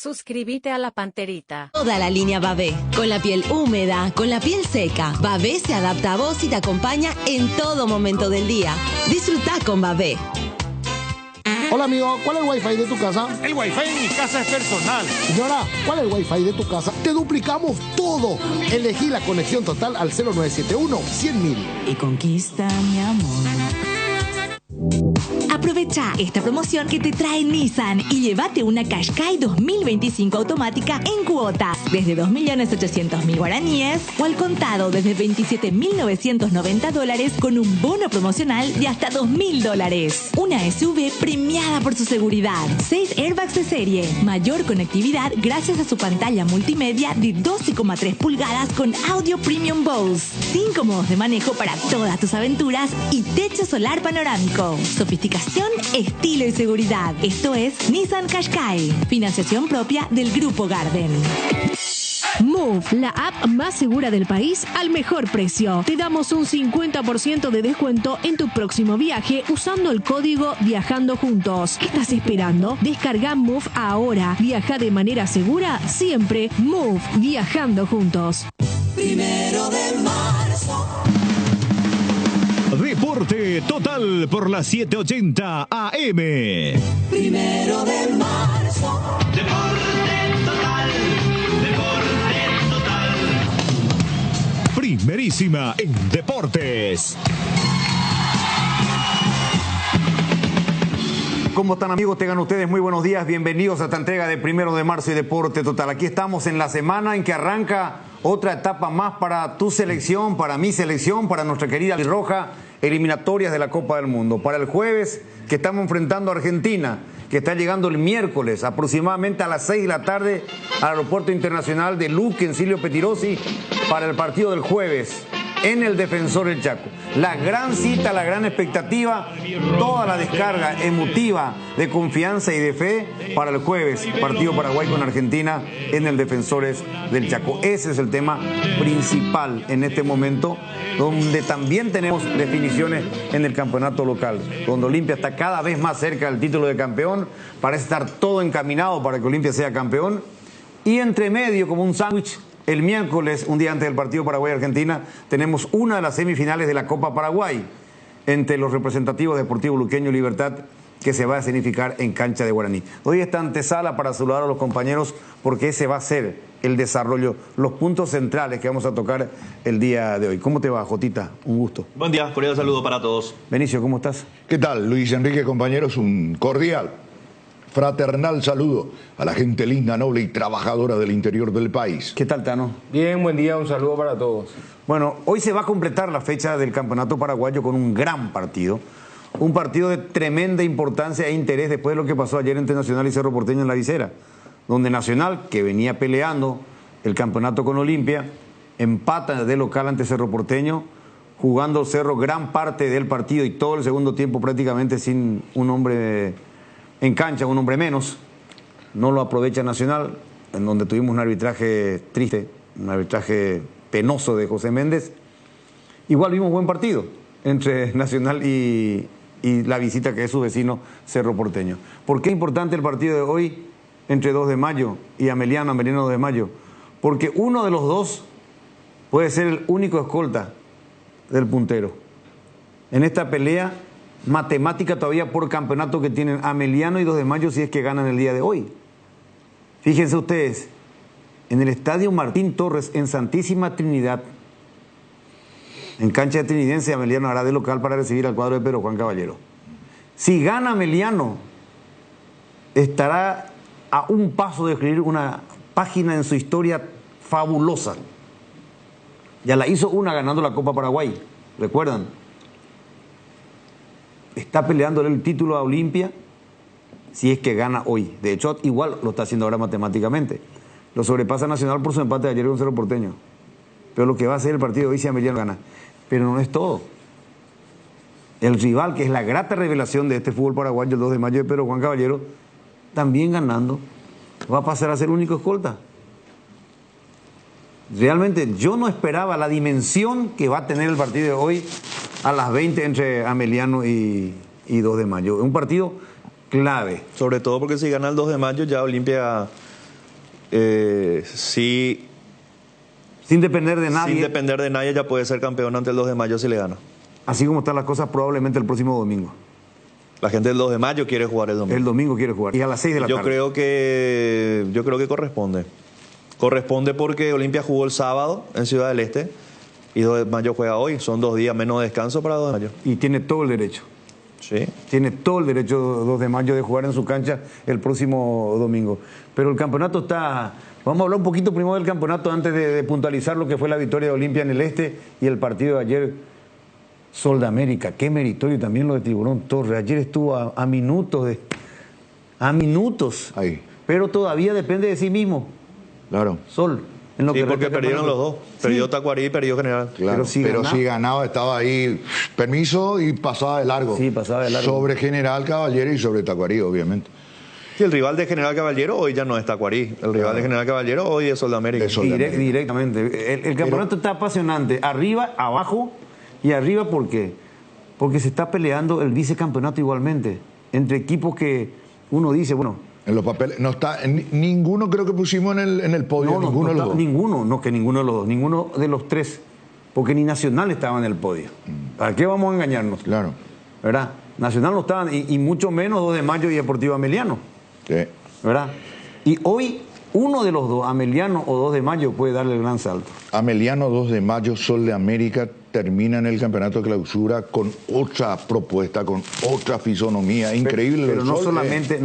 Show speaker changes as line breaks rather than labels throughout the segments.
Suscríbete a La Panterita.
Toda la línea Babé, con la piel húmeda, con la piel seca. Babé se adapta a vos y te acompaña en todo momento del día. Disfruta con Babé.
Hola amigo, ¿cuál es el wifi de tu casa?
El wifi en mi casa es personal.
Señora, ¿cuál es el wifi de tu casa? Te duplicamos todo. Elegí la conexión total al 0971-100.000.
Y conquista mi amor. Aprovecha esta promoción que te trae Nissan y llévate una Qashqai 2025 automática en cuotas desde 2.800.000 guaraníes o al contado desde $27.990 con un bono promocional de hasta $2.000. Una SUV premiada por su seguridad, 6 airbags de serie, mayor conectividad gracias a su pantalla multimedia de 12,3 pulgadas con audio premium Bose, 5 modos de manejo para todas tus aventuras y techo solar panorámico. Sofisticación, estilo y seguridad. Esto es Nissan Qashqai. Financiación propia del Grupo Garden.
Move, la app más segura del país al mejor precio. Te damos un 50% de descuento en tu próximo viaje usando el código Viajando Juntos. ¿Qué estás esperando? Descarga Move ahora. Viaja de manera segura siempre. Move, viajando juntos.
1 de marzo.
Deporte Total por las 7:80 AM.
1 de marzo.
Deporte Total. Deporte Total. Primerísima en deportes.
¿Cómo están amigos? Tengan ustedes muy buenos días. Bienvenidos a esta entrega de 1 de marzo y Deporte Total. Aquí estamos en la semana en que arranca otra etapa más para tu selección, para mi selección, para nuestra querida Roja, eliminatorias de la Copa del Mundo. Para el jueves, que estamos enfrentando a Argentina, que está llegando el miércoles aproximadamente a las 6 de la tarde al Aeropuerto Internacional de Luque, en Silvio Pettirossi, para el partido del jueves en el Defensor del Chaco. La gran cita, la gran expectativa, toda la descarga emotiva de confianza y de fe para el jueves, partido Paraguay con Argentina en el Defensores del Chaco. Ese es el tema principal en este momento, donde también tenemos definiciones en el campeonato local, donde Olimpia está cada vez más cerca del título de campeón, parece estar todo encaminado para que Olimpia sea campeón, y entre medio, como un sándwich, el miércoles, un día antes del partido Paraguay-Argentina, tenemos una de las semifinales de la Copa Paraguay entre los representativos Deportivo Luqueño y Libertad, que se va a escenificar en cancha de Guaraní. Hoy esta antesala para saludar a los compañeros porque ese va a ser el desarrollo, los puntos centrales que vamos a tocar el día de hoy. ¿Cómo te va, Jotita? Un gusto.
Buen día, cordial saludo para todos.
Benicio, ¿cómo estás?
¿Qué tal, Luis Enrique, compañeros? Un cordial, fraternal saludo a la gente linda, noble y trabajadora del interior del país.
¿Qué tal, Tano?
Bien, buen día, un saludo para todos.
Bueno, hoy se va a completar la fecha del campeonato paraguayo con un gran partido. Un partido de tremenda importancia e interés después de lo que pasó ayer entre Nacional y Cerro Porteño en la Visera, donde Nacional, que venía peleando el campeonato con Olimpia, empata de local ante Cerro Porteño, jugando Cerro gran parte del partido y todo el segundo tiempo prácticamente sin un hombre en cancha, un hombre menos. No lo aprovecha Nacional, en donde tuvimos un arbitraje triste, un arbitraje penoso de José Méndez. Igual vimos buen partido entre Nacional y la visita que es su vecino Cerro Porteño. ¿Por qué es importante el partido de hoy entre 2 de mayo y Ameliano 2 de mayo? Porque uno de los dos puede ser el único escolta del puntero. En esta pelea matemática todavía por campeonato que tienen Ameliano y 2 de mayo si es que ganan el día de hoy. Fíjense ustedes, en el Estadio Martín Torres en Santísima Trinidad, en cancha de Trinidense, Ameliano hará de local para recibir al cuadro de Pedro Juan Caballero. Si gana Ameliano, estará a un paso de escribir una página en su historia fabulosa. Ya la hizo una ganando la Copa Paraguay, ¿recuerdan? Está peleándole el título a Olimpia si es que gana hoy. De hecho, igual lo está haciendo ahora matemáticamente. Lo sobrepasa Nacional por su empate de ayer con Cerro Porteño. Pero lo que va a hacer el partido hoy si Ameliano gana. Pero no es todo. El rival, que es la grata revelación de este fútbol paraguayo, el 2 de mayo de Pedro Juan Caballero, también ganando, va a pasar a ser único escolta. Realmente yo no esperaba la dimensión que va a tener el partido de hoy a las 20 entre Ameliano y 2 de mayo. Un partido clave.
Sobre todo porque si gana el 2 de mayo ya Olimpia Sí.
Sin depender de nadie.
Sin depender de nadie, ya puede ser campeón ante el 2 de mayo si le gana.
Así como están las cosas, probablemente el próximo domingo.
La gente del 2 de mayo quiere jugar el domingo.
El domingo quiere jugar. Y a las 6 de la tarde.
Yo creo que corresponde. Corresponde porque Olimpia jugó el sábado en Ciudad del Este y 2 de mayo juega hoy. Son 2 días menos de descanso para 2 de mayo.
Y tiene todo el derecho.
Sí.
Tiene todo el derecho 2 de mayo de jugar en su cancha el próximo domingo. Pero el campeonato está... Vamos a hablar un poquito primero del campeonato antes de puntualizar lo que fue la victoria de Olimpia en el Este y el partido de ayer. Sol de América, qué meritorio también lo de Tiburón Torres. Ayer estuvo a minutos a minutos.
Ahí.
Pero todavía depende de sí mismo.
Claro.
Sol. En lo
Sí,
que
porque perdieron los dos. Perdió
Sí.
Tacuarí y perdió General.
Claro, pero si ganaba estaba ahí, permiso y pasaba de largo.
Sí, pasaba de largo.
Sobre General Caballero y sobre Tacuarí, obviamente.
Y el rival de General Caballero hoy ya no es Tacuarí. El rival de General Caballero hoy es Sol de América.
Directamente. El campeonato está apasionante. Arriba, abajo y arriba, ¿por qué? Porque se está peleando el vicecampeonato igualmente. Entre equipos que uno dice, bueno...
En los papeles, no está, ninguno creo que pusimos en el podio, ninguno de los dos.
Ninguno de los dos, ninguno de los tres. Porque ni Nacional estaba en el podio. ¿Para qué vamos a engañarnos?
Claro.
¿Verdad? Nacional no estaba, y mucho menos 2 de mayo y Deportivo Ameliano.
Sí.
¿Verdad? Y hoy uno de los dos, Ameliano o 2 de mayo, puede darle el gran salto.
Ameliano, 2 de mayo, Sol de América termina en el campeonato de clausura con otra propuesta, con otra fisonomía increíble.
Pero no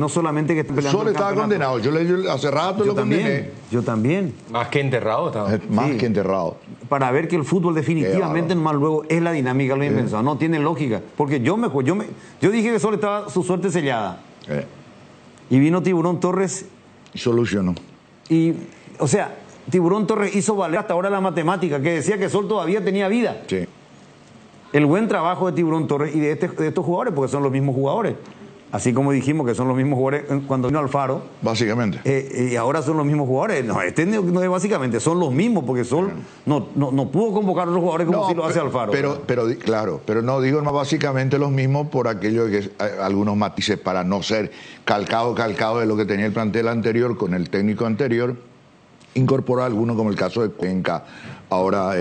solamente que está peleando
Sol estaba condenado. Yo hace rato lo condené.
Yo también.
Más que enterrado estaba.
Más que enterrado.
Para ver que el fútbol definitivamente más luego es la dinámica, lo he pensado. No tiene lógica. Porque yo dije que Sol estaba su suerte sellada. Y vino Tiburón Torres.
Y solucionó.
Y, o sea, Tiburón Torres hizo valer hasta ahora la matemática, que decía que Sol todavía tenía vida.
Sí.
El buen trabajo de Tiburón Torres y de estos jugadores, porque son los mismos jugadores. Así como dijimos que son los mismos jugadores cuando vino Alfaro.
Básicamente.
Y ahora son los mismos jugadores. No, no es básicamente, son los mismos, porque Sol no pudo convocar a los jugadores como si lo hace Alfaro.
Pero no digo más básicamente los mismos por aquello de que algunos matices para no ser calcado de lo que tenía el plantel anterior con el técnico anterior, incorporar algunos como el caso de Cuenca. Ahora,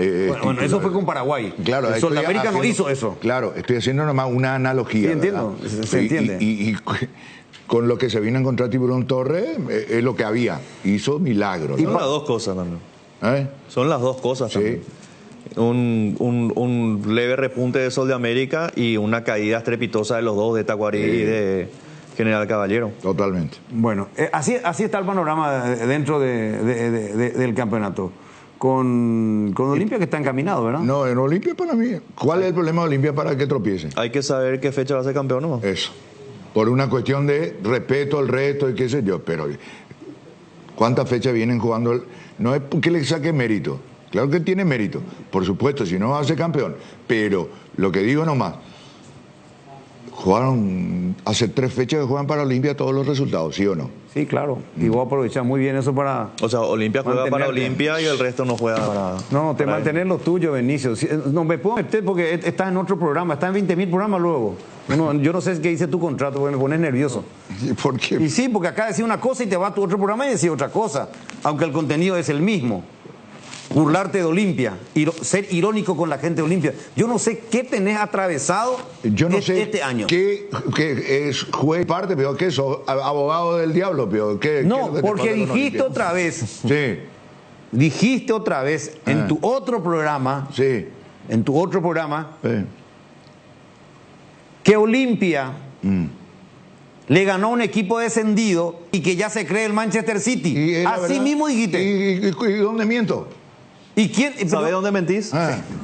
bueno, eso fue con Paraguay.
Claro,
el Sol de América no hizo eso.
Claro, estoy haciendo nomás una analogía.
Sí, entiendo, se entiende.
Y con lo que se vino a encontrar Tiburón Torres, es lo que había. Hizo milagros.
Son las dos cosas también. Son las dos cosas también. Un leve repunte de Sol de América y una caída estrepitosa de los dos, de Tacuarí y de General Caballero.
Totalmente.
Bueno, así está el panorama dentro del campeonato. Con Olimpia que está encaminado, ¿verdad?
No, en Olimpia para mí. ¿Cuál es el problema de Olimpia para que tropiece?
Hay que saber qué fecha va a ser campeón, ¿no?
Eso. Por una cuestión de respeto al reto y qué sé yo. Pero ¿cuántas fechas vienen jugando? No es porque le saque mérito. Claro que tiene mérito. Por supuesto, si no va a ser campeón. Pero lo que digo nomás, jugaron hace 3 fechas que juegan para Olimpia todos los resultados, ¿sí o no?
Sí, claro. Y voy a aprovechar muy bien eso para...
O sea, Olimpia juega para Olimpia y el resto no juega para...
No, te mantener lo tuyo, Benicio. No me puedo meter porque estás en otro programa. Estás en 20.000 programas luego. Yo no sé qué dice tu contrato porque me pones nervioso.
¿Y por qué?
Y sí, porque acá decís una cosa y te va a tu otro programa y decís otra cosa. Aunque el contenido es el mismo. Burlarte de Olimpia, ser irónico con la gente de Olimpia. Yo no sé qué tenés atravesado este año.
¿Qué es juez parte, pero qué sos abogado del diablo, pero qué?
No, porque dijiste otra vez.
Sí.
Dijiste otra vez en tu otro programa.
Sí.
En tu otro programa. Sí. Que Olimpia le ganó a un equipo descendido y que ya se cree el Manchester City. Así mismo dijiste.
¿Y dónde miento?
¿Y quién?
¿Sabe dónde mentís?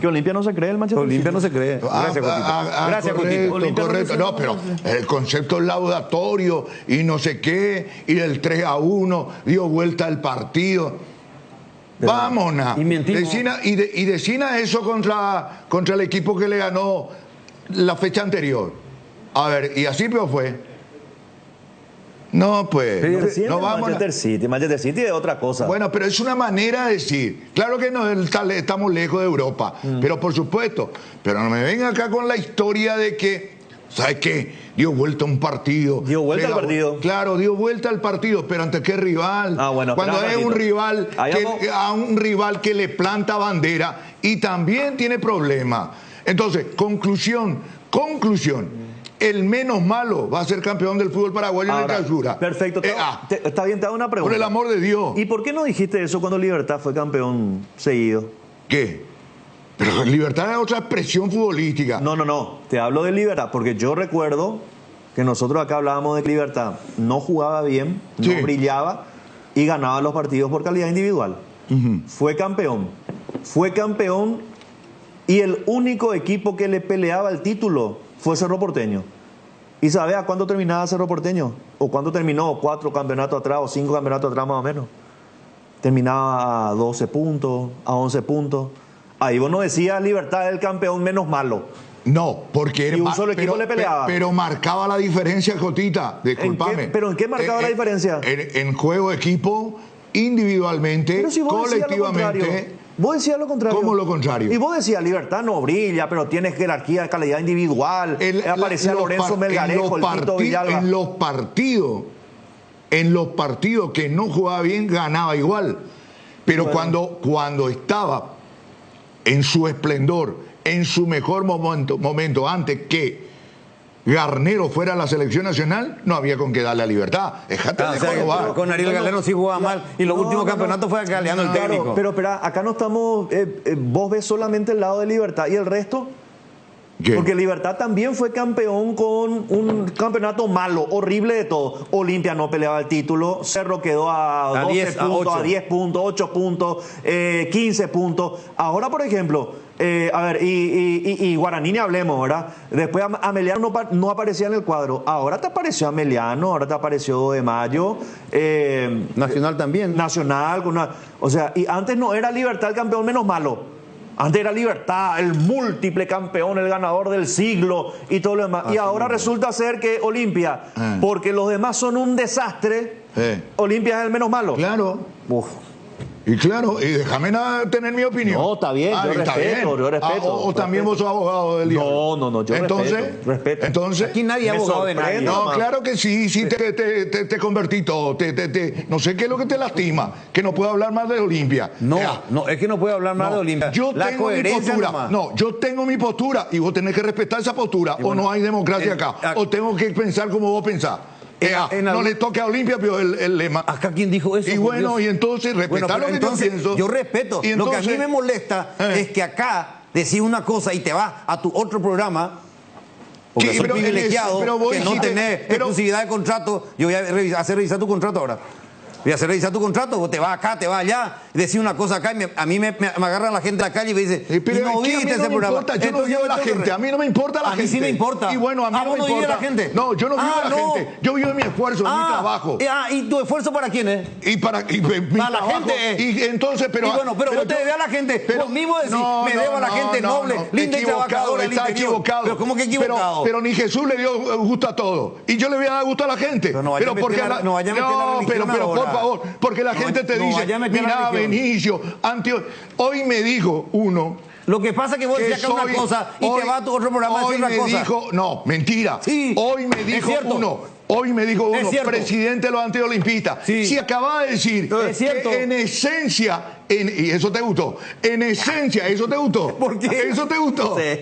Que Olimpia no se cree el Manchester City.
Olimpia no se cree. Gracias, Cotito. Gracias, Cotito.
Correcto. No, pero el concepto laudatorio y no sé qué, y el 3-1 dio vuelta al partido. Vámonos. Y decina eso contra el equipo que le ganó la fecha anterior. A ver, y así pero fue. No, pues.
No vamos Manchester City es otra cosa.
Bueno, pero es una manera de decir. Claro que no estamos lejos de Europa, pero por supuesto. Pero no me venga acá con la historia de que, ¿sabes qué? dio vuelta un partido.
Dio vuelta al partido.
Claro, dio vuelta al partido, pero ¿ante qué rival?
Bueno,
cuando es un rival a un rival que le planta bandera y también tiene problemas. Entonces, conclusión. El menos malo va a ser campeón del fútbol paraguayo en el clausura.
Perfecto. Está bien, te hago una pregunta.
Por el amor de Dios.
¿Y por qué no dijiste eso cuando Libertad fue campeón seguido?
¿Qué? Pero Libertad es otra expresión futbolística.
No. Te hablo de Libertad, porque yo recuerdo que nosotros acá hablábamos de que Libertad no jugaba bien, no brillaba y ganaba los partidos por calidad individual. Fue campeón y el único equipo que le peleaba el título fue Cerro Porteño. ¿Y sabes a cuándo terminaba Cerro Porteño? ¿O cuándo terminó? 4 campeonatos atrás o 5 campeonatos atrás más o menos. Terminaba a 12 puntos, a 11 puntos. Ahí vos no decías Libertad es el campeón menos malo.
No, porque
un solo equipo le peleaba.
Pero marcaba la diferencia, Jotita. Discúlpame.
¿Pero en qué marcaba la diferencia?
En juego de equipo, individualmente,
pero si vos
colectivamente.
Vos decías lo contrario.
¿Cómo lo contrario?
Y vos decías, Libertad no brilla, pero tiene jerarquía de calidad individual. Aparecía Lorenzo Melgarejo, el Tito Villalba.
En los partidos que no jugaba bien, ganaba igual. Pero cuando estaba en su esplendor, en su mejor momento, antes que Garnero fuera a la selección nacional, no había con qué darle a Libertad. Déjate de jorobar.
Con Ariel Galeno sí jugaba mal y los últimos campeonatos fue galeando el técnico.
Pero espera, acá no estamos, vos ves solamente el lado de Libertad y el resto.
¿Qué?
Porque Libertad también fue campeón con un campeonato malo, horrible de todo. Olimpia no peleaba el título, Cerro quedó a 12
10,
puntos, a 10 puntos, 8 puntos, 15 puntos. Ahora, por ejemplo, y Guaraní ni hablemos, ¿verdad? Después Ameliano no aparecía en el cuadro. Ahora te apareció Ameliano, ahora te apareció 2 de mayo.
Nacional también.
Nacional, o sea, y antes no era Libertad el campeón menos malo. Antes era Libertad, el múltiple campeón, el ganador del siglo y todo lo demás. Y ahora resulta ser que Olimpia, porque los demás son un desastre, Olimpia es el menos malo.
Claro. Y claro, y déjame tener mi opinión.
No, está bien, yo respeto.
O también vos sos abogado del diablo.
No, yo respeto.
Entonces,
aquí nadie es abogado de nadie.
No, claro que sí, te convertí todo. No sé qué es lo que te lastima, que no puedo hablar más de Olimpia.
No, es que no puedo hablar más de Olimpia.
Yo tengo mi postura. Yo tengo mi postura y vos tenés que respetar esa postura. O no hay democracia acá. O tengo que pensar como vos pensás. No le toque a Olimpia, pero el lema.
¿Acá quién dijo eso?
Y bueno, y entonces respetar lo que yo pienso.
Yo respeto. Lo que a mí me molesta es que acá decís una cosa y te vas a tu otro programa. Porque soy privilegiado, que no tenés exclusividad de contrato. Yo voy a hacer revisar tu contrato ahora. Voy a hacer revisar tu contrato, vos te vas acá, te vas allá, decís una cosa acá, y a mí me agarran la gente de la calle y me dice,
pero
no viste ese programa.
Importa, yo no vivo de la gente, a mí no me importa la gente.
A mí sí me importa.
Y bueno, a mí no me importa.
La gente?
No, yo no vivo de la gente, yo vivo de mi esfuerzo, de mi trabajo.
¿Y tu esfuerzo para quién es?
Para
la gente.
Y entonces, pero
vos te debes a la gente, vos mismo decís, me debo a la gente noble, linda y trabajadora.
Está equivocado.
Pero ¿cómo que equivocado?
Pero ni Jesús le dio gusto a todo. Y yo le voy a dar gusto a la gente.
Pero no vaya a meter la religión.
Pero por favor, porque la gente te dice, mira, Benicio, hoy me dijo uno.
Lo que pasa es que vos decías acá una cosa y te vas a tu otro programa a decir una cosa.
No, mentira.
Sí,
hoy me dijo uno, presidente de los antiolimpistas.
Sí.
Si acaba de decir que en esencia, y eso te gustó, en esencia, ¿eso te gustó?
¿Por qué?
¿Eso te gustó?
Sí.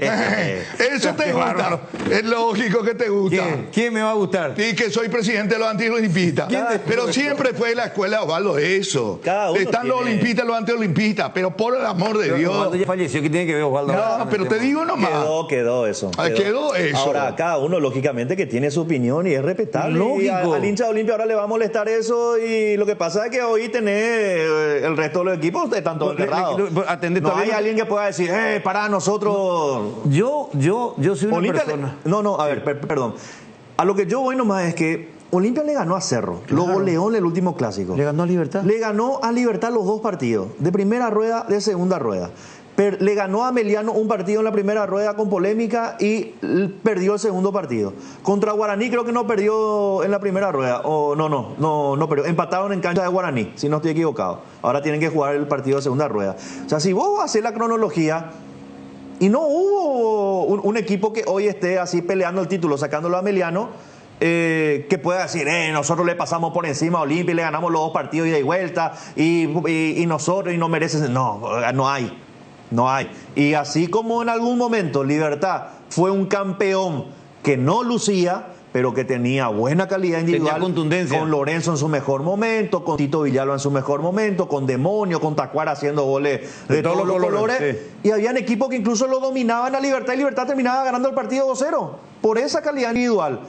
Eso te gusta. Bárbaro. Es lógico que te gusta.
¿Quién me va a gustar?
Sí, que soy presidente de los antiolimpistas. Pero siempre fue la escuela de Osvaldo eso. Están los olimpistas y los antiolimpistas, pero por el amor de Dios.
Osvaldo ya falleció, ¿qué tiene que ver Osvaldo?
No, pero te digo nomás.
Quedó eso.
Quedó eso.
Ahora, cada uno, lógicamente, que tiene su opinión y es respetable.
Lógico.
Y al hincha de Olimpia ahora le va a molestar eso y lo que pasa es que hoy tenés el resto de los equipos están todos enterrados. No hay alguien que pueda decir, para nosotros.
Yo soy una
Olimpia
persona.
A ver, perdón. A lo que yo voy nomás es que Olimpia le ganó a Cerro, lo goleó en el último clásico.
¿Le ganó a Libertad?
Le ganó a Libertad los 2 partidos, de primera rueda, de segunda rueda. Le ganó a Ameliano un partido en la primera rueda con polémica y perdió el segundo partido. Contra Guaraní creo que no perdió en la primera rueda. No perdió. Empataron en cancha de Guaraní, si no estoy equivocado. Ahora tienen que jugar el partido de segunda rueda. O sea, si vos haces la cronología, Y no hubo un equipo que hoy esté así peleando el título, sacándolo a Emiliano, que pueda decir, nosotros le pasamos por encima a Olimpia y le ganamos los 2 partidos ida y vuelta, y nosotros, y no mereces. No hay. Y así como en algún momento Libertad fue un campeón que no lucía, pero que tenía buena calidad individual,
tenía contundencia,
con Lorenzo en su mejor momento, con Tito Villalba en su mejor momento, con Demonio, con Tacuara haciendo goles de todos los colores. Sí. Y habían equipos que incluso lo dominaban a Libertad y Libertad terminaba ganando el partido 2-0 por esa calidad individual.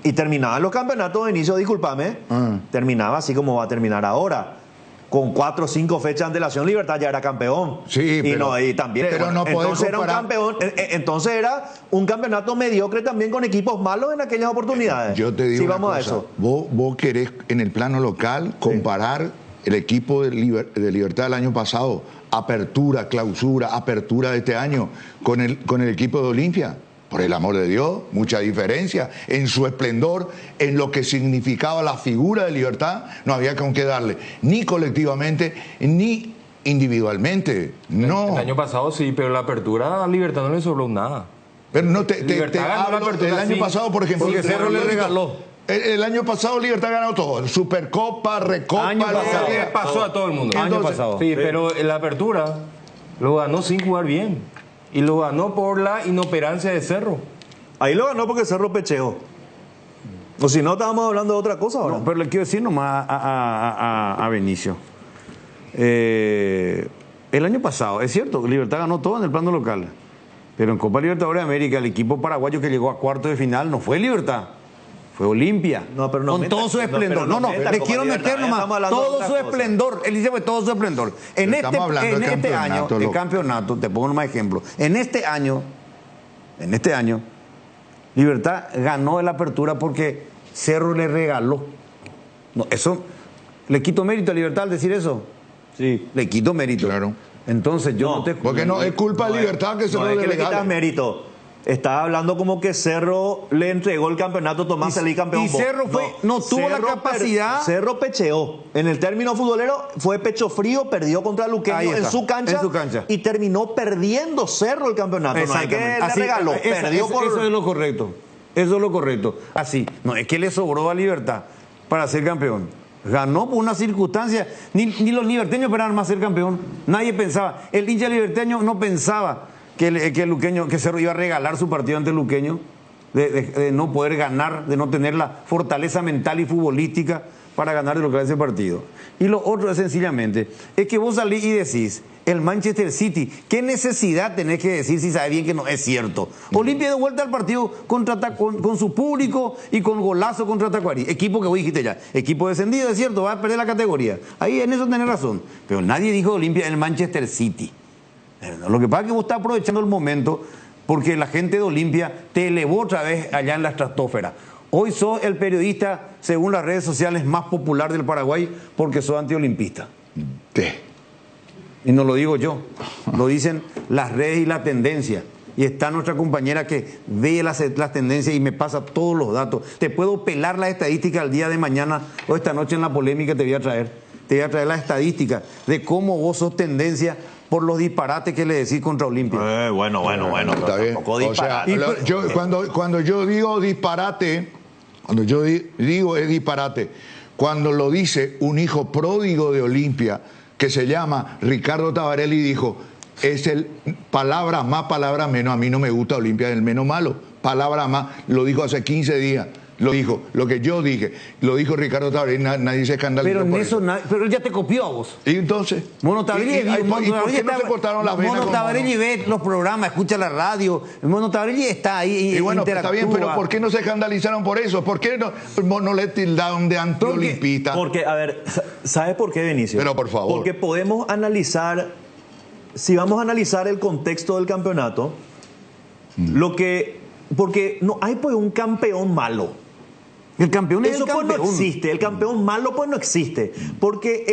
Y terminaban los campeonatos de inicio, discúlpame, terminaba así como va a terminar ahora. Con 4 o 5 fechas de antelación, Libertad ya era campeón.
Sí,
y también.
Pero no
entonces era un campeón. Entonces era un campeonato mediocre también con equipos malos en aquellas oportunidades.
Yo te digo
sí,
una
vamos
cosa.
A eso.
Vos querés en el plano local comparar el equipo de Libertad del año pasado, apertura, clausura, apertura de este año, con el equipo de Olimpia. Por el amor de Dios, mucha diferencia en su esplendor, en lo que significaba la figura de Libertad, no había con qué darle, ni colectivamente, ni individualmente. No.
El año pasado sí, pero la apertura a Libertad no le sobró nada.
Pero no te hablo del año pasado, por ejemplo.
Porque Cerro le regaló.
El año pasado Libertad ganó todo, Supercopa, Recopa.
Año pasado pasó a todo el mundo.
Año pasado.
Sí, pero la apertura lo ganó sin jugar bien. Y lo ganó por la inoperancia de Cerro.
Ahí lo ganó porque Cerro pecheó. O si no, estábamos hablando de otra cosa ahora.
No, pero le quiero decir nomás a Benicio. El año pasado, es cierto, Libertad ganó todo en el plano local. Pero en Copa Libertadores de América, el equipo paraguayo que llegó a cuartos de final no fue Libertad. Fue Olimpia.
No, pero no
con todo su esplendor. Le quiero meter nomás. Todo su esplendor. Él dice, pues todo su esplendor. En este año, el campeonato, te pongo un más ejemplo. En este año, Libertad ganó la apertura porque Cerro le regaló. No, eso, ¿le quito mérito a Libertad al decir eso?
Sí.
Le quito mérito.
Claro.
Entonces yo no te...
Porque no es culpa de Libertad que Cerro le regale.
Quitas mérito. Estaba hablando como que Cerro le entregó el campeonato a Tomás Salí campeón.
Y Cerro no tuvo la capacidad.
Cerro pecheó. En el término futbolero fue pecho frío, perdió contra Luqueño en su cancha. Y terminó perdiendo Cerro el campeonato. No es que le regaló, perdió por...
Eso es lo correcto. Eso es lo correcto. Así. No es que le sobró a Libertad para ser campeón. Ganó por una circunstancia. Ni los liberteños esperaban más ser campeón. Nadie pensaba. El hincha liberteño no pensaba que Cerro iba a regalar su partido ante Luqueño, de no poder ganar, de no tener la fortaleza mental y futbolística para ganar de lo que era ese partido. Y lo otro es sencillamente, es que vos salís y decís, el Manchester City, ¿qué necesidad tenés que decir si sabes bien que no es cierto? Olimpia de vuelta al partido con su público y con golazo contra Tacuarí, equipo que vos dijiste ya, equipo descendido, es cierto, va a perder la categoría. Ahí en eso tenés razón, pero nadie dijo Olimpia el Manchester City. Lo que pasa es que vos estás aprovechando el momento porque la gente de Olimpia te elevó otra vez allá en la estratosfera. Hoy sos el periodista, según las redes sociales, más popular del Paraguay porque sos antiolimpista. Y no lo digo yo, lo dicen las redes y la tendencia. Y está nuestra compañera que ve las tendencias y me pasa todos los datos. Te puedo pelar la estadística el día de mañana o esta noche en la polémica te voy a traer. Te voy a traer la estadística de cómo vos sos tendencia por los disparates que le decís contra Olimpia.
Bueno.
Está bien. O sea, cuando yo digo disparate, digo es disparate, cuando lo dice un hijo pródigo de Olimpia que se llama Ricardo Tabarelli, dijo, es el palabra más, palabra menos, a mí no me gusta Olimpia, es el menos malo, palabra más, lo dijo hace 15 días. Lo dijo, lo que yo dije, lo dijo Ricardo Tabarelli, nadie se escandalizó.
Pero en eso, pero él ya te copió a vos.
¿Y entonces?
Mono Tabarelli,
¿por qué no se cortaron las venas?
Mono Tabarelli ve los programas, escucha la radio. Mono Tabarelli está ahí.
Y bueno, está bien, pero ¿por qué no se escandalizaron por eso? ¿Por qué no le tildaron de antiolimpista?
Porque, a ver, ¿sabes por qué, Benicio?
Pero por favor.
Porque podemos analizar, si vamos a analizar el contexto del campeonato, porque no hay pues un campeón malo.
El campeón es
eso
el campeón.
Pues no existe, el campeón malo pues no existe, porque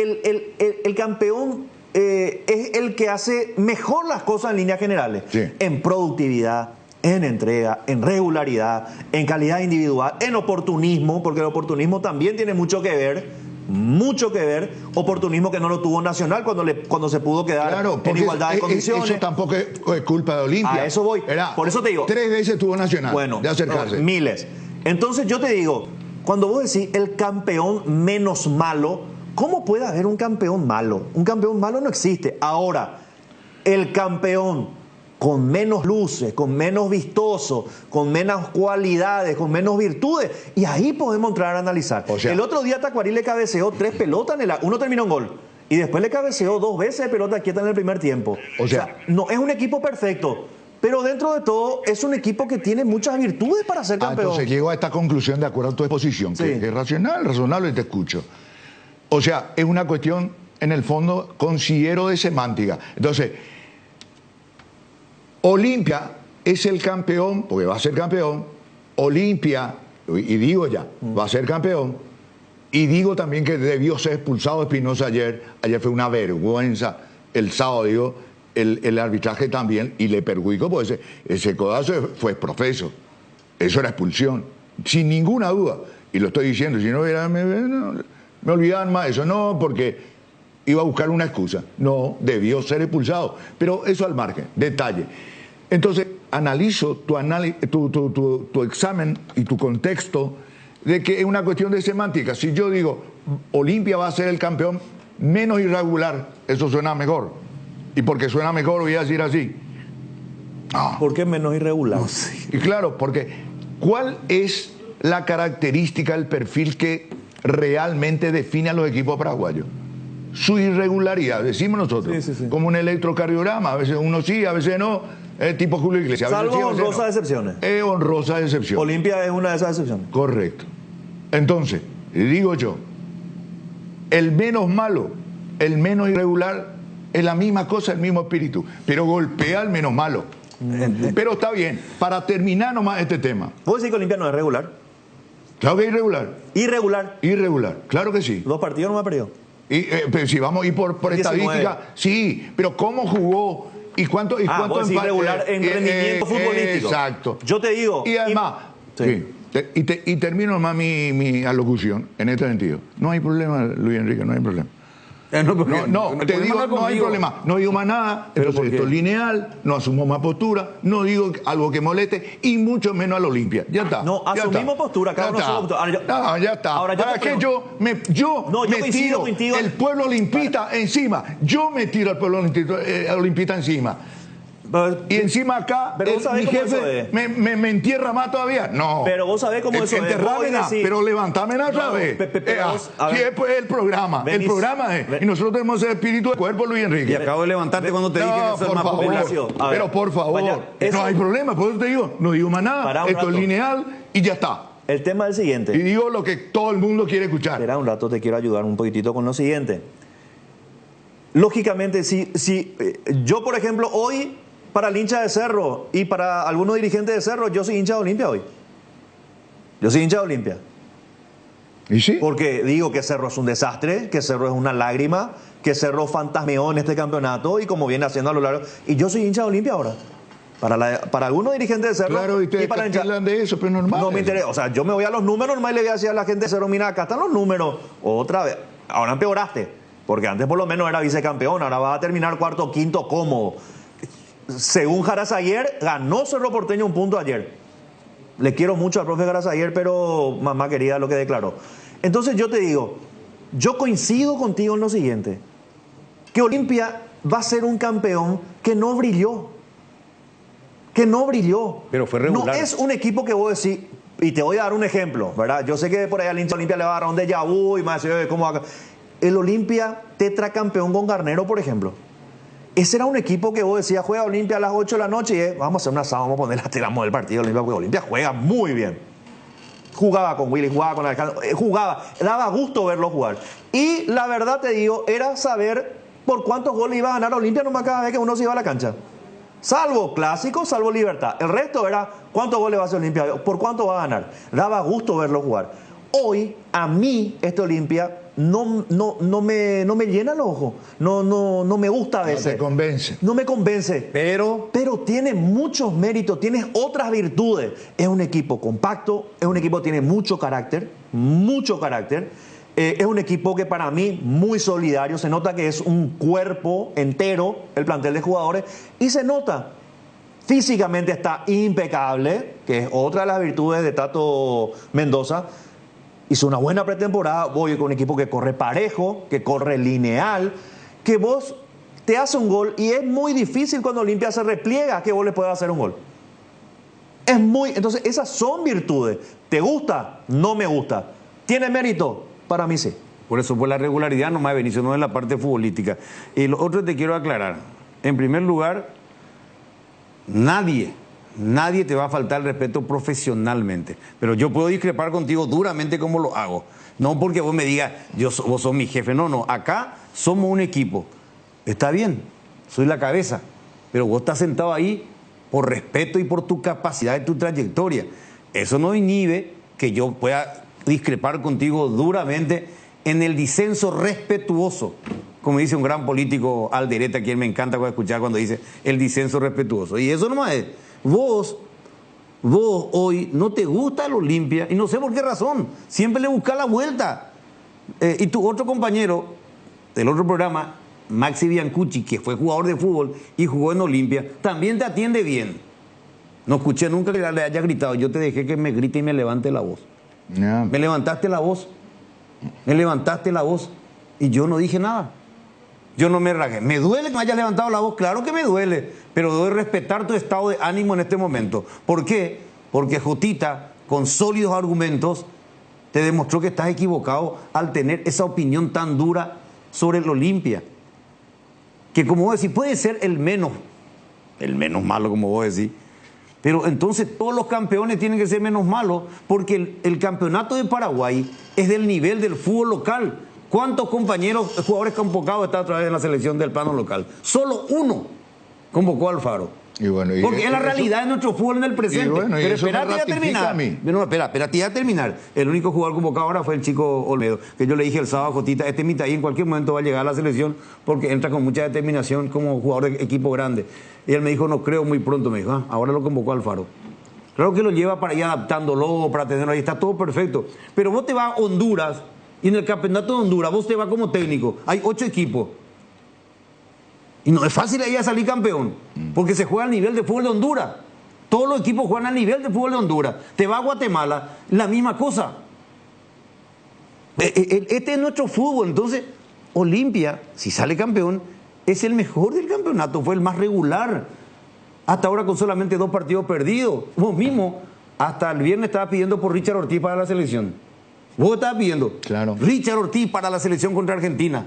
el campeón es el que hace mejor las cosas en líneas generales, en productividad, en entrega, en regularidad, en calidad individual, en oportunismo, porque el oportunismo también tiene mucho que ver mucho que ver. Oportunismo que no lo tuvo Nacional cuando se pudo quedar en igualdad de condiciones.
Eso tampoco es culpa de Olimpia.
A eso voy. Por eso te digo.
3 veces tuvo Nacional de acercarse.
Miles. Entonces yo te digo, cuando vos decís el campeón menos malo, ¿cómo puede haber un campeón malo? Un campeón malo no existe. Ahora, el campeón con menos luces, con menos vistoso, con menos cualidades, con menos virtudes, y ahí podemos entrar a analizar. O sea, el otro día Tacuarí le cabeceó 3 pelotas, uno terminó en gol, y después le cabeceó 2 veces de pelota quieta en el primer tiempo. O sea, no es un equipo perfecto, pero dentro de todo es un equipo que tiene muchas virtudes para ser campeón.
Entonces llego a esta conclusión de acuerdo a tu exposición, que es racional, razonable, y te escucho. O sea, es una cuestión, en el fondo, considero de semántica. Entonces, Olimpia es el campeón, porque va a ser campeón. Olimpia, y digo ya, va a ser campeón. Y digo también que debió ser expulsado Espinosa ayer. Ayer fue una vergüenza. El sábado, digo, el arbitraje también, y le perjudicó, porque ese codazo fue profeso. Eso era expulsión, sin ninguna duda. Y lo estoy diciendo, si no hubiera, me olvidaban más eso. No, porque iba a buscar una excusa. No, debió ser expulsado. Pero eso al margen, detalle. Entonces, analizo tu examen y tu contexto de que es una cuestión de semántica. Si yo digo, Olimpia va a ser el campeón menos irregular, eso suena mejor. Y porque suena mejor voy a decir así. No.
¿Por qué menos irregular?
No sé. Y claro, porque ¿cuál es la característica, el perfil que realmente define a los equipos paraguayos? Su irregularidad, decimos nosotros, como un electrocardiograma, a veces uno sí, a veces no. Tipo Julio Iglesias.
Salvo
sí,
honrosas excepciones.
Honrosa excepción.
Olimpia es una de esas excepciones.
Correcto. Entonces, digo yo, el menos malo, el menos irregular, es la misma cosa, el mismo espíritu, pero golpea al menos malo. Pero está bien, para terminar nomás este tema.
¿Puedo decir que Olimpia no es regular?
Claro que es irregular.
¿Irregular?
Irregular, claro que sí.
2 partidos no me ha perdido.
Pero si vamos a ir por estadística, sí, pero ¿cómo jugó? ¿Y cuánto
vos decís regular en rendimiento futbolístico?
Exacto.
Yo te digo.
Y además, y termino más mi alocución en este sentido. No hay problema, Luis Enrique, no hay problema. No, te digo, no hay problema. No digo más nada, entonces esto es lineal, no asumo más postura, no digo algo que moleste, y mucho menos al Olimpia. Ya está.
No, asumimos postura, cada uno su postura.
Ya está. Ahora, ¿para qué yo me tiro el pueblo olimpista encima? Yo me tiro al pueblo olimpista encima. Y encima acá mi jefe me entierra más todavía. No.
Pero vos sabés cómo eso es.
Pero levantame otra vez. Si es el programa. El programa es. Y nosotros tenemos ese espíritu de cuerpo, Luis Enrique.
Y acabo de levantarte cuando te dije que eso es más popular.
Pero por favor, no hay problema. Por eso te digo, no digo más nada. Esto es lineal y ya está.
El tema es el siguiente.
Y digo lo que todo el mundo quiere escuchar.
Espera un rato, te quiero ayudar un poquitito con lo siguiente. Lógicamente, si yo, por ejemplo, hoy, para el hincha de Cerro y para algunos dirigentes de Cerro, yo soy hincha de Olimpia hoy. Yo soy hincha de Olimpia.
¿Y sí?
Porque digo que Cerro es un desastre, que Cerro es una lágrima, que Cerro fantasmeó en este campeonato y como viene haciendo a lo largo. Y yo soy hincha de Olimpia ahora. Para algunos dirigentes de Cerro.
Claro, y para hincha de eso, pero normal.
No me interesa. O sea, yo me voy a los números normal y le voy a decir a la gente de Cerro, mira, acá están los números. Otra vez. Ahora empeoraste. Porque antes por lo menos era vicecampeón, ahora va a terminar cuarto, quinto, cómodo. Según Jarazaguer, ganó Cerro Porteño un punto ayer. Le quiero mucho al profe Jarazaguer, pero mamá querida lo que declaró. Entonces yo te digo, yo coincido contigo en lo siguiente, que Olimpia va a ser un campeón que no brilló. Que no brilló.
Pero fue regular.
No es un equipo que vos decís, y te voy a dar un ejemplo, ¿verdad? Yo sé que por ahí al hincha Olimpia le va a dar un déjà vu y más, ¿cómo va? El Olimpia tetracampeón con Garnero, por ejemplo. Ese era un equipo que vos decías, juega Olimpia a las 8 de la noche y vamos a hacer un asado, vamos a poner la tela del partido de Olimpia, porque Olimpia juega muy bien. Jugaba con Willy, jugaba con Alejandro, jugaba, daba gusto verlo jugar. Y la verdad te digo, era saber por cuántos goles iba a ganar Olimpia nomás cada vez que uno se iba a la cancha. Salvo Clásico, salvo Libertad. El resto era cuántos goles va a hacer Olimpia, por cuánto va a ganar. Daba gusto verlo jugar. Hoy, a mí, este Olimpia no me llena el ojo. No me gusta a veces.
No te convence.
No me convence. Pero tiene muchos méritos, tiene otras virtudes. Es un equipo compacto, es un equipo que tiene mucho carácter. Es un equipo que para mí muy solidario, se nota que es un cuerpo entero el plantel de jugadores y se nota. Físicamente está impecable, que es otra de las virtudes de Tato Mendoza. Hizo una buena pretemporada, voy con un equipo que corre parejo, que corre lineal, que vos te hace un gol y es muy difícil cuando Olimpia se repliega que vos le puedas hacer un gol. Entonces esas son virtudes. ¿Te gusta? No me gusta. ¿Tiene mérito? Para mí sí.
Por eso, por la regularidad nomás, Benicio, no es la parte futbolística. Y lo otro te quiero aclarar. En primer lugar, nadie te va a faltar el respeto profesionalmente. Pero yo puedo discrepar contigo duramente como lo hago. No porque vos me digas, vos sos mi jefe. No. Acá somos un equipo. Está bien, soy la cabeza. Pero vos estás sentado ahí por respeto y por tu capacidad y tu trayectoria. Eso no inhibe que yo pueda discrepar contigo duramente en el disenso respetuoso, como dice un gran político Alderete, a quien me encanta escuchar cuando dice el disenso respetuoso. Y eso nomás es. Vos hoy no te gusta el Olimpia, y no sé por qué razón, siempre le buscas la vuelta. Y tu otro compañero del otro programa, Maxi Biancucci, que fue jugador de fútbol y jugó en Olimpia, también te atiende bien. No escuché nunca que le haya gritado. Yo te dejé que me grite y me levante la voz. No. Me levantaste la voz y yo no dije nada. Yo no me ragué. ¿Me duele que me hayas levantado la voz? Claro que me duele, pero debo respetar tu estado de ánimo en este momento. ¿Por qué? Porque Jotita, con sólidos argumentos, te demostró que estás equivocado al tener esa opinión tan dura sobre el Olimpia. Que como vos decís, puede ser el menos malo, como vos decís. Pero entonces todos los campeones tienen que ser menos malos, porque el campeonato de Paraguay es del nivel del fútbol local. ¿Cuántos jugadores convocados están a través de la selección del plano local? Solo uno convocó a Alfaro. Porque es la realidad de nuestro fútbol en el presente. Pero espérate a terminar. Espérate a terminar. El único jugador convocado ahora fue el chico Olmedo, que yo le dije el sábado, Jotita, mitad y en cualquier momento va a llegar a la selección porque entra con mucha determinación como jugador de equipo grande. Y él me dijo, no creo, muy pronto. Me dijo, ahora lo convocó Alfaro. Claro que lo lleva para ir adaptándolo, para tenerlo ahí, está todo perfecto. Pero vos te vas a Honduras y en el campeonato de Honduras vos te vas como técnico. Hay 8 equipos. Y no es fácil ahí a salir campeón, porque se juega al nivel de fútbol de Honduras. Todos los equipos juegan al nivel de fútbol de Honduras. Te va a Guatemala, la misma cosa. Este es nuestro fútbol. Entonces, Olimpia, si sale campeón, es el mejor del campeonato, fue el más regular. Hasta ahora con solamente 2 partidos perdidos. Vos mismo, hasta el viernes estabas pidiendo por Richard Ortiz para la selección. Vos estabas pidiendo Richard Ortiz para la selección contra Argentina.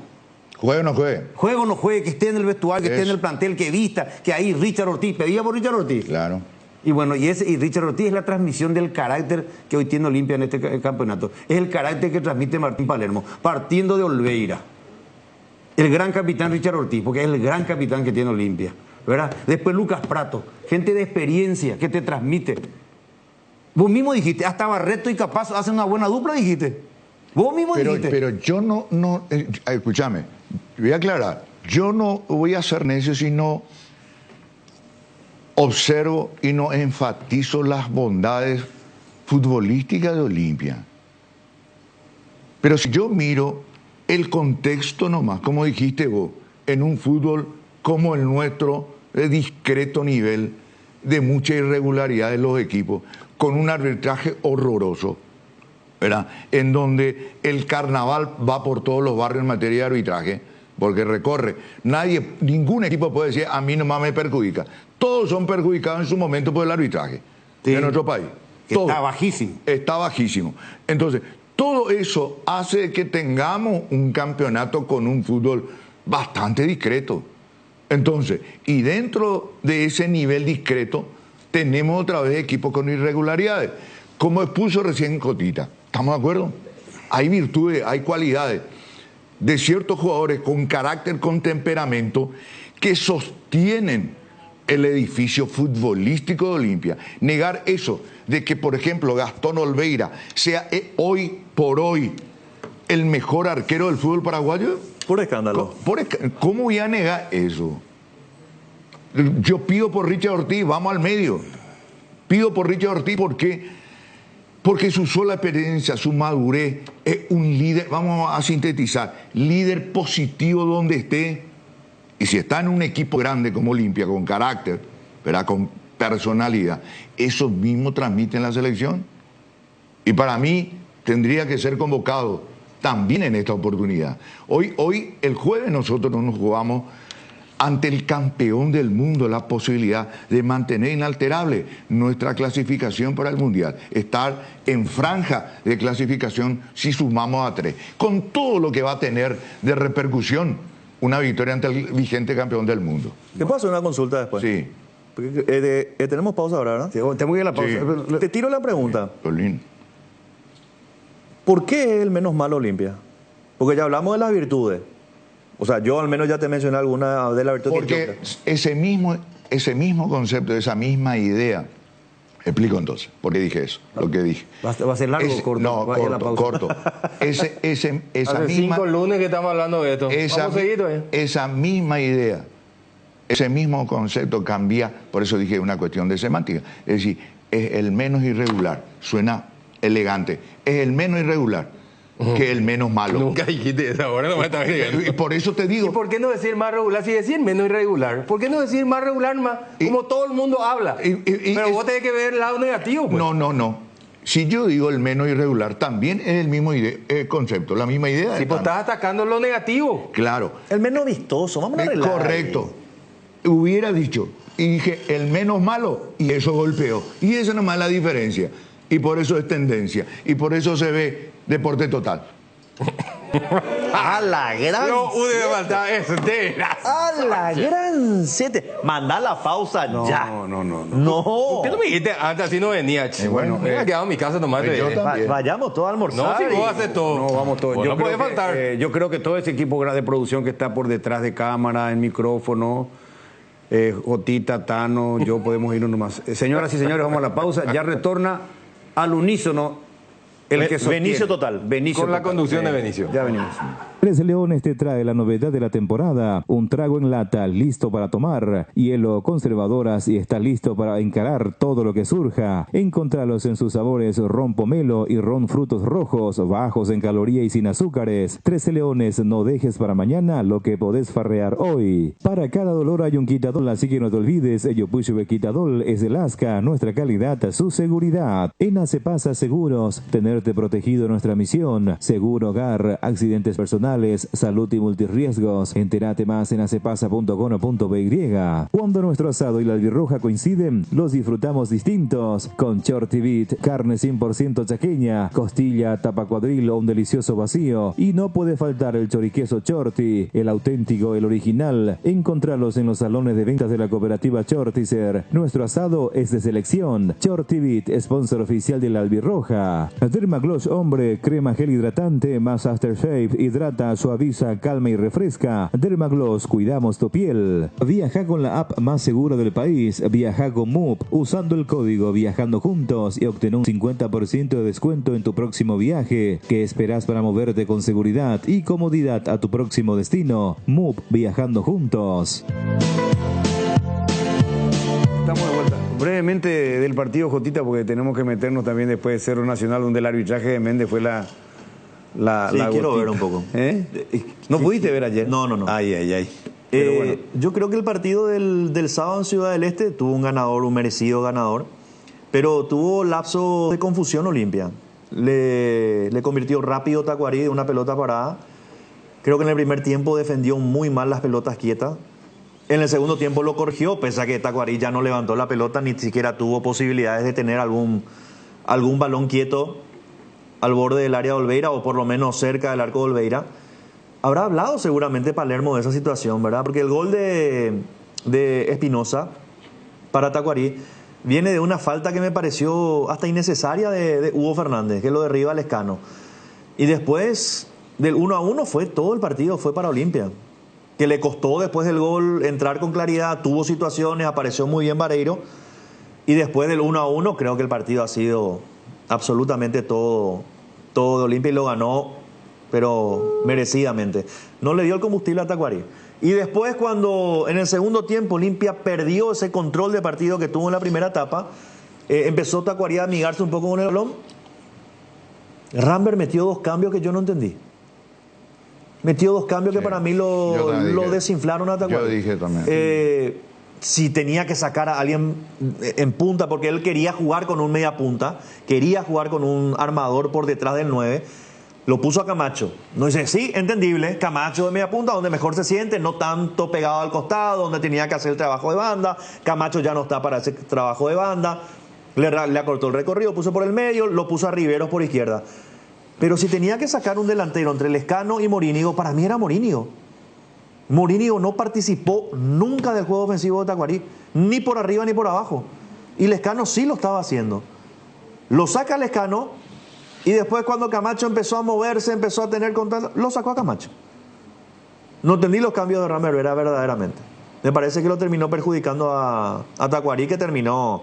¿Juegue o no juegue?
Juegue o no juegue, que esté en el vestuario, que esté en el plantel, que vista, que ahí Richard Ortiz, pedía por Richard Ortiz.
Claro.
Y bueno, y Richard Ortiz es la transmisión del carácter que hoy tiene Olimpia en este campeonato. Es el carácter que transmite Martín Palermo, partiendo de Olveira. El gran capitán Richard Ortiz, porque es el gran capitán que tiene Olimpia, ¿verdad? Después Lucas Prato, gente de experiencia que te transmite. Vos mismo dijiste, hasta Barreto y Capaz hacen una buena dupla, dijiste. Vos mismo dijiste.
Pero yo no escúchame, voy a aclarar. Yo no voy a ser necio si no observo y no enfatizo las bondades futbolísticas de Olimpia. Pero si yo miro el contexto nomás, como dijiste vos, en un fútbol como el nuestro, de discreto nivel, de mucha irregularidad de los equipos, con un arbitraje horroroso, ¿verdad? En donde el carnaval va por todos los barrios en materia de arbitraje, porque recorre. Ningún equipo puede decir, a mí nomás me perjudica. Todos son perjudicados en su momento por el arbitraje de nuestro país.
Está bajísimo.
Está bajísimo. Entonces, todo eso hace que tengamos un campeonato con un fútbol bastante discreto. Entonces, y dentro de ese nivel discreto, tenemos otra vez equipos con irregularidades. Como expuso recién Jotita, ¿estamos de acuerdo? Hay virtudes, hay cualidades de ciertos jugadores con carácter, con temperamento, que sostienen el edificio futbolístico de Olimpia. Negar eso, de que por ejemplo Gastón Olveira sea hoy por hoy el mejor arquero del fútbol paraguayo.
Por escándalo.
¿Cómo voy a negar eso? Yo pido por Richard Ortiz, vamos al medio. Pido por Richard Ortiz Porque su sola experiencia, su madurez, es un líder, vamos a sintetizar, líder positivo donde esté. Y si está en un equipo grande como Olimpia, con carácter, ¿verdad?, con personalidad, eso mismo transmite en la selección. Y para mí tendría que ser convocado también en esta oportunidad. Hoy el jueves nosotros nos jugamos ante el campeón del mundo la posibilidad de mantener inalterable nuestra clasificación para el Mundial, estar en franja de clasificación si sumamos a 3, con todo lo que va a tener de repercusión una victoria ante el vigente campeón del mundo.
¿Te puedo hacer una consulta después?
Sí.
Porque, tenemos pausa ahora, ¿no?
Sí, tengo que ir a la pausa.
Sí. Te tiro la pregunta.
Sí.
¿Por qué es el menos malo Olimpia? Porque ya hablamos de las virtudes. O sea, yo al menos ya te mencioné alguna de las virtudes.
Porque ese mismo concepto, esa misma idea. Explico entonces, ¿por qué dije eso? Lo que dije.
¿Va a ser largo o corto?
No, corto. Esa
Hace
misma,
5 lunes que estamos hablando de esto.
Esa misma idea, ese mismo concepto cambia, por eso dije una cuestión de semántica. Es decir, es el menos irregular. Suena elegante. Es el menos irregular que el menos malo.
Nunca dijiste eso, ahora no me estás diciendo.
Y por eso te digo.
¿Y por qué no decir más regular? Si decir menos irregular, ¿por qué no decir más regular más? Como todo el mundo habla. Pero vos tenés que ver el lado negativo, pues.
No. Si yo digo el menos irregular, también es el mismo concepto, la misma idea.
Sí, pues estás atacando lo negativo.
Claro.
El menos vistoso, vamos a arreglar.
Correcto. Hubiera dicho, y dije el menos malo, y eso golpeó. Y esa nomás es la diferencia. Y por eso es tendencia. Y por eso se ve Deporte Total.
¡A la gran!
No, me faltaba eso,
¡A la gran 7! Mandá la pausa ya.
No.
¿Por qué no me dijiste antes? Así no venía, chico.
Bueno,
me he quedado en mi casa nomás.
Vayamos todos a almorzar.
No, si vos haces todo.
No, vamos todos.
No puede faltar.
Yo creo que todo ese equipo de producción que está por detrás de cámara, en micrófono, Jotita, Tano, yo podemos irnos nomás. Señoras y señores, vamos a la pausa. Ya retorna al unísono el que sostiene.
Benicio Total.
Con la conducción de Benicio.
Ya venimos.
Tres Leones te trae la novedad de la temporada, un trago en lata listo para tomar, hielo, conservadoras y está listo para encarar todo lo que surja. Encontralos en sus sabores ron pomelo y ron frutos rojos, bajos en caloría y sin azúcares. 13 Leones, no dejes para mañana lo que podés farrear hoy. Para cada dolor hay un quitadol, así que no te olvides, Yopushue Quitadol es el Asca, nuestra calidad, su seguridad. En Acepasa Seguros, tenerte protegido nuestra misión. Seguro hogar, accidentes personales, salud y multirriesgos. Entérate más en acepasa.com.py. Cuando nuestro asado y la albirroja coinciden, los disfrutamos distintos. Con Shorty Beat, carne 100% chaqueña, costilla, tapa cuadril o un delicioso vacío. Y no puede faltar el choriqueso Shorty, el auténtico, el original. Encontralos en los salones de ventas de la cooperativa Shortizer. Nuestro asado es de selección. Shorty Beat, sponsor oficial de la albirroja. Dermagloss Hombre, crema gel hidratante más aftershave, hidrata, suaviza, calma y refresca. Dermagloss, cuidamos tu piel. Viaja con la app más segura del país. Viaja con Moop, usando el código Viajando Juntos y obtén un 50% de descuento en tu próximo viaje. ¿Qué esperas para moverte con seguridad y comodidad a tu próximo destino? Moop, Viajando Juntos.
Estamos de vuelta. Brevemente del partido, Jotita, porque tenemos que meternos también después de Cerro Nacional, donde el arbitraje de Méndez fue la
quiero
gotita.
ver un poco.
¿No pudiste ver ayer?
No.
Ay. Pero bueno.
Yo creo que el partido del sábado en Ciudad del Este tuvo un ganador, un merecido ganador, pero tuvo lapso de confusión Olimpia. Le convirtió rápido Tacuarí de una pelota parada. Creo que en el primer tiempo defendió muy mal las pelotas quietas. En el segundo tiempo lo corrigió, pese a que Tacuarí ya no levantó la pelota, ni siquiera tuvo posibilidades de tener algún balón quieto al borde del área de Olveira, o por lo menos cerca del arco de Olveira. Habrá hablado seguramente Palermo de esa situación, ¿verdad? Porque el gol de Espinosa para Tacuarí viene de una falta que me pareció hasta innecesaria de Hugo Fernández, que lo derriba al Lescano. Y después del 1-1 todo el partido fue para Olimpia, que le costó después del gol entrar con claridad, tuvo situaciones, apareció muy bien Vareiro, y después del 1-1 creo que el partido ha sido absolutamente todo de Olimpia y lo ganó, pero merecidamente. No le dio el combustible a Tacuarí. Y después, cuando en el segundo tiempo Olimpia perdió ese control de partido que tuvo en la primera etapa, empezó Tacuarí a amigarse un poco con el balón Rambert metió 2 cambios que yo no entendí. Metió 2 cambios que para mí lo desinflaron a Tacuary.
Yo dije también.
Si tenía que sacar a alguien en punta, porque él quería jugar con un media punta, quería jugar con un armador por detrás del 9, lo puso a Camacho. No dice, sí, entendible, Camacho de media punta, donde mejor se siente, no tanto pegado al costado, donde tenía que hacer el trabajo de banda. Camacho ya no está para ese trabajo de banda. Le acortó el recorrido, puso por el medio, lo puso a Riveros por izquierda. Pero si tenía que sacar un delantero entre Lescano y Morínigo, para mí era Morínigo. Morínigo no participó nunca del juego ofensivo de Tacuary, ni por arriba ni por abajo. Y Lescano sí lo estaba haciendo. Lo saca Lescano y después cuando Camacho empezó a moverse, empezó a tener contacto, lo sacó a Camacho. No entendí los cambios de Ramiro, era verdaderamente. Me parece que lo terminó perjudicando a Tacuary, que terminó,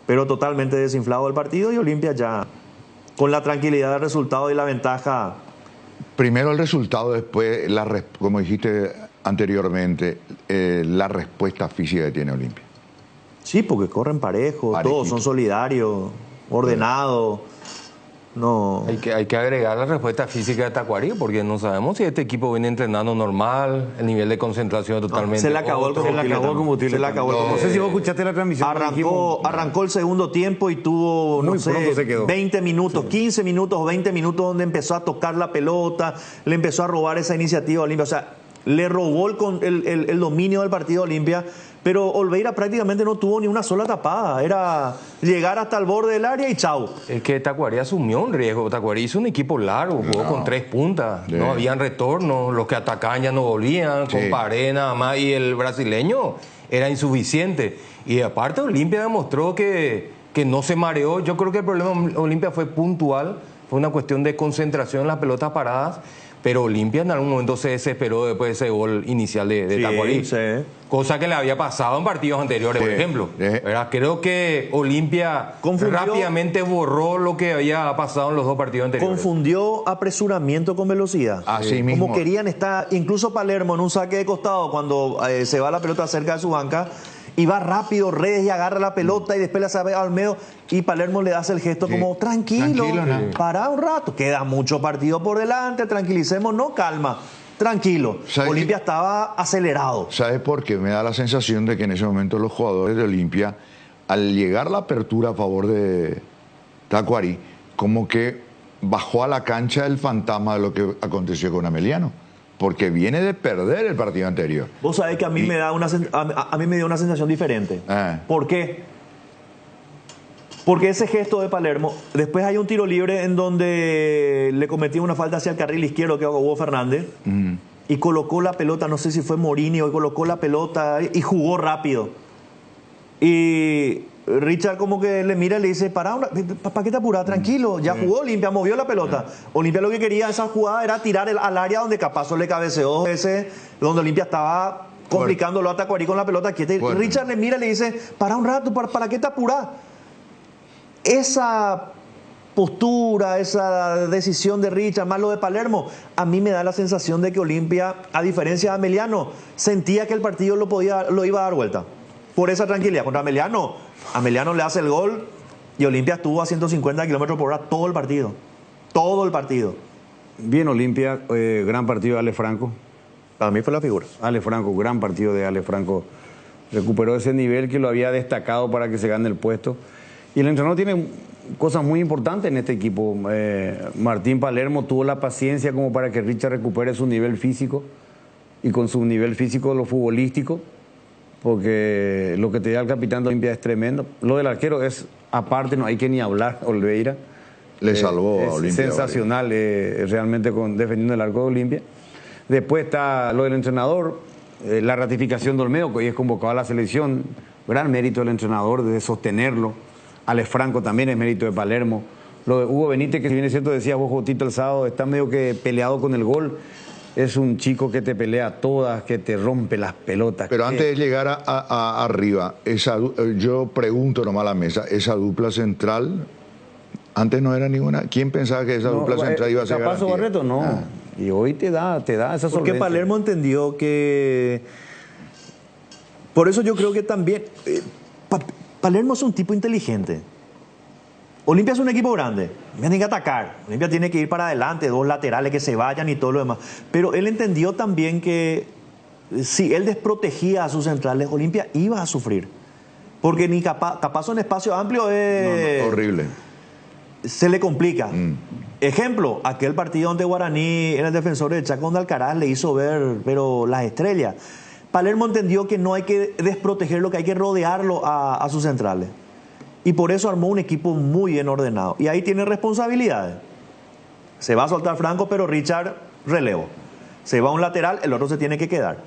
pero totalmente desinflado el partido, y Olimpia ya con la tranquilidad del resultado y la ventaja.
Primero el resultado, después, como dijiste anteriormente, la respuesta física que tiene Olimpia.
Sí, porque corren parejos, todos son solidarios, ordenados. No.
Hay que agregar la respuesta física de Tacuary, porque no sabemos si este equipo viene entrenando normal, el nivel de concentración totalmente.
Se le acabó el combustible.
No sé si vos escuchaste la transmisión.
Arrancó el segundo tiempo y tuvo, no sé, 20 minutos, 15 minutos, 20 minutos donde empezó a tocar la pelota, le empezó a robar esa iniciativa a Olimpia. O sea, le robó el dominio del partido a Olimpia, pero Olveira prácticamente no tuvo ni una sola tapada. Era llegar hasta el borde del área y chau.
Es que Tacuary asumió un riesgo. Tacuary hizo un equipo largo, jugó con 3 puntas. No habían retornos, los que atacaban ya no volvían, con Paredes nada más, y el brasileño era insuficiente. Y aparte Olimpia demostró que no se mareó. Yo creo que el problema de Olimpia fue puntual, fue una cuestión de concentración en las pelotas paradas. Pero Olimpia en algún momento se desesperó después de ese gol inicial de Tacuary. Sí. Cosa que le había pasado en partidos anteriores, por ejemplo. Creo que Olimpia rápidamente borró lo que había pasado en los 2 partidos anteriores.
Confundió apresuramiento con velocidad.
Así mismo.
Como querían estar, incluso Palermo en un saque de costado, cuando se va la pelota cerca de su banca, y va rápido Redes y agarra la pelota y después la sabe al medio, y Palermo le hace el gesto como tranquilo, para un rato, queda mucho partido por delante, tranquilicémonos, calma, tranquilo. Olimpia estaba acelerado.
¿Sabes por qué? Me da la sensación de que en ese momento los jugadores de Olimpia, al llegar la apertura a favor de Tacuary, como que bajó a la cancha el fantasma de lo que aconteció con Ameliano. Porque viene de perder el partido anterior.
Vos sabés que a mí me dio una sensación diferente. ¿Por qué? Porque ese gesto de Palermo, después hay un tiro libre en donde le cometió una falta hacia el carril izquierdo que hago Hugo Fernández, y colocó la pelota, no sé si fue Morínigo, y colocó la pelota y jugó rápido. Y Richard como que le mira y le dice, ¿para qué te apurás? Tranquilo, ya jugó Olimpia, movió la pelota. Olimpia lo que quería esa jugada era tirar al área donde Capazo le cabeceó donde Olimpia estaba complicándolo a Tacuary con la pelota quieta. Y Richard le mira y le dice, para un rato, ¿para qué te apurás? Esa postura, esa decisión de Richard, más lo de Palermo, a mí me da la sensación de que Olimpia, a diferencia de Ameliano, sentía que el partido lo iba a dar vuelta. Por esa tranquilidad. Contra Ameliano le hace el gol y Olimpia estuvo a 150 kilómetros por hora todo el partido. Todo el partido.
Bien Olimpia, gran partido de Ale Franco.
Para mí fue la figura.
Ale Franco, gran partido de Ale Franco. Recuperó ese nivel que lo había destacado para que se gane el puesto. Y el entrenador tiene cosas muy importantes en este equipo. Martín Palermo tuvo la paciencia como para que Richard recupere su nivel físico, y con su nivel físico lo futbolístico, porque lo que te da el capitán de Olimpia es tremendo. Lo del arquero es aparte, no hay que ni hablar. Olveira
le salvó a Olimpia.
Sensacional realmente defendiendo el arco de Olimpia. Después está lo del entrenador, la ratificación de Olmedo, que hoy es convocado a la selección. Gran mérito del entrenador de sostenerlo. Ale Franco también es mérito de Palermo. Lo de Hugo Benítez, que si bien es cierto, decía vos, Jotito, el sábado, está medio que peleado con el gol. Es un chico que te pelea todas, que te rompe las pelotas.
Pero antes de llegar arriba, yo pregunto nomás a la mesa, esa dupla central, antes no era ninguna. ¿Quién pensaba que esa dupla central iba a ser
garantía? Barreto, no. Y hoy te da esa solvencia.
Porque Palermo entendió que... Por eso yo creo que también... Palermo es un tipo inteligente. Olimpia es un equipo grande, tiene que atacar, Olimpia tiene que ir para adelante, 2 laterales que se vayan y todo lo demás. Pero él entendió también que si él desprotegía a sus centrales, Olimpia iba a sufrir. Porque ni capaz en espacio amplio es...
No, horrible.
Se le complica. Ejemplo, aquel partido donde Guaraní era el defensor de Chaco, donde Alcaraz le hizo ver, pero las estrellas. Palermo entendió que no hay que desprotegerlo, que hay que rodearlo a sus centrales. Y por eso armó un equipo muy bien ordenado. Y ahí tiene responsabilidades. Se va a soltar Franco, pero Richard relevo. Se va a un lateral, el otro se tiene que quedar.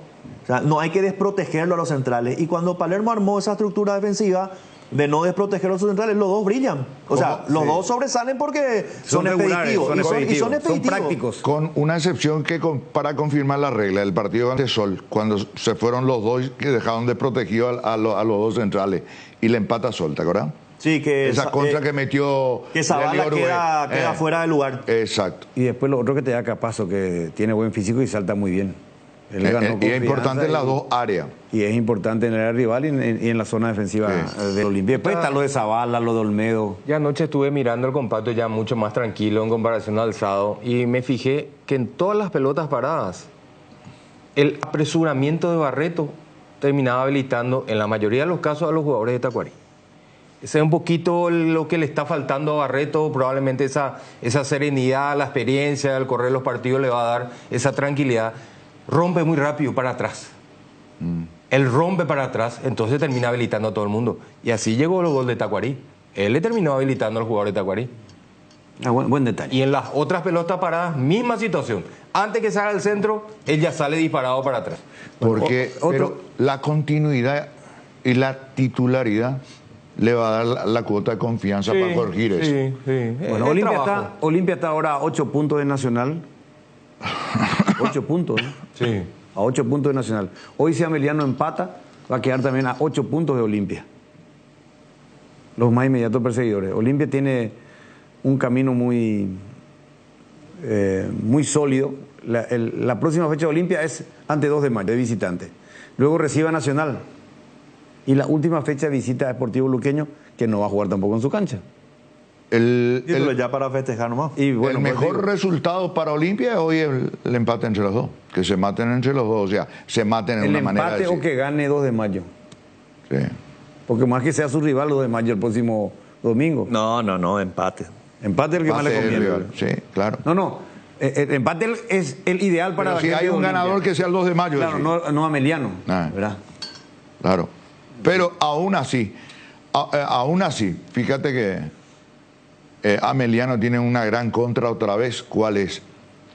O sea, no hay que desprotegerlo a los centrales. Y cuando Palermo armó esa estructura defensiva de no desproteger a los centrales, los dos brillan. O sea, los dos sobresalen porque son expeditivos. Son
prácticos. Con una excepción que para confirmar la regla, el partido ante Sol, cuando se fueron los dos que dejaron desprotegidos a los dos centrales y le empata Sol, ¿te acuerdas?
Sí, que
esa contra que metió
que Zavala queda fuera de lugar.
Exacto.
Y después lo otro que te da Capazo, que tiene buen físico y salta muy bien.
Él ganó y es importante en las dos áreas.
Y es importante en el área rival y en la zona defensiva de Olimpia. Después está lo de Zavala, lo de Olmedo.
Ya anoche estuve mirando el compacto ya mucho más tranquilo en comparación al sábado y me fijé que en todas las pelotas paradas el apresuramiento de Barreto terminaba habilitando en la mayoría de los casos a los jugadores de Tacuarí. Ese es un poquito lo que le está faltando a Barreto, probablemente esa serenidad, la experiencia, el correr los partidos le va a dar esa tranquilidad. Rompe muy rápido para atrás. Él rompe para atrás, entonces termina habilitando a todo el mundo. Y así llegó el gol de Tacuarí. Él le terminó habilitando al jugador de Tacuarí.
Buen detalle.
Y en las otras pelotas paradas, misma situación. Antes que salga al centro, él ya sale disparado para atrás.
Porque pero la continuidad y la titularidad le va a dar la cuota de confianza para corregir eso.
Bueno, Olimpia está ahora a 8 puntos de Nacional. 8 puntos, ¿no?
Sí.
A 8 puntos de Nacional. Hoy si Ameliano empata, va a quedar también a 8 puntos de Olimpia. Los más inmediatos perseguidores. Olimpia tiene un camino muy sólido. La próxima fecha de Olimpia es antes 2 de mayo, de visitante. Luego recibe a Nacional. Y la última fecha de visita a Deportivo Luqueño, que no va a jugar tampoco en su cancha.
Ya para festejar nomás.
Y bueno, el mejor resultado para Olimpia hoy es el empate entre los dos. Que se maten entre los dos, o sea, se maten en una manera de
decir. El empate o que gane 2 de mayo.
Sí.
Porque más que sea su rival 2 de mayo el próximo domingo.
No, empate.
Empate es el que más le conviene.
Sí, claro.
No. El empate es el ideal para
la gente. Si hay un ganador que sea el 2 de mayo.
Claro, no Ameliano. ¿Verdad?
Claro. Pero aún así, fíjate que Ameliano tiene una gran contra otra vez. ¿Cuál es?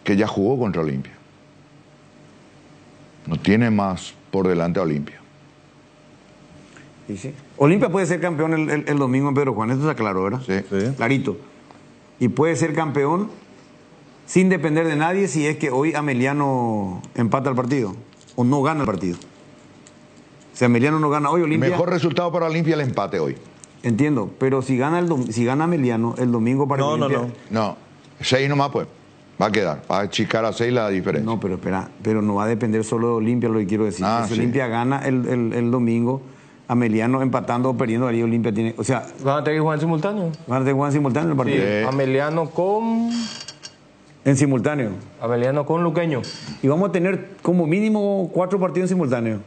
Que ya jugó contra Olimpia. No tiene más por delante a Olimpia.
Sí. Olimpia puede ser campeón el domingo en Pedro Juan, esto está claro, ¿verdad?
Sí.
Clarito. Y puede ser campeón sin depender de nadie si es que hoy Ameliano empata el partido o no gana el partido. Si Ameliano no gana hoy, Olimpia...
Mejor resultado para Olimpia el empate hoy.
Entiendo, pero si gana Ameliano el domingo para Olimpia...
No, 6 nomás pues. Va a quedar, va a achicar a 6 la diferencia.
No, pero espera, pero no va a depender solo de Olimpia, lo que quiero decir. Si Olimpia gana el domingo, Ameliano empatando o perdiendo, ahí Olimpia tiene... O sea...
¿Van a tener que jugar en simultáneo?
¿Van a tener que jugar en simultáneo el partido?
Sí. Ameliano con...
En simultáneo.
Ameliano con Luqueño.
Y vamos a tener como mínimo 4 partidos en simultáneo.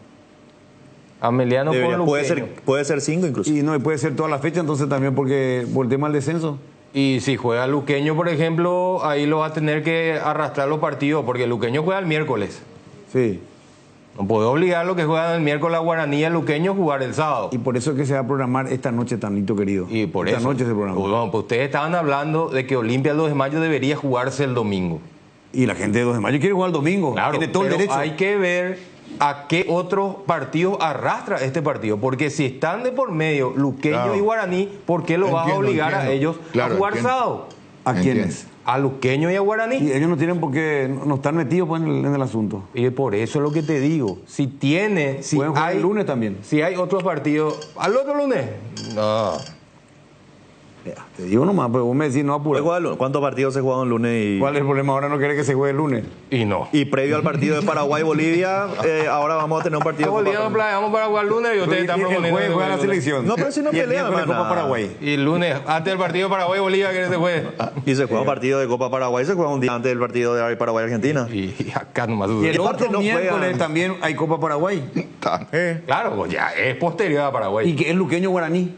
Ameliano con Luqueño.
Puede ser 5 incluso.
Y no, puede ser toda la fecha entonces también porque por el tema del descenso.
Y si juega Luqueño, por ejemplo, ahí lo va a tener que arrastrar los partidos, porque Luqueño juega el miércoles.
Sí.
No puede obligar a los que juegan el miércoles a Guaraní y a Luqueño a jugar el sábado.
Y por eso es que se va a programar esta noche, Tanito querido.
Y por
esta
eso.
Noche se programa.
Bueno, pues ustedes estaban hablando de que Olimpia el 2 de mayo debería jugarse el domingo.
Y la gente de 2 de mayo quiere jugar el domingo.
Claro,
tiene todo el derecho.
Hay que ver a qué otros partidos arrastra este partido. Porque si están de por medio Luqueño y Guaraní, ¿por qué lo vas a obligar a ellos a jugar sábado?
¿A quiénes?
A Luqueño y a Guaraní.
Y ellos no tienen por qué, no están metidos pues, en el asunto.
Y por eso es lo que te digo. Si
pueden jugar el lunes también.
Si hay otros partidos, ¿al otro lunes? No.
Te digo nomás, pues vos me decís no apura.
¿Cuántos partidos se jugaron el lunes?
¿Cuál es el problema? Ahora no quiere que se juegue el lunes.
Y no.
Y previo al partido de Paraguay-Bolivia, ahora vamos a tener un partido.
Vamos para jugar el lunes y ustedes están proponiendo.
El juega la selección.
No, pero si no pelean,
Copa Paraguay.
Y el lunes, antes del partido de Paraguay-Bolivia, ¿qué se juegue?
Y se juega un partido de Copa Paraguay, se juega un día antes del partido de Paraguay-Argentina.
Y acá nomás.
Y el otro miércoles también hay Copa Paraguay.
Claro, pues ya es posterior a Paraguay.
¿Y qué es luqueño guaraní?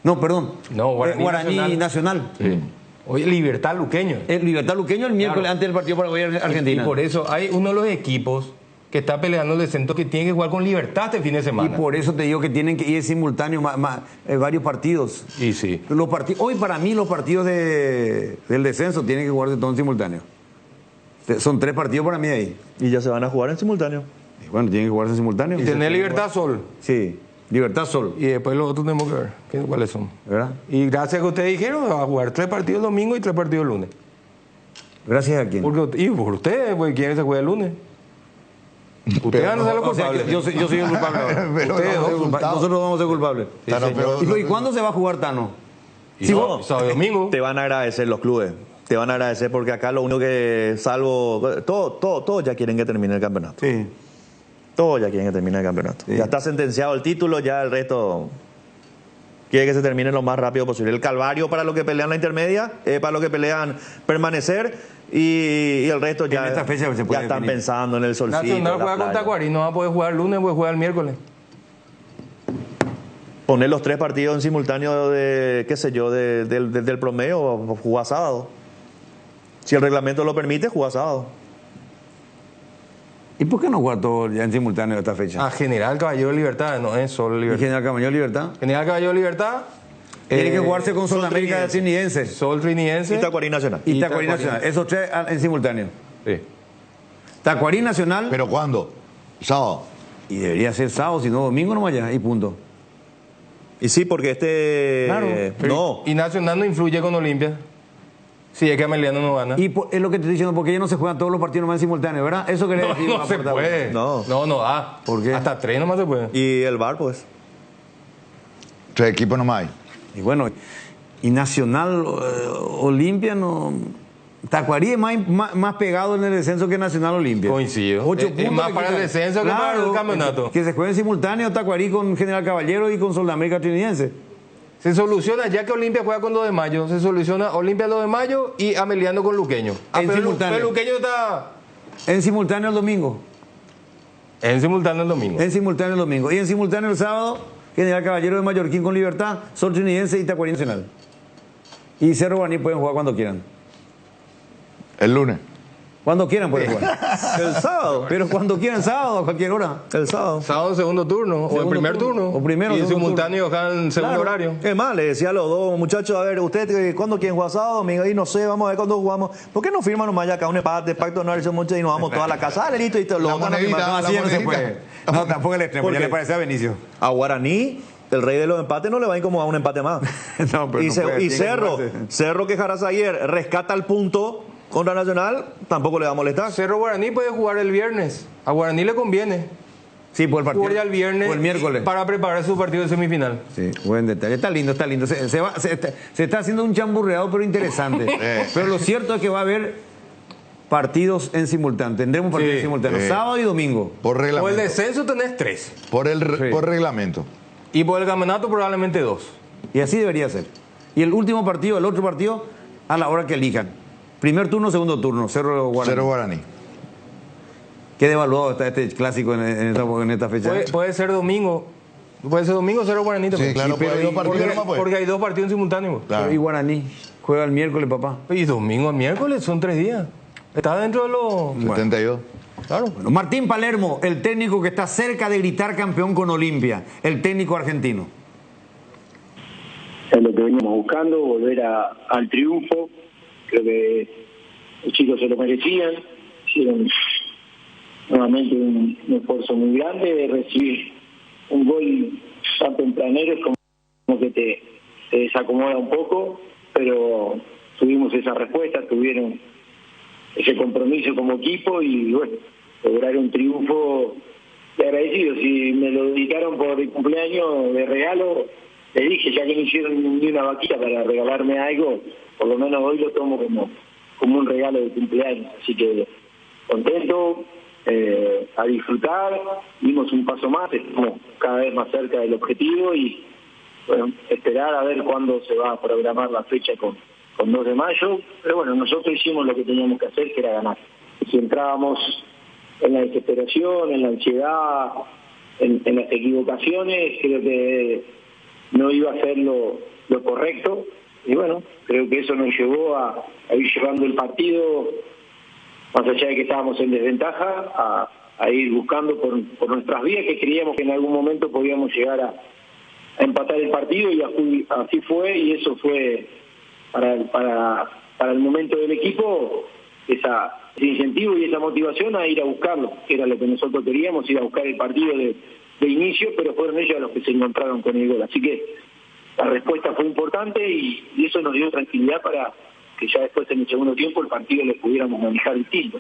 No, perdón.
No,
Guaraní Nacional.
Sí. Oye, Libertad Luqueño.
El Libertad Luqueño el miércoles antes del partido Paraguay-Argentina.
Y por eso hay uno de los equipos que está peleando el descenso que tiene que jugar con Libertad este fin de semana.
Y por eso te digo que tienen que ir simultáneos varios partidos.
Y sí.
Hoy para mí los partidos del descenso tienen que jugarse todos en simultáneo. Son 3 partidos para mí ahí.
Y ya se van a jugar en simultáneo.
Y bueno, tienen que jugarse en simultáneo.
¿Y tener Libertad Sol?
Sí. Libertad Sol.
Y después los otros tenemos que ver cuáles son.
¿Verdad?
Y gracias a que ustedes dijeron, va a jugar 3 partidos el domingo y 3 partidos el lunes.
¿Gracias a quién?
Y por ustedes, pues quieren se juega el lunes. Ustedes van a ser los culpables.
Yo soy el culpable ahora. Nosotros vamos a ser culpables. ¿Y cuándo se va a jugar, Tano?
Sábado y domingo.
Te van a agradecer los clubes. Te van a agradecer porque acá lo único que salvo... Todos ya quieren que termine el campeonato.
Sí.
Todos ya quieren que termine el campeonato. Sí. Ya está sentenciado el título, ya el resto quiere que se termine lo más rápido posible. El calvario para los que pelean la intermedia, para los que pelean permanecer y el resto ya,
esta fecha se puede
están
definir.
pensando en el solcito.
Nacional juega con Tacuarí, no va a poder jugar el lunes, puede jugar el miércoles.
Poner los 3 partidos en simultáneo del promedio o jugar sábado. Si el reglamento lo permite, jugar sábado.
¿Y por qué no jugar todo ya en simultáneo esta fecha?
A General Caballero de Libertad, no es solo Libertad.
¿Y General Caballero de Libertad?
General Caballero de Libertad.
Tiene que jugarse con Sol América Trinidense.
Sol Trinidense.
Y Tacuarí Nacional.
Y Tacuarí Nacional. Esos 3 en simultáneo.
Sí.
Tacuarí Nacional.
¿Pero cuándo? ¿Sábado?
Y debería ser sábado, si no domingo nomás ya, y punto.
Y sí, porque
Claro.
No.
Y Nacional no influye con Olimpia. Sí, es que Ameliano no gana.
Y es lo que te estoy diciendo, porque ya no se juegan todos los partidos nomás en simultáneo, ¿verdad? Eso querés decir.
No se puede. No da.
¿Por qué?
Hasta 3 nomás se puede.
Y el VAR, pues.
3 equipos nomás hay.
Y bueno, y Nacional, Olimpia no... Tacuarí es más pegado en el descenso que Nacional Olimpia.
Coincido.
8 puntos.
Es más para el descenso que para el campeonato.
Que se juegue en simultáneo Tacuarí con General Caballero y con Sol América Trinidense.
Se soluciona, ya que Olimpia juega con 2 de mayo, se soluciona Olimpia 2 de mayo y Ameliano con Luqueño.
En simultáneo.
Pero Luqueño está...
En simultáneo el domingo.
En simultáneo el domingo.
En simultáneo el domingo. Y en simultáneo el sábado, General Caballero de Mallorquín con Libertad, Sol Trinidense y Tacuarí Nacional. Y Cerro Guaraní pueden jugar cuando quieran.
El lunes.
Cuando quieran pueden jugar.
El sábado.
Pero cuando quieran, sábado, a cualquier hora.
El sábado.
Sábado segundo turno, o el primer turno.
O primero,
y en
segundo
simultáneo en segundo horario.
Es más, le decía a los dos muchachos, a ver, ¿ustedes cuándo quieren jugar sábado? Me digo, y no sé, vamos a ver cuándo jugamos. ¿Por qué no firman nomás ya acá un empate, pacto no son muchos y nos vamos toda la casa? Dale, listo, y los otros no firman.
No, así ya no se puede. No, tampoco el extremo, ya le parece a Benicio.
A Guaraní, el rey de los empates, no le va a incomodar un empate más.
No, pero
y Cerro que Jarazaguer rescata el punto contra Nacional, tampoco le va a molestar.
Cerro Guaraní puede jugar el viernes. A Guaraní le conviene.
Sí, por el partido.
Jugar el viernes
o el miércoles.
Para preparar su partido de semifinal.
Sí, buen detalle. Está lindo, está lindo. Se está haciendo un chamburreado, pero interesante. Pero lo cierto es que va a haber partidos en simultáneo. Tendremos partidos en simultáneo. Sábado y domingo.
Por reglamento.
Por el descenso tenés 3.
Por reglamento.
Y por el campeonato probablemente 2.
Y así debería ser. Y el último partido, el otro partido, a la hora que elijan. Primer turno, segundo turno. Cerro Guaraní. Qué devaluado está este clásico en esta fecha.
Puede ser domingo. Puede ser domingo, Cerro Guaraní.
Sí, claro, pero hay 2 partidos nomás, pues.
Porque hay 2 partidos en simultáneo.
Claro. Y Guaraní juega el miércoles, papá.
Y domingo a miércoles son 3 días. Está dentro de los...
72.
Claro.
Bueno, Martín Palermo, el técnico que está cerca de gritar campeón con Olimpia, el técnico argentino.
Es lo que venimos buscando, volver al triunfo. Creo que los chicos se lo merecían. Hicieron nuevamente un esfuerzo muy grande de recibir un gol tan tempranero, es como que te desacomoda un poco, pero tuvimos esa respuesta, tuvieron ese compromiso como equipo y bueno, lograr un triunfo de agradecido. Si me lo dedicaron por el cumpleaños de regalo, le dije, ya que no hicieron ni una vaquita para regalarme algo, por lo menos hoy lo tomo como un regalo de cumpleaños. Así que contento, a disfrutar, dimos un paso más, estamos cada vez más cerca del objetivo y bueno, esperar a ver cuándo se va a programar la fecha con 2 de mayo, pero bueno, nosotros hicimos lo que teníamos que hacer, que era ganar. Si entrábamos en la desesperación, en la ansiedad, en las equivocaciones, creo que no iba a ser lo correcto, y bueno, creo que eso nos llevó a ir llevando el partido, más allá de que estábamos en desventaja, a ir buscando por nuestras vías, que creíamos que en algún momento podíamos llegar a empatar el partido, y así fue, y eso fue para el momento del equipo ese incentivo y esa motivación a ir a buscarlo, que era lo que nosotros queríamos, ir a buscar el partido de inicio, pero fueron ellos los que se encontraron con el gol. Así que la respuesta fue importante y eso nos dio tranquilidad para que ya después en el segundo tiempo el partido lo pudiéramos manejar distinto.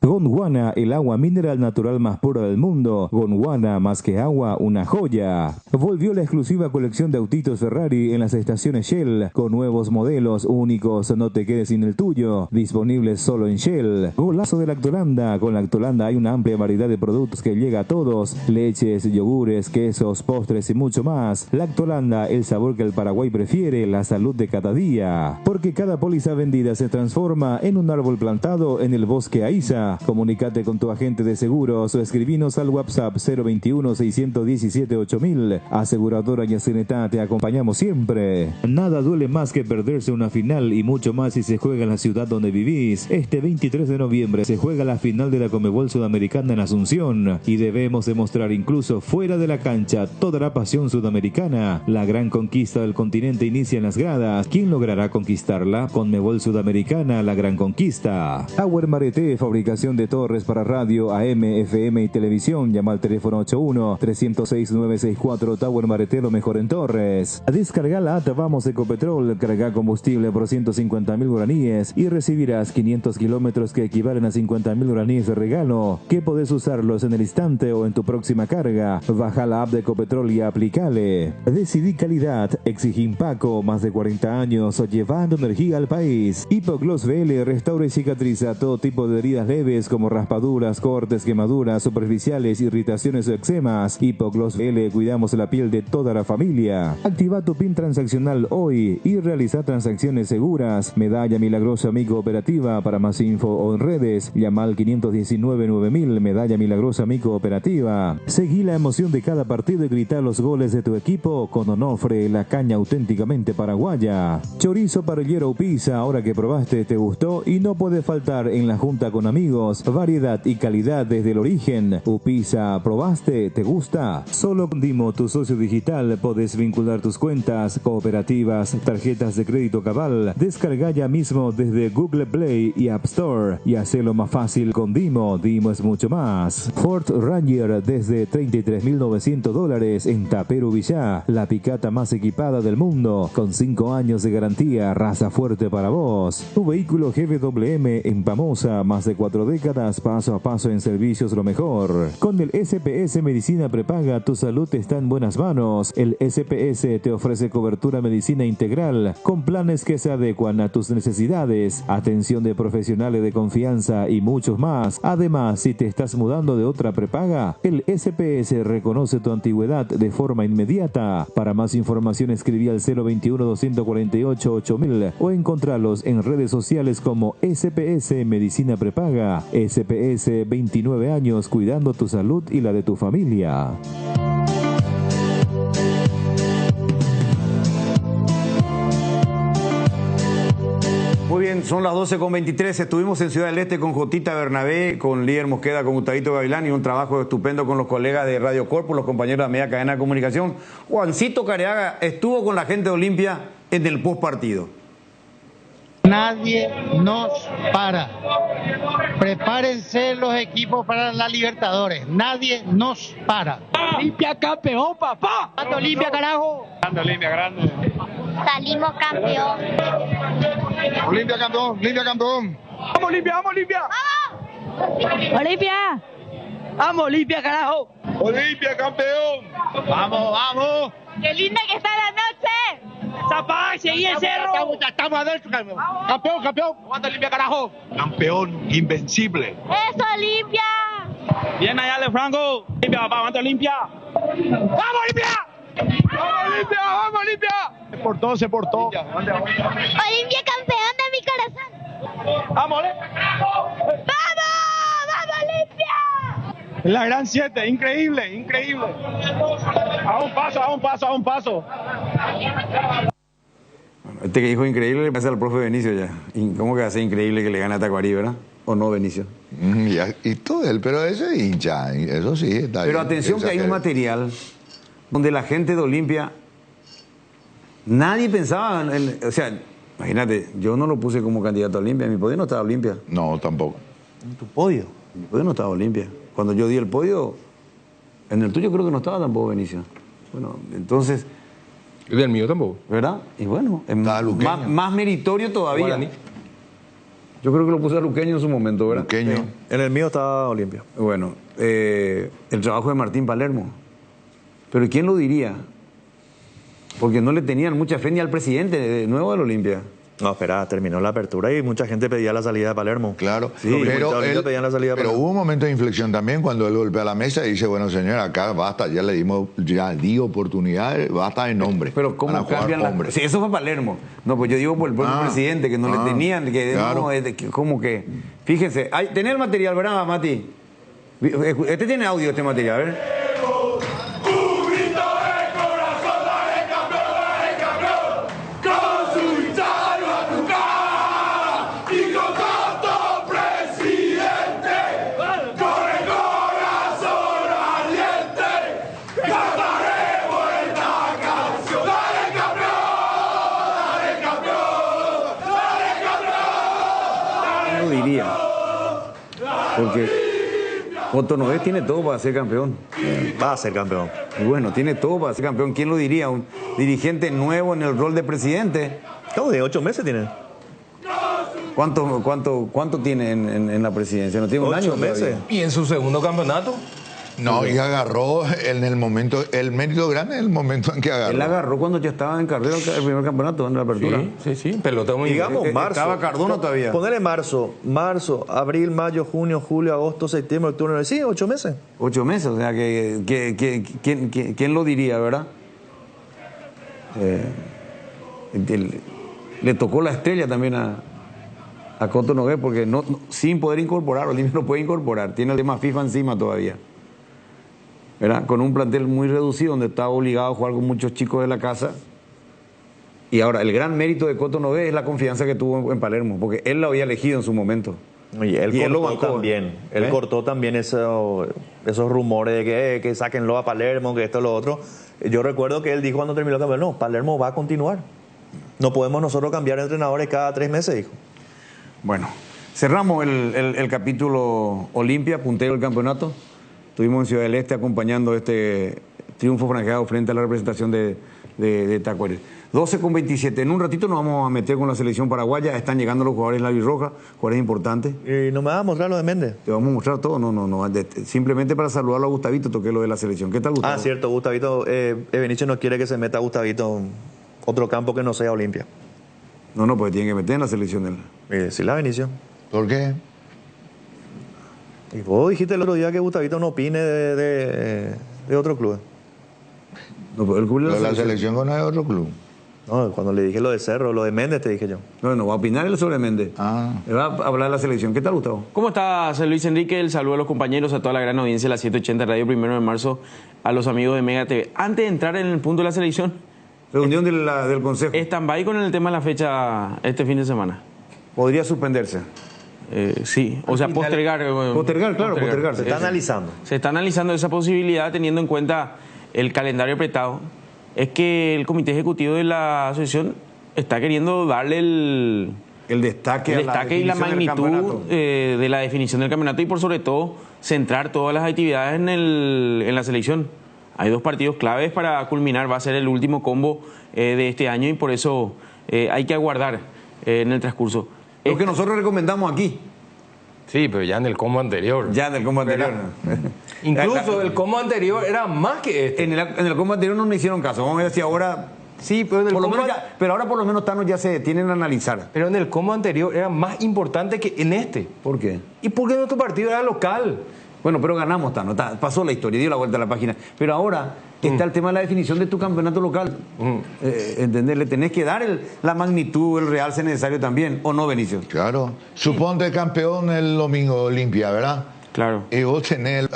Gondwana, el agua mineral natural más pura del mundo. Gondwana, más que agua, una joya. Volvió la exclusiva colección de autitos Ferrari en las estaciones Shell, con nuevos modelos únicos, no te quedes sin el tuyo, disponibles solo en Shell. Golazo de Lactolanda. Con Lactolanda hay una amplia variedad de productos que llega a todos: leches, yogures, quesos, postres y mucho más. Lactolanda, el sabor que el Paraguay prefiere, la salud de cada día. Porque cada póliza vendida se transforma en un árbol plantado en el bosque Aiza. Comunícate con tu agente de seguros o escribinos al WhatsApp 021-617-8000. Aseguradora Yacenetá, te acompañamos siempre. Nada duele más que perderse una final, y mucho más si se juega en la ciudad donde vivís. Este 23 de noviembre se juega la final de la Conmebol Sudamericana en Asunción, y debemos demostrar incluso fuera de la cancha toda la pasión sudamericana. La gran conquista del continente inicia en las gradas. ¿Quién logrará conquistarla? Conmebol Sudamericana, la gran conquista. Tower Mareté, fabricación de torres para radio, AM, FM y televisión. Llama al teléfono 81-306-964. Tower Mareté, lo mejor en torres. Descarga la app Vamos Ecopetrol. Carga combustible por 150.000 guaraníes y recibirás 500 kilómetros que equivalen a 50.000 guaraníes de regalo, que podés usarlos en el instante o en tu próxima carga. Baja la app de Ecopetrol y aplicale. Decidí calidad, exigí Impaco, más de 40 años llevando energía al país. Hipogloss VL restaura y cicatriza todo tipo de heridas leves como raspaduras, cortes, quemaduras superficiales, irritaciones o eczemas. Hipogloss VL, cuidamos la piel de toda la familia. Activa tu PIN transaccional hoy y realiza transacciones seguras. Medalla Milagrosa Amigo Operativa. Para más info o en redes, llama al 519-9000. Medalla Milagrosa Amigo Operativa. Seguí la emoción de cada partido y grita los goles de tu equipo con Onofre, la caña auténticamente paraguaya. Chorizo parrillero Pizza, ahora que probaste te gustó y no puede faltar en la junta con amigos. Variedad y calidad desde el origen. Upisa, ¿probaste? ¿Te gusta? Solo con Dimo, tu socio digital, podés vincular tus cuentas, cooperativas, tarjetas de crédito Cabal. Descarga ya mismo desde Google Play y App Store y hacelo más fácil con Dimo. Dimo es mucho más. Ford Ranger desde $33.900 en Taperu Villá, la picata más equipada del mundo, con 5 años de garantía, raza fuerte para vos. Tu vehículo GWM en Pamosa, más de 4 décadas, paso a paso en servicios lo mejor. Con el SPS Medicina Prepaga, tu salud está en buenas manos. El SPS te ofrece cobertura medicina integral, con planes que se adecuan a tus necesidades, atención de profesionales de confianza y muchos más. Además, si te estás mudando de otra prepaga, el SPS reconoce tu antigüedad de forma inmediata. Para más información escribí al 021-248-8000 o encontrarlos en redes sociales como SPS Medicina Prepaga. SPS, 29 años cuidando tu salud y la de tu familia.
Muy bien, son las 12:23. Estuvimos en Ciudad del Este con Jotita Bernabé, con Líder Mosqueda, con Gustavito Gavilán, y un trabajo estupendo con los colegas de Radio Corpus, los compañeros de media cadena de comunicación. Juancito Careaga estuvo con la gente de Olimpia en el postpartido.
Nadie nos para. Prepárense los equipos para la Libertadores. Nadie nos para. Olimpia campeón, papá. ¡Anda Olimpia, carajo!
¡Anda Olimpia, grande!
Salimos campeón.
Olimpia campeón, Olimpia campeón.
¡Vamos Olimpia, vamos Olimpia!
¡Vamos!
¡Olimpia! ¡Vamos Olimpia, carajo!
¡Olimpia campeón!
¡Vamos, vamos!
¡Qué linda que está la noche!
Tapá, seguí el cerro. Estamos adentro, campeón. Campeón. Aguanta Olimpia, carajo.
Campeón invencible.
¡Eso, Olimpia!
Bien allá de Franco. Olimpia, papá, aguanta Olimpia. ¡Vamos, Olimpia! ¡Vamos, Olimpia! Se portó.
Olimpia, campeón de mi corazón.
¡Vamos,
Olimpia!
La gran 7, increíble. A un paso.
Este que dijo increíble le pasa al profe Benicio ya. ¿Cómo que hace increíble que le gane a Tacuarí, verdad? ¿O no, Benicio?
Y todo él, pero ese hincha, eso sí, está
Pero
bien.
atención que hay un material donde la gente de Olimpia, nadie pensaba, o sea, imagínate, yo no lo puse como candidato a Olimpia, mi podio no estaba Olimpia.
No, tampoco.
¿En tu podio? Mi podio no estaba Olimpia. Cuando yo di el podio, en el tuyo creo que no estaba tampoco, Benicio. Bueno, entonces...
¿Y del mío tampoco?
¿Verdad? Y bueno, es más meritorio todavía.
Guaraní.
Yo creo que lo puse a Luqueño en su momento, ¿verdad?
Luqueño. Sí. En el mío estaba Olimpia.
Bueno, el trabajo de Martín Palermo. Pero ¿quién lo diría? Porque no le tenían mucha fe ni al presidente de nuevo del Olimpia.
No, espera, terminó la apertura y mucha gente pedía la salida de Palermo.
Claro,
sí, pero
hubo un momento de inflexión también cuando él golpea la mesa y dice, bueno, señor, acá basta, ya di oportunidades, basta de nombre.
Pero ¿cómo cambian las cosas? Sí, eso fue Palermo. No, pues yo digo por el propio presidente, que no le tenían, que claro. Como que... Fíjense, tenés el material, ¿verdad, Mati? Este tiene audio, este material, a ver. Porque Coto Nogués tiene todo para ser campeón.
Va a ser campeón.
Y bueno, tiene todo para ser campeón. ¿Quién lo diría? Un dirigente nuevo en el rol de presidente.
¿Cómo de 8 meses tiene?
¿Cuánto tiene en la presidencia? ¿No tiene un año?
8 meses.
¿Y en su segundo campeonato?
No, y agarró en el momento, el mérito grande en el momento en que agarró.
Él agarró cuando ya estaba en carrera el primer campeonato, en la apertura.
Sí, pelota muy...
Digamos marzo.
Estaba Cardona todavía.
Ponerle marzo, abril, mayo, junio, julio, agosto, septiembre, octubre, sí, 8 meses.
8 meses, o sea, ¿quién lo diría, verdad? Le tocó la estrella también a Coto Nogués porque sin poder incorporar, Olimpia no puede incorporar, tiene el tema FIFA encima todavía. ¿Verdad? Con un plantel muy reducido donde estaba obligado a jugar con muchos chicos de la casa. Y ahora, el gran mérito de Coto Nogués es la confianza que tuvo en Palermo, porque él lo había elegido en su momento.
Y él lo bancó también. Él cortó también esos rumores de que sáquenlo a Palermo, que esto lo otro. Yo recuerdo que él dijo cuando terminó el campeonato, no, Palermo va a continuar. No podemos nosotros cambiar de entrenadores cada 3 meses, dijo.
Bueno, cerramos el capítulo Olimpia, puntero del campeonato. Estuvimos en Ciudad del Este acompañando este triunfo franjeado frente a la representación de Tacuarí. 12:27. En un ratito nos vamos a meter con la selección paraguaya. Están llegando los jugadores labiroja, jugadores importantes.
¿Y no me vas a mostrar lo de Méndez?
Te vamos a mostrar todo. No. Simplemente para saludarlo a Gustavito toqué lo de la selección. ¿Qué tal, Gustavo?
Ah, cierto, Gustavito. Benicio no quiere que se meta Gustavito en otro campo que no sea Olimpia.
No, pues tiene que meter en la selección de él.
Sí, la Benicio.
¿Por qué?
Y vos dijiste el otro día que Gustavito no opine de otro club.
No, pero el club de la selección no es otro club.
No, cuando le dije lo de Cerro, lo de Méndez, te dije yo.
No va a opinar él sobre Méndez. Le va a hablar de la selección. ¿Qué tal, Gustavo?
¿Cómo estás, Luis Enrique? El saludo a los compañeros, a toda la gran audiencia de la 780 Radio 1 de marzo, a los amigos de Mega TV. Antes de entrar en el punto de la selección...
Reunión del Consejo.
Stand-by con el tema de la fecha este fin de semana.
¿Podría suspenderse?
Sí, o sea, postergar.
Postergar.
Se está analizando.
Se está analizando esa posibilidad teniendo en cuenta el calendario apretado. Es que el comité ejecutivo de la asociación está queriendo darle el destaque y la magnitud de la definición del campeonato y por sobre todo centrar todas las actividades en la selección. Hay 2 partidos claves para culminar, va a ser el último combo de este año y por eso hay que aguardar en el transcurso.
Lo que nosotros recomendamos aquí.
Sí, pero ya en el combo anterior.
Incluso
el combo anterior era más que este.
En el combo anterior no me hicieron caso. Vamos a ver si ahora
Sí, pero,
por lo menos pero ahora por lo menos Tano ya se detienen a analizar.
Pero en el combo anterior era más importante que en este.
¿Por qué?
Y porque nuestro partido era local.
Bueno, pero ganamos, Tano. Pasó la historia, dio la vuelta a la página. Pero ahora está el tema de la definición de tu campeonato local. ¿Entendés? Le tenés que dar la magnitud, el realce necesario también, ¿o no, Benicio?
Claro. Suponte campeón el domingo Olimpia, ¿verdad?
Claro.
Y vos tenés...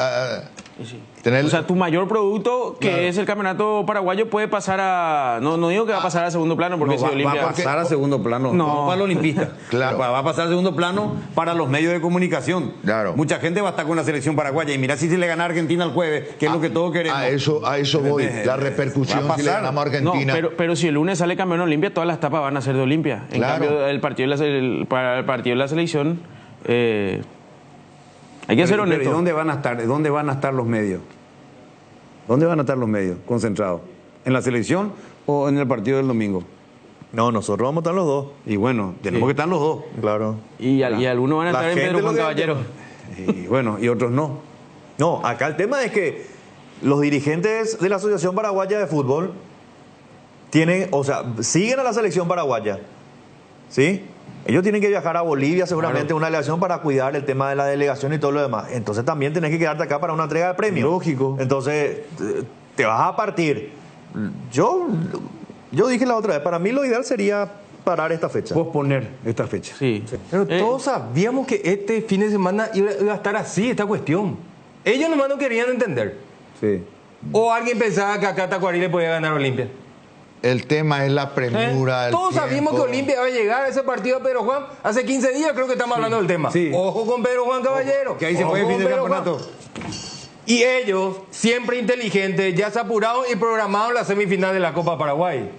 O sea, tu mayor producto, que es el campeonato paraguayo, puede pasar a... No digo que va a pasar a segundo plano, porque
no, va a pasar a segundo plano. No para los olimpistas.
Claro.
Va a pasar a segundo plano para los medios de comunicación.
Claro.
Mucha gente va a estar con la selección paraguaya. Y mira si se le gana a Argentina el jueves, que es lo que todos queremos.
A eso voy. La repercusión si le ganamos a Argentina.
No, pero si el lunes sale campeón de Olimpia, todas las etapas van a ser de Olimpia. En cambio, el partido de la selección... hay que ser honesto.
¿Y dónde van a estar? ¿Dónde van a estar los medios? ¿Dónde van a estar los medios concentrados? ¿En la selección o en el partido del domingo?
No, nosotros vamos a estar los dos.
Y bueno, tenemos que estar los dos.
Claro.
Y algunos van a estar en Pedro Juan Caballero.
Y bueno, y otros no.
No, acá el tema es que los dirigentes de la Asociación Paraguaya de Fútbol siguen a la selección paraguaya. ¿Sí? Ellos tienen que viajar a Bolivia seguramente, una delegación para cuidar el tema de la delegación y todo lo demás. Entonces también tenés que quedarte acá para una entrega de premios.
Lógico.
Entonces te vas a partir. Yo dije la otra vez, para mí lo ideal sería parar esta fecha.
Posponer esta fecha.
Sí. Pero todos sabíamos que este fin de semana iba a estar así esta cuestión. Ellos nomás no querían entender.
Sí.
O alguien pensaba que acá Tacuarí le podía ganar a Olimpia.
El tema es la premura.
Todos sabíamos que Olimpia iba a llegar a ese partido a Pedro Juan. Hace 15 días creo que estamos hablando del tema.
Sí.
Ojo con Pedro Juan Caballero.
Ojo, que ahí se fue el fin del campeonato.
Y ellos, siempre inteligentes, ya se apuraron y programaron la semifinal de la Copa Paraguay.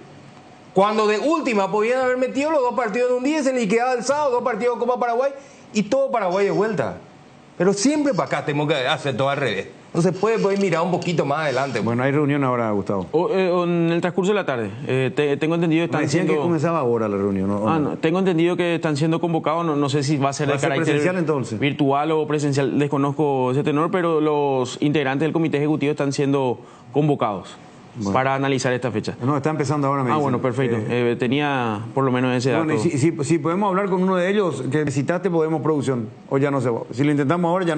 Cuando de última podían haber metido los dos partidos en un día, se les quedaba el sábado, 2 partidos de Copa Paraguay y todo Paraguay de vuelta. Pero siempre para acá tenemos que hacer todo al revés. No se puede mirar un poquito más adelante.
Bueno, hay reunión ahora, Gustavo.
En el transcurso de la tarde. Tengo entendido que están siendo...
que comenzaba ahora la reunión, ¿no?
No, tengo entendido que están siendo convocados. No sé si va a ser de carácter
presencial, entonces,
virtual o presencial. Desconozco ese tenor, pero los integrantes del comité ejecutivo están siendo convocados para analizar esta fecha.
No, está empezando ahora.
Bueno, perfecto. Tenía por lo menos ese dato.
Bueno, y si podemos hablar con uno de ellos, que necesitaste, podemos producción. O ya no se va. Si lo intentamos ahora, ya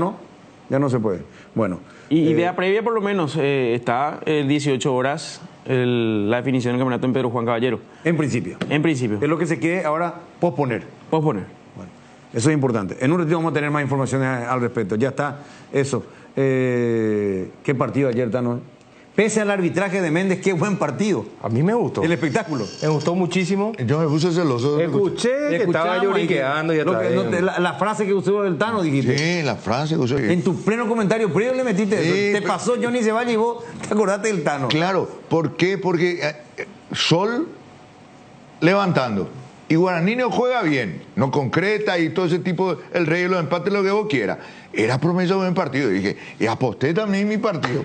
no se puede. Bueno.
Y idea previa, por lo menos, está 18 horas la definición del campeonato en Pedro Juan Caballero.
En principio.
En principio.
Es lo que se quiere ahora posponer.
Posponer.
Bueno, eso es importante. En un ratito vamos a tener más información al respecto. Ya está eso. ¿Qué partido ayer, Tano? Pese al arbitraje de Méndez, qué buen partido.
A mí me gustó.
El espectáculo.
Me gustó muchísimo.
Yo me puse celoso.
Escuché que estaba lloriqueando y
la frase que usó el Tano, dijiste.
Sí, la frase que usó.
En tu pleno comentario previo le metiste.
Sí,
te pasó Johnny Ceballos y vos te acordaste del Tano.
Claro. ¿Por qué? Porque Sol levantando. Y Guaraní no juega bien, no concreta y todo ese tipo, el rey de los empates, lo que vos quieras. Era promesa de buen partido. Y dije, y aposté también mi partido.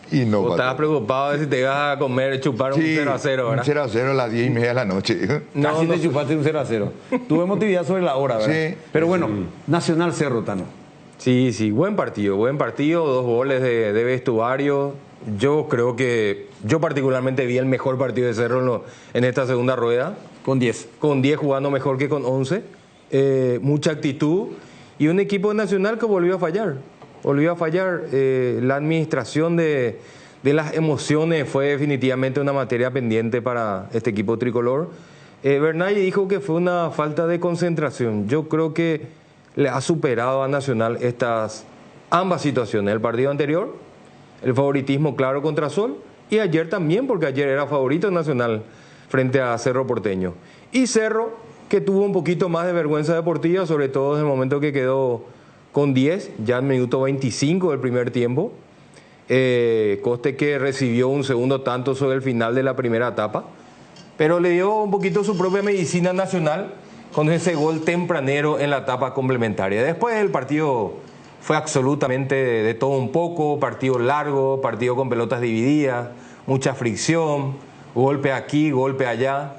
Y no.
Vos estabas preocupado de si te ibas a comer, chupar un 0-0, ¿verdad?
Un 0-0 a las 10:30 de la noche.
Casi te chupaste un 0-0. Tuve emotividad sobre la hora, ¿verdad?
Sí.
Pero bueno, Nacional Cerro, Tano.
Sí, buen partido, 2 goles de vestuario. Yo creo que, yo particularmente vi el mejor partido de Cerro en esta segunda rueda.
Con 10.
Con 10 jugando mejor que con 11. Mucha actitud. Y un equipo nacional que volvió a fallar. La administración de las emociones fue definitivamente una materia pendiente para este equipo tricolor. Bernay dijo que fue una falta de concentración. Yo creo que le ha superado a Nacional ambas situaciones. El partido anterior, el favoritismo claro contra Sol, y ayer también, porque ayer era favorito Nacional frente a Cerro Porteño. Y Cerro, que tuvo un poquito más de vergüenza deportiva, sobre todo desde el momento que quedó con 10, ya en minuto 25 del primer tiempo. Coste que recibió un segundo tanto sobre el final de la primera etapa, pero le dio un poquito su propia medicina Nacional con ese gol tempranero en la etapa complementaria. Después el partido fue absolutamente de todo un poco, partido largo, partido con pelotas divididas, mucha fricción, golpe aquí, golpe allá.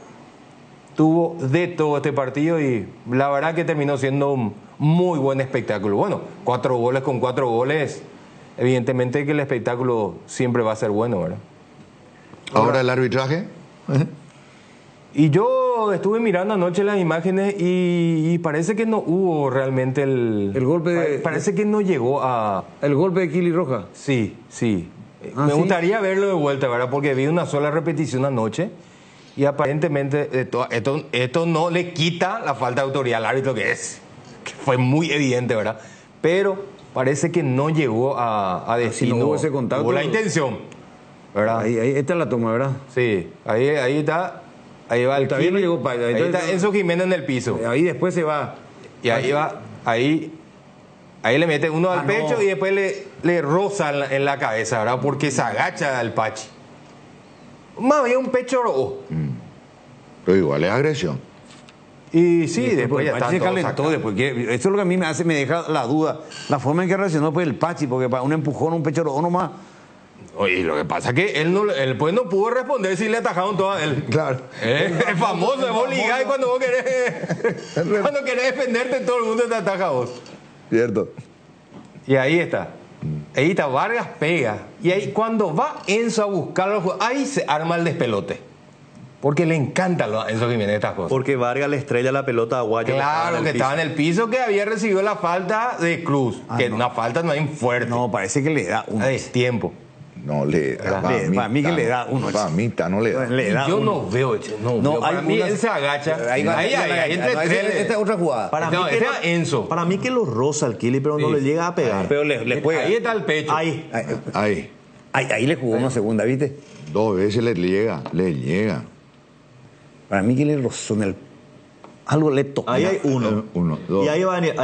Tuvo de todo este partido y la verdad que terminó siendo un muy buen espectáculo. Bueno, 4 goles con 4 goles, evidentemente que el espectáculo siempre va a ser bueno, ¿verdad?
Ahora el arbitraje.
Y yo estuve mirando anoche las imágenes y parece que no hubo realmente el
golpe de...
Parece que no llegó a...
¿El golpe de Kili Roja?
Sí. Me gustaría verlo de vuelta, ¿verdad? Porque vi una sola repetición anoche y aparentemente esto no le quita la falta de autoridad al árbitro que fue muy evidente, ¿verdad? Pero parece que no llegó a destino.
Si no hubo ese contacto.
Hubo la intención, ¿verdad?
Ahí esta es la toma, ¿verdad?
Sí, ahí está. Ahí va el
Todavía no llegó para
ahí está Enzo Jiménez en el piso.
Ahí después se va.
Y ahí va, ahí le mete uno al pecho y después le roza en la cabeza, ¿verdad? Porque se agacha al Pachi. Más bien un pecho rojo.
Pero igual es agresión.
Y sí, después ya está
se calentó después. Eso es lo que a mí me deja la duda. La forma en que reaccionó pues el Pachi, porque para un empujón, un pecho rojo nomás.
Oye, lo que pasa es que él pues no pudo responder si le atajaron todas a él.
Claro.
Es famoso, vos ligás y cuando vos querés defenderte, todo el mundo te ataja a vos.
Cierto.
Y ahí está. Ahí está, Vargas pega. Y ahí cuando va Enzo a buscarlo, ahí se arma el despelote. Porque le encantan a Enzo Jiménez estas cosas.
Porque Vargas le estrella la pelota a Guayo.
Claro, que estaba en el piso, que había recibido la falta de Cruz. Que una falta no es fuerte.
No, parece que le da un
destiempo.
No le da.
Para mí que le da uno.
Para mí no le da.
Yo no veo, para mí él se agacha. Ahí, entre tres.
Esta es otra jugada.
Para mí que
Enzo.
Para mí que lo roza el Kili, pero no le llega a pegar.
Pero le puede.
Ahí está el pecho.
Ahí
le jugó una segunda, ¿viste?
2 veces le llega.
Para mí que le rozó en el... Algo le tocó.
Ahí hay uno.
2.
Y ahí va a venir.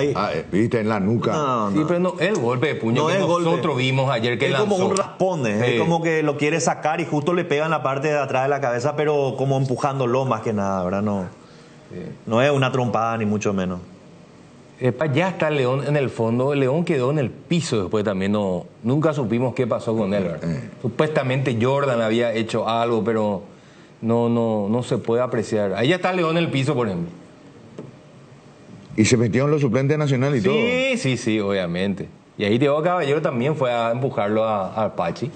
Viste, en la nuca.
Sí, pero no, el golpe de puño que nosotros vimos ayer que
es
lanzó.
como un raspón, es como que lo quiere sacar y justo le pega en la parte de atrás de la cabeza, pero como empujándolo más que nada, ¿verdad? No es una trompada ni mucho menos.
Ya está el León en el fondo. El León quedó en el piso después también. Nunca supimos qué pasó con él, ¿verdad? Supuestamente Jordan había hecho algo, pero no se puede apreciar. Ahí ya está León en el piso, por ejemplo.
Y se metieron los suplentes nacionales y todo.
Sí, obviamente. Y ahí Diego Caballero también fue a empujarlo a Pachi.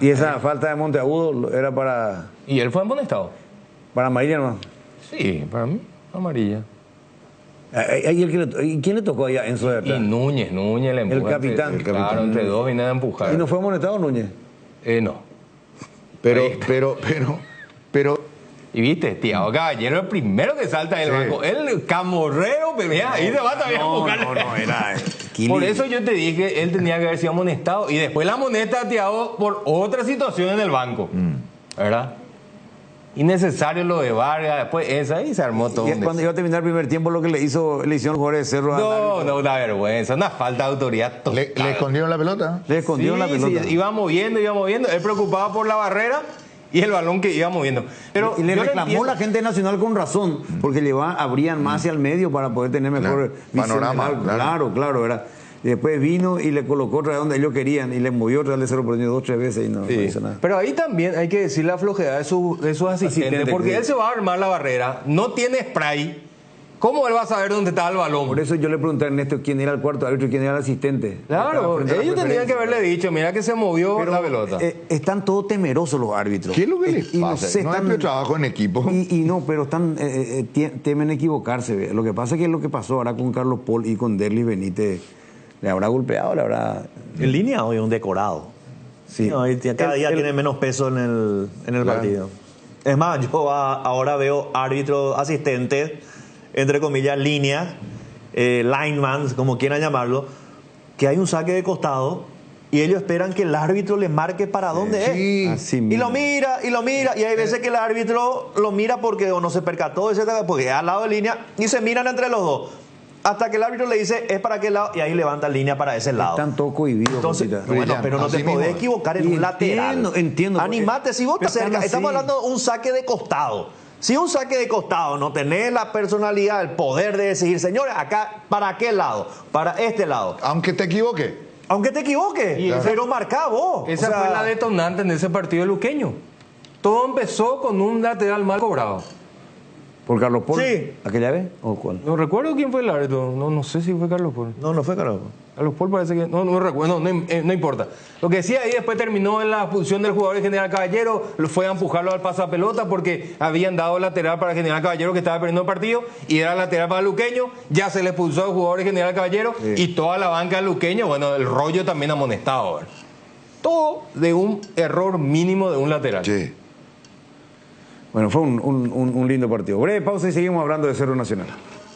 Y esa falta de Monteagudo era para...
Y él fue amonestado.
¿Para amarilla nomás?
Sí, para mí, amarilla.
¿Y quién le tocó allá en su
Y Núñez le empujó.
El capitán.
Claro, entre dos viene a empujar.
¿Y no fue amonestado Núñez?
No.
Pero...
Y viste, Thiago Caballero el primero que salta del banco. El camorrero, pero mira, ahí se va todavía a empujar.
Era...
Por eso yo te dije, él tenía que haber sido amonestado. Y después la amonesta a Thiago por otra situación en el banco. ¿Verdad? Innecesario lo de Vargas, después esa y se armó todo.
Y cuando iba a terminar el primer tiempo, lo que le hicieron los jugadores de Cerro.
No, una vergüenza, una falta de autoridad total.
¿Le escondieron la pelota?
Le escondieron la pelota.
Sí, iba moviendo. Él preocupado por la barrera y el balón que iba moviendo. Pero
y le reclamó la gente nacional con razón, porque abrían más hacia el medio para poder tener mejor
panorama.
Claro, ¿verdad? Y después vino y le colocó otra vez donde ellos querían y le movió otra vez de Cerro Porteño 2 o 3 veces y no hizo nada.
Pero ahí también hay que decir la flojedad de sus asistentes, porque él se va a armar la barrera, no tiene spray. ¿Cómo él va a saber dónde estaba el balón?
Por eso yo le pregunté a Ernesto quién era el cuarto árbitro y quién era el asistente.
Claro, ellos tendrían que haberle dicho, mira que se movió la pelota.
Están todos temerosos los árbitros.
¿Qué es lo que les pasa? No hay trabajo en equipo.
Pero temen equivocarse. ¿Ve? Lo que pasa es que lo que pasó ahora con Carlos Paul y con Derlis Benítez, le habrá golpeado, le habrá...
En línea hoy un decorado.
Sí.
Cada día tiene menos peso en el partido. Es más, yo ahora veo árbitros asistentes, entre comillas, líneas, linemen, como quieran llamarlo, que hay un saque de costado y ellos esperan que el árbitro le marque para dónde es.
Así
y lo mira, y hay veces que el árbitro lo mira porque o no se percató, etcétera, porque es al lado de línea y se miran entre los dos. Hasta que el árbitro le dice, es para aquel lado, y ahí levanta línea para ese lado.
Están todos cohibidos.
Entonces, bueno, pero no te podés equivocar en un lateral.
Entiendo.
Animate, si vos estás cerca, estamos hablando de un saque de costado. Si un saque de costado no tenés la personalidad, el poder de decidir, señores, acá, ¿para qué lado? Para este lado.
Aunque te equivoque.
Pero marcá vos.
Esa fue la detonante en ese partido de Luqueño. Todo empezó con un lateral mal cobrado.
¿Por Carlos Paul?
Sí.
¿Aquella vez? ¿O cuál?
No recuerdo quién fue el árbitro. No sé si fue Carlos Paul.
No fue Carlos Paul.
Carlos Paul parece que... No recuerdo, no importa. Lo que decía ahí, después terminó en la expulsión del jugador de General Caballero, fue a empujarlo al pasapelota porque habían dado lateral para General Caballero que estaba perdiendo el partido y era lateral para Luqueño, ya se le expulsó al jugador de General Caballero y toda la banca de Luqueño, bueno, el rollo también amonestado. ¿Verdad? Todo de un error mínimo de un lateral.
Sí. Bueno, fue un lindo partido. Breve pausa y seguimos hablando de Cerro Nacional.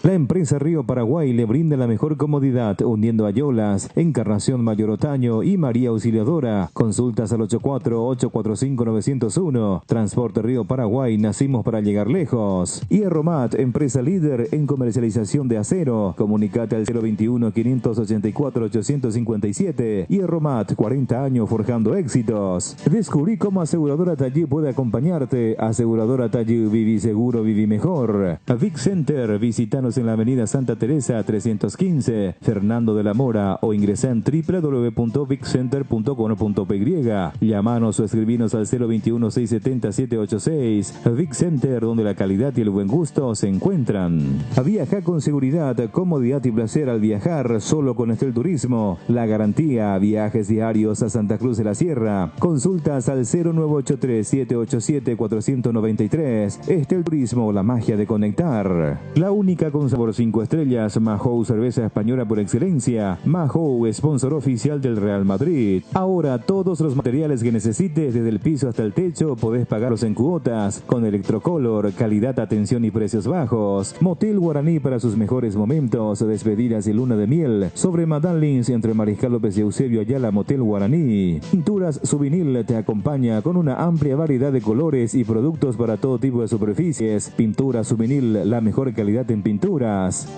La empresa Río Paraguay le brinda la mejor comodidad uniendo Ayolas, Encarnación Mayor Otaño y María Auxiliadora. Consultas al 84-845-901. Transporte Río Paraguay, nacimos para llegar lejos. Hierromat, empresa líder en comercialización de acero. Comunicate al 021-584-857. Hierromat, 40 años forjando éxitos. Descubrí cómo Aseguradora Tallí puede acompañarte. Aseguradora Tallí, viví seguro, viví mejor. Vic Center, visítanos en la avenida Santa Teresa 315, Fernando de la Mora, o ingresa en www.viccenter.com.py. Llámanos o escribinos al 021-670-786. Vic Center, donde la calidad y el buen gusto se encuentran. Viaja con seguridad, comodidad y placer al viajar solo con Estel Turismo. La garantía, viajes diarios a Santa Cruz de la Sierra. Consultas al 0983-787-493. Estel Turismo, la magia de conectar. La única con sabor 5 estrellas, Mahou, cerveza española por excelencia. Mahou, sponsor oficial del Real Madrid. Ahora todos los materiales que necesites, desde el piso hasta el techo, podés pagarlos en cuotas. Con Electrocolor, calidad, atención y precios bajos. Motel Guaraní para sus mejores momentos, despedidas y luna de miel. Sobre Madame Lins, entre Mariscal López y Eusebio Ayala, Motel Guaraní. Pinturas Souvenir te acompaña con una amplia variedad de colores y productos para todo tipo de superficies. Pinturas Souvenir, la mejor calidad en pinturas.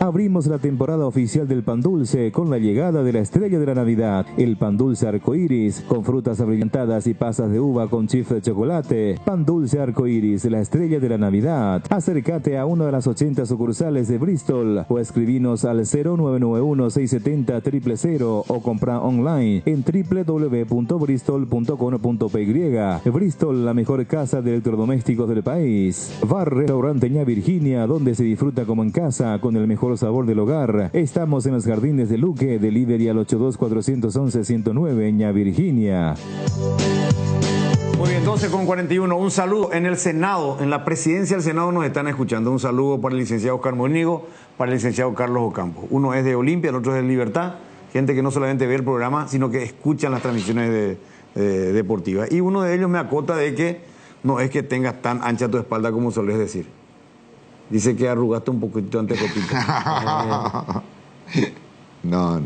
Abrimos la temporada oficial del pan dulce con la llegada de la estrella de la Navidad, el pan dulce arcoíris, con frutas abrillantadas y pasas de uva con chifre de chocolate. Pan dulce arcoíris, la estrella de la Navidad. Acércate a una de las 80 sucursales de Bristol o escribinos al 0991-670-000 o compra online en www.bristol.com.py. Bristol, la mejor casa de electrodomésticos del país. Bar Restaurante Ña Virginia, donde se disfruta como en casa con el mejor sabor del hogar. Estamos en los Jardines de Luque. Delivery al 82411-109 Ña Virginia.
Muy bien, 12:41. Un saludo en el Senado, en la presidencia del Senado nos están escuchando. Un saludo para el licenciado Oscar Monígo, para el licenciado Carlos Ocampo. Uno es de Olimpia, el otro es de Libertad. Gente que no solamente ve el programa, sino que escuchan las transmisiones deportivas. Y uno de ellos me acota de que no es que tengas tan ancha tu espalda como solés decir. Dice que arrugaste un poquito antes, Copito.
No.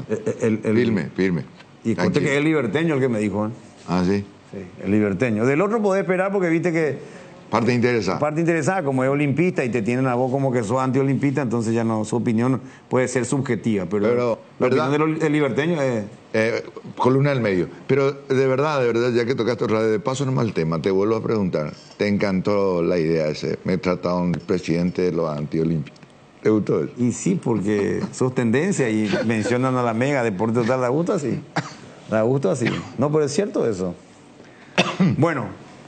Firme.
Y conté que es el liberteño el que me dijo. ¿Eh?
Ah, sí.
Sí, el liberteño. Del otro podés esperar porque viste que...
Parte interesada, como es olimpista y te tienen a vos como que sos antiolimpista, entonces ya no, su opinión puede ser subjetiva. Pero la opinión del liberteño es... columna del medio. Pero de verdad, ya que tocaste radio, de paso nomás el tema, te vuelvo a preguntar. ¿Te encantó la idea ese? Me trataron el presidente de los antiolímpicos. ¿Te gustó eso?
Y sí, porque sos tendencia y mencionan a la Mega Deporte Total. ¿La gusta así? ¿La gusta así? No, pero es cierto eso. Bueno,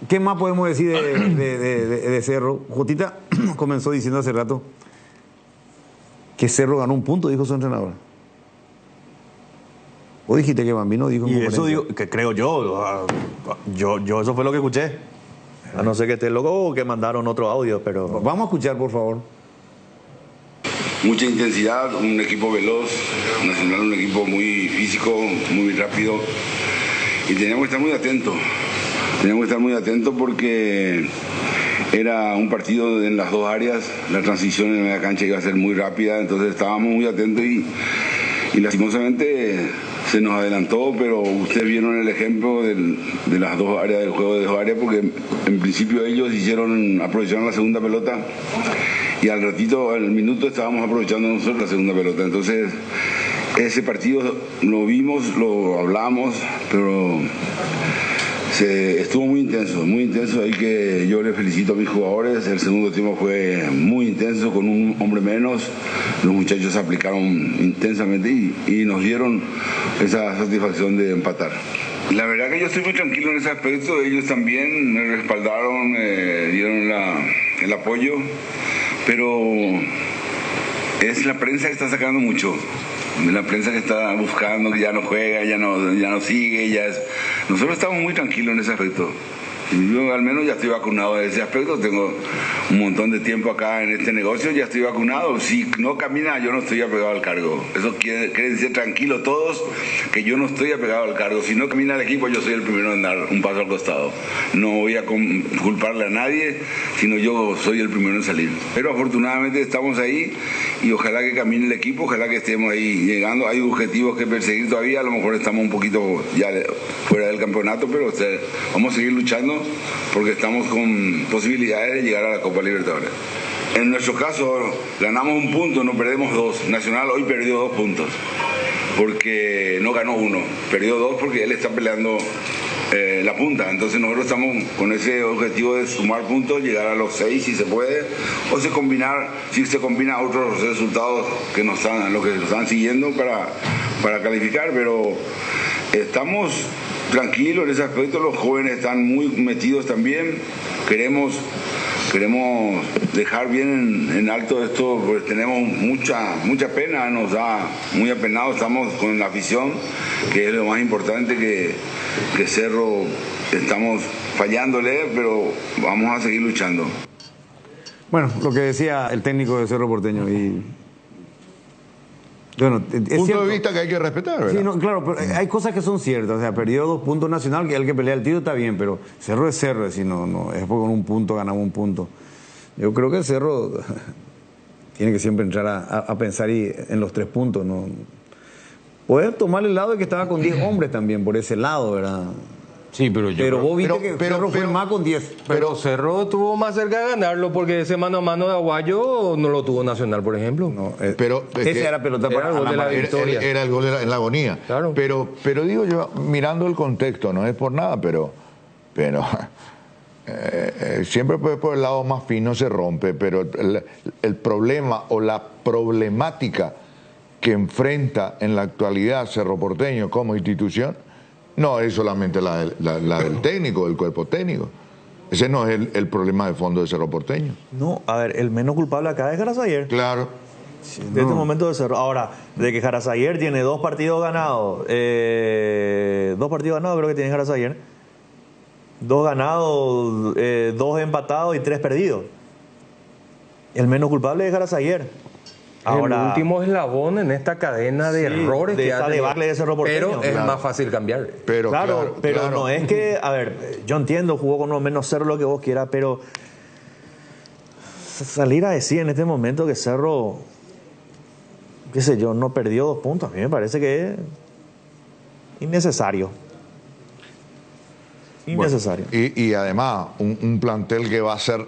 ¿qué más podemos decir de Cerro? Jotita comenzó diciendo hace rato que Cerro ganó un punto, dijo su entrenador. Vos dijiste que Bambino dijo...
Y eso digo, que creo yo eso fue lo que escuché. A no ser que esté loco o que mandaron otro audio, pero...
Vamos a escuchar, por favor.
Mucha intensidad, un equipo veloz, Nacional un equipo muy físico, muy rápido. Y teníamos que estar muy atentos. Porque era un partido en las dos áreas, la transición en la cancha iba a ser muy rápida, entonces estábamos muy atentos y lastimosamente se nos adelantó, pero ustedes vieron el ejemplo de las dos áreas, del juego de dos áreas, porque en principio ellos aprovecharon la segunda pelota y al minuto estábamos aprovechando nosotros la segunda pelota. Entonces ese partido lo vimos, lo hablamos, pero estuvo muy intenso, ahí que yo le felicito a mis jugadores. El segundo tiempo fue muy intenso, con un hombre menos, los muchachos se aplicaron intensamente y nos dieron esa satisfacción de empatar. La verdad que yo estoy muy tranquilo en ese aspecto, ellos también me respaldaron, dieron el apoyo, pero es la prensa que está sacando mucho. la prensa que está buscando, que ya no juega, ya no sigue, nosotros estamos muy tranquilos en ese aspecto. Yo al menos ya estoy vacunado en ese aspecto, tengo un montón de tiempo acá en este negocio, ya estoy vacunado. Si no camina, yo no estoy apegado al cargo. Eso quiere decir tranquilo todos, que yo no estoy apegado al cargo. Si no camina el equipo, yo soy el primero en dar un paso al costado. No voy a culparle a nadie, sino yo soy el primero en salir. Pero afortunadamente estamos ahí y ojalá que camine el equipo, ojalá que estemos ahí llegando. Hay objetivos que perseguir todavía, a lo mejor estamos un poquito ya fuera del campeonato, pero vamos a seguir luchando porque estamos con posibilidades de llegar a la Copa Libertadores. En nuestro caso, ganamos un punto, no perdemos dos. Nacional hoy perdió 2 puntos, porque no ganó uno, perdió 2 porque él está peleando la punta. Entonces nosotros estamos con ese objetivo de sumar puntos, llegar a los 6 si se puede, o si se combina otros resultados que los que nos están siguiendo para calificar, pero estamos tranquilos en ese aspecto. Los jóvenes están muy metidos también. Queremos dejar bien en alto esto, pues tenemos mucha pena, nos da muy apenado, estamos con la afición, que es lo más importante, que Cerro estamos fallándole, pero vamos a seguir luchando.
Bueno, lo que decía el técnico de Cerro Porteño, y bueno, es
punto
cierto.
de vista que hay que respetar, ¿verdad?
Sí, no, claro, pero hay cosas que son ciertas. O sea, perdió 2 puntos Nacional, que el que pelea el tiro está bien, pero Cerro es Cerro, es decir, no es porque con un punto ganamos un punto. Yo creo que el Cerro tiene que siempre entrar a pensar en los 3 puntos, ¿no? Puedes tomar el lado de que estaba con 10 hombres también, por ese lado, ¿verdad?
Sí, pero
vos viste que Cerro fue más con 10.
Pero Cerro tuvo más cerca de ganarlo, porque ese mano a mano de Aguayo no lo tuvo Nacional, por ejemplo.
No,
ese era pelota para
el gol de la victoria.
Era el gol en la agonía.
Claro.
Pero digo yo, mirando el contexto, no es por nada, pero siempre por el lado más fino se rompe, pero el problema o la problemática que enfrenta en la actualidad Cerro Porteño como institución no es solamente la del técnico, del cuerpo técnico. Ese no es el problema de fondo de Cerro Porteño.
No, a ver, el menos culpable acá es Jarasayer.
Claro.
De este momento de Cerro. Ahora, de que Jarasayer tiene 2 partidos ganados, 2 partidos ganados creo que tiene Jarasayer, 2 ganados, 2 empatados y 3 perdidos. El menos culpable es Jarasayer. Ahora,
el último eslabón en esta cadena de errores
de
que
esa debacle de Cerro Porteño.
Pero es más fácil cambiar.
Pero
no es que, a ver, yo entiendo, jugó con uno menos Cerro lo que vos quieras, pero salir a decir en este momento que Cerro, qué sé yo, no perdió 2 puntos, a mí me parece que es innecesario. Innecesario.
Bueno, y además, un plantel que va a ser,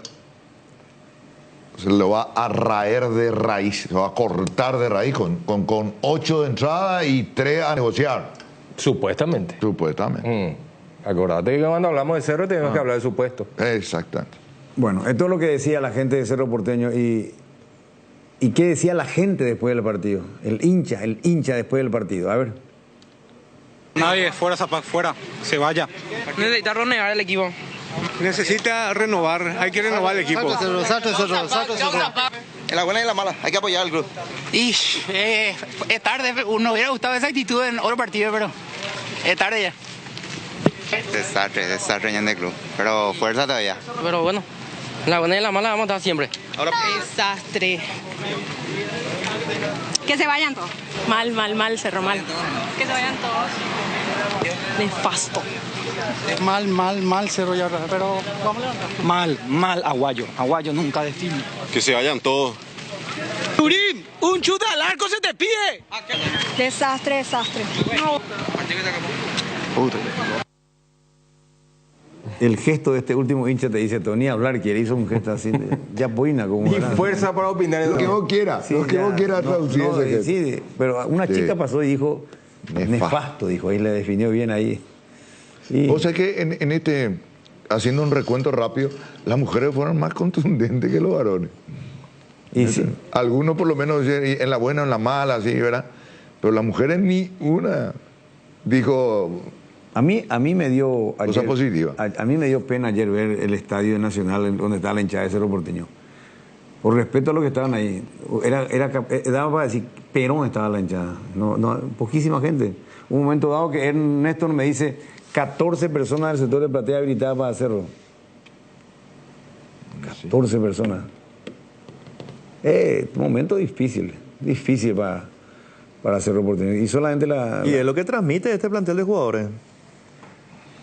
se lo va a raer de raíz, se va a cortar de raíz con 8 de entrada y 3 a negociar.
Supuestamente.
Acordate que cuando hablamos de Cerro tenemos que hablar de supuesto.
Exactamente.
Bueno, esto es lo que decía la gente de Cerro Porteño. ¿Y qué decía la gente después del partido? El hincha después del partido. A ver.
Nadie, fuera Zapac, fuera, se vaya.
Necesita renovar el equipo.
Necesita renovar, hay que renovar el equipo.
En la buena y en la mala, hay que apoyar al club.
Y es tarde, nos hubiera gustado esa actitud en otro partido, pero es tarde ya.
Desastre en el club, pero fuerza todavía.
Pero bueno, en la buena y en la mala vamos a estar siempre.
Desastre. Que se vayan todos. Mal, Cerro, mal. Que se vayan todos. Nefasto.
Mal, Cerro ya, pero vamos a levantar. Mal, Aguayo nunca define.
Que se vayan todos.
Turín, un chute al arco se te pide.
Desastre. No.
El gesto de este último hincha te dice, Tony, hablar quiere, hizo un gesto así, ya boina como...
Y fuerza para opinar.
Lo que vos quieras,
Sí,
lo que vos quieras traducir ese gesto.
Sí, pero una chica pasó y dijo, nefasto, dijo, ahí le definió bien ahí. Sí.
O sea que en este, haciendo un recuento rápido, las mujeres fueron más contundentes que los varones.
Y sí.
Algunos por lo menos en la buena o en la mala, sí, ¿verdad? Pero las mujeres ni una dijo...
A mí me dio
cosa positiva.
A mí me dio pena ayer ver el estadio nacional donde está la hinchada de Cerro Porteño. Por respeto a los que estaban ahí. Daba para decir, Perón estaba la hinchada. No, poquísima gente. Un momento dado que Néstor me dice 14 personas del sector de platea habilitadas para hacerlo. 14 personas. Un momento difícil para hacer oportunidad. Y solamente
Y es lo que transmite este plantel de jugadores.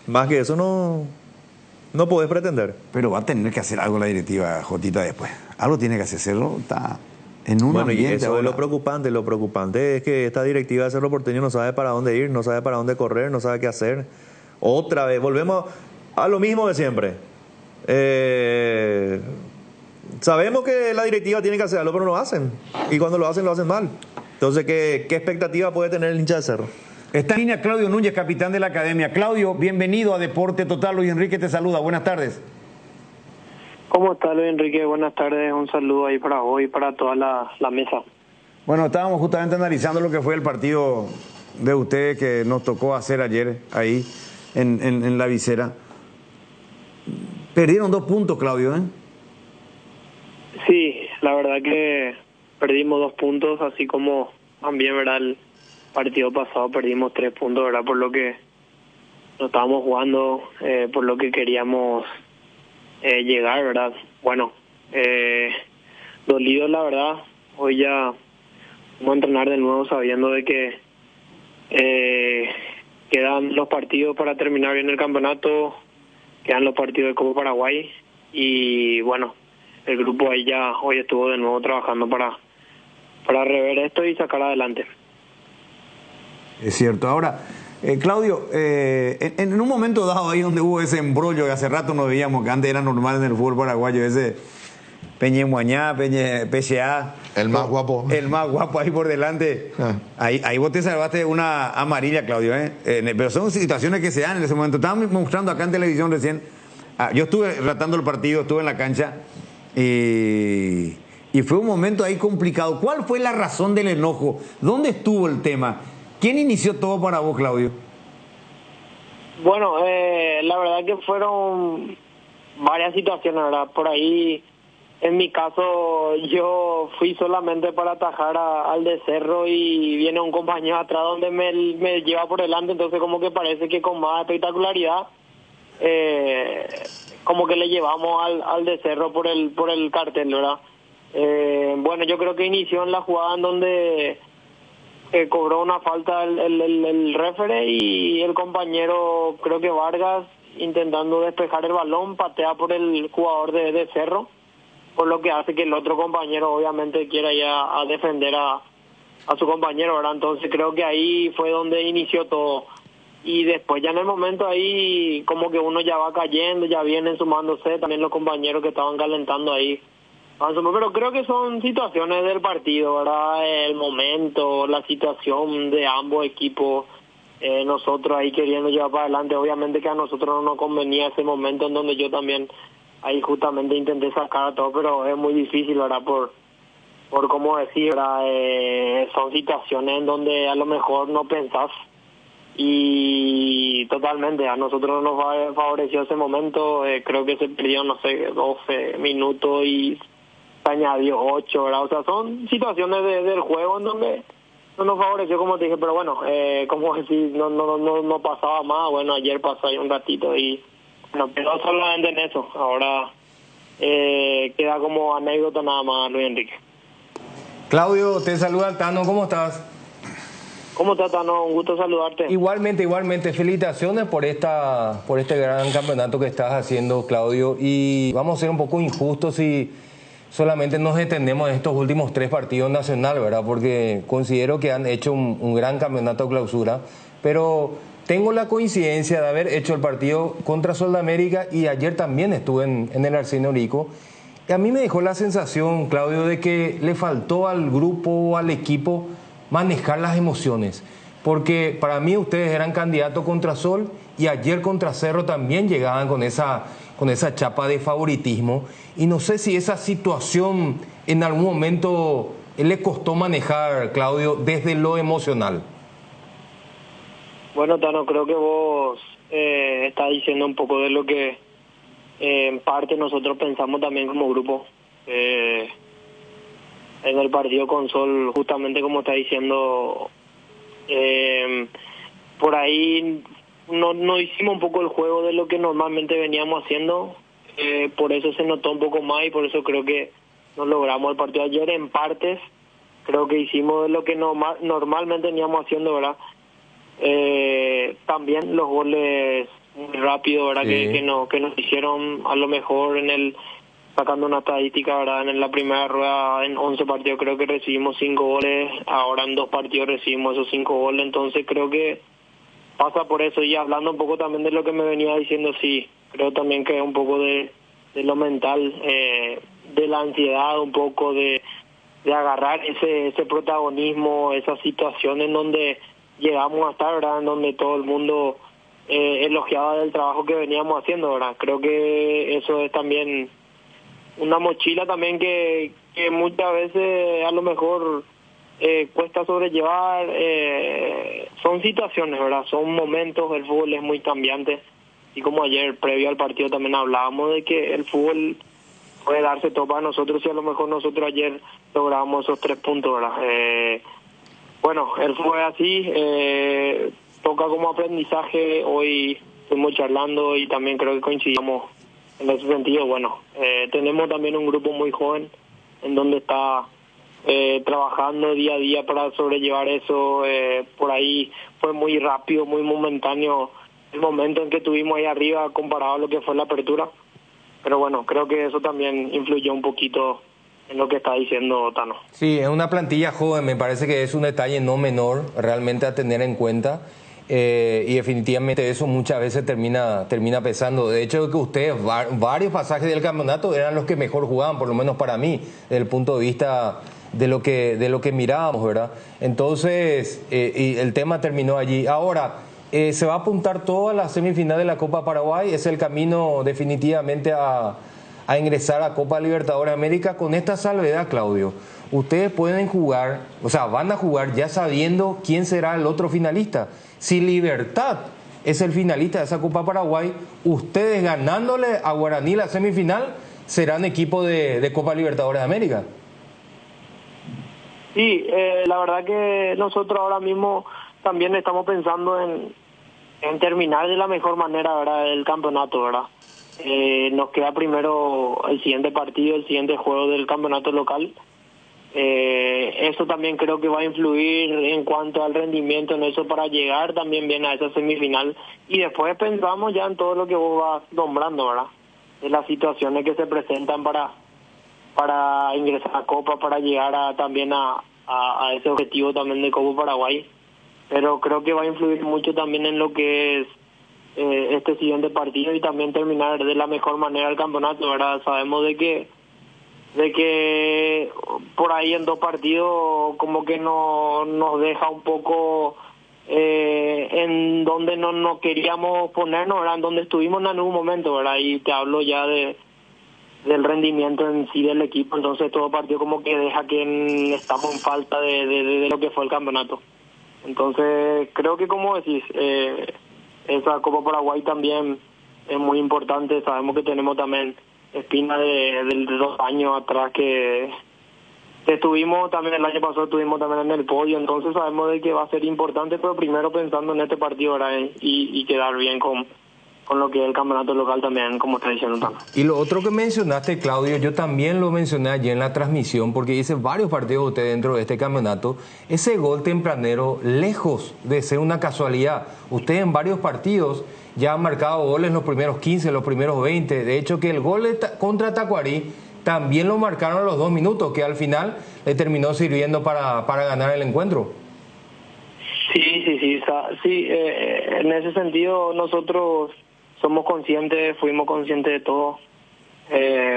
Más que eso no podés pretender.
Pero va a tener que hacer algo la directiva, Jotita, después. Algo tiene que hacerlo. Está en un ambiente.
Y eso es lo preocupante. Lo preocupante es que esta directiva de Cerro Porteño no sabe para dónde ir, no sabe para dónde correr, no sabe qué hacer. Otra vez, volvemos a lo mismo de siempre. Sabemos que la directiva tiene que hacer algo, pero no lo hacen. Y cuando lo hacen mal. Entonces, ¿qué expectativa puede tener el hincha de Cerro?
Está en línea Claudio Núñez, capitán de la academia. Claudio, bienvenido a Deporte Total. Luis Enrique te saluda. Buenas tardes.
¿Cómo está, Luis Enrique? Buenas tardes. Un saludo ahí para vos y para toda la mesa.
Bueno, estábamos justamente analizando lo que fue el partido de ustedes que nos tocó hacer ayer ahí en la visera. Perdieron 2 puntos, Claudio, ¿eh?
Sí, la verdad que perdimos 2 puntos, así como también, ¿verdad? El partido pasado perdimos 3 puntos, ¿verdad? Por lo que no estábamos jugando, por lo que queríamos llegar, ¿verdad? Bueno, dolido, la verdad. Hoy ya vamos a entrenar de nuevo sabiendo de que quedan los partidos para terminar bien el campeonato, quedan los partidos de Copa Paraguay y bueno, el grupo ahí ya hoy estuvo de nuevo trabajando para rever esto y sacar adelante.
Es cierto. Ahora, Claudio, en un momento dado ahí donde hubo ese embrollo que hace rato no veíamos, que antes era normal en el fútbol paraguayo, ese Peñemuañá, PCA.
El más guapo.
El más guapo ahí por delante. Ahí vos te salvaste una amarilla, Claudio. Pero son situaciones que se dan en ese momento. Estábamos mostrando acá en televisión recién. Yo estuve relatando el partido, estuve en la cancha y fue un momento ahí complicado. ¿Cuál fue la razón del enojo? ¿Dónde estuvo el tema? ¿Quién inició todo para vos, Claudio?
Bueno, la verdad que fueron varias situaciones, ¿verdad? Por ahí, en mi caso, yo fui solamente para atajar al de Cerro y viene un compañero atrás donde me lleva por delante, entonces como que parece que con más espectacularidad, como que le llevamos al de Cerro por el cartel, ¿verdad? Bueno, yo creo que inició en la jugada en donde cobró una falta el referee y el compañero, creo que Vargas, intentando despejar el balón, patea por el jugador de Cerro, por lo que hace que el otro compañero obviamente quiera ya a defender a su compañero, ¿verdad? Entonces creo que ahí fue donde inició todo. Y después ya en el momento ahí como que uno ya va cayendo, ya vienen sumándose también los compañeros que estaban calentando ahí. Pero creo que son situaciones del partido, ¿verdad? El momento, la situación de ambos equipos, nosotros ahí queriendo llevar para adelante. Obviamente que a nosotros no nos convenía ese momento en donde yo también ahí justamente intenté sacar a todo, pero es muy difícil, ¿verdad? Por cómo decir, ¿verdad? Son situaciones en donde a lo mejor no pensás y totalmente a nosotros no nos favoreció ese momento. Creo que se perdió, no sé, 12 minutos y se añadió 8, ¿verdad? O sea, son situaciones del juego en donde no nos favoreció, como te dije, pero bueno, como decir, no pasaba más. Bueno, ayer pasó ahí un ratito y no quedó solamente en eso. Ahora queda como anécdota nada más, Luis Enrique.
Claudio, te saluda Tano, ¿cómo estás?
¿Cómo estás, Tano? Un gusto saludarte.
Igualmente. Felicitaciones por este gran campeonato que estás haciendo, Claudio. Y vamos a ser un poco injustos si solamente nos detenemos en estos últimos 3 partidos nacionales, ¿verdad? Porque considero que han hecho un gran campeonato de clausura. Pero tengo la coincidencia de haber hecho el partido contra Sol de América y ayer también estuve en el Arsenio Rico. Y a mí me dejó la sensación, Claudio, de que le faltó al grupo o al equipo manejar las emociones, porque para mí ustedes eran candidatos contra Sol y ayer contra Cerro también llegaban con esa chapa de favoritismo, y no sé si esa situación en algún momento le costó manejar, Claudio, desde lo emocional.
Bueno, Tano, creo que vos estás diciendo un poco de lo que en parte nosotros pensamos también como grupo. en el partido con Sol, justamente como está diciendo, por ahí no hicimos un poco el juego de lo que normalmente veníamos haciendo, por eso se notó un poco más y por eso creo que no logramos el partido ayer en partes. Creo que hicimos de lo que normalmente veníamos haciendo, ¿verdad? También los goles muy rápido, ¿verdad? Sí. Que nos hicieron a lo mejor sacando una estadística, ¿verdad? En la primera rueda, en 11 partidos creo que recibimos 5 goles, ahora en 2 partidos recibimos esos 5 goles, entonces creo que pasa por eso. Y hablando un poco también de lo que me venía diciendo, sí, creo también que es un poco de lo mental, de la ansiedad, un poco de agarrar ese protagonismo, esa situación en donde llegamos a estar, ¿verdad? En donde todo el mundo elogiaba del trabajo que veníamos haciendo, ¿verdad? Creo que eso es también una mochila también que muchas veces a lo mejor cuesta sobrellevar. Son situaciones, ¿verdad? Son momentos, el fútbol es muy cambiante. Y como ayer, previo al partido, también hablábamos de que el fútbol puede darse todo para nosotros y a lo mejor nosotros ayer logramos esos 3 puntos, ¿verdad? Bueno, el fútbol es así, toca como aprendizaje. Hoy fuimos charlando y también creo que coincidimos en ese sentido. Bueno, tenemos también un grupo muy joven en donde está trabajando día a día para sobrellevar eso. Por ahí fue muy rápido, muy momentáneo el momento en que estuvimos ahí arriba comparado a lo que fue la apertura. Pero bueno, creo que eso también influyó un poquito en lo que está diciendo Tano.
Sí, es una plantilla joven, me parece que es un detalle no menor realmente a tener en cuenta. Y definitivamente eso muchas veces termina pesando. De hecho, que ustedes, varios pasajes del campeonato eran los que mejor jugaban, por lo menos para mí, desde el punto de vista de lo que mirábamos, ¿verdad? Entonces, y el tema terminó allí. Ahora, se va a apuntar todo a la semifinal de la Copa Paraguay. Es el camino definitivamente a ingresar a Copa Libertadores de América. Con esta salvedad, Claudio, ustedes pueden jugar, o sea, van a jugar ya sabiendo quién será el otro finalista. Si Libertad es el finalista de esa Copa Paraguay, ustedes ganándole a Guaraní la semifinal serán equipo de Copa Libertadores de América.
Sí, la verdad que nosotros ahora mismo también estamos pensando en terminar de la mejor manera, ¿verdad?, el campeonato, ¿verdad? Nos queda primero el siguiente partido, el siguiente juego del campeonato local. Eso también creo que va a influir en cuanto al rendimiento en eso para llegar también bien a esa semifinal. Y después pensamos ya en todo lo que vos vas nombrando, ¿verdad? De las situaciones que se presentan para ingresar a Copa, para llegar también a ese objetivo también de Copa Paraguay. Pero creo que va a influir mucho también en lo que es este siguiente partido y también terminar de la mejor manera el campeonato, ¿verdad? Sabemos de que por ahí en 2 partidos como que nos deja un poco en donde no queríamos ponernos, ¿verdad? En donde estuvimos en algún momento, ¿verdad? Y te hablo ya del rendimiento en sí del equipo. Entonces todo partido como que deja que estamos en falta de lo que fue el campeonato. Entonces creo que, como decís, esa Copa Paraguay también es muy importante. Sabemos que tenemos también espina de 2 años atrás que estuvimos también, el año pasado estuvimos también en el podio. Entonces sabemos de que va a ser importante, pero primero pensando en este partido, ¿verdad? Y quedar bien con lo que es el campeonato local también, como está diciendo Tano.
Y lo otro que mencionaste, Claudio, yo también lo mencioné ayer en la transmisión, porque hice varios partidos de usted dentro de este campeonato. Ese gol tempranero, lejos de ser una casualidad. Usted en varios partidos ya han marcado goles en los primeros 15, los primeros 20. De hecho, que el gol contra Tacuarí también lo marcaron a los 2 minutos, que al final le terminó sirviendo para ganar el encuentro.
Sí, en ese sentido nosotros fuimos conscientes de todo.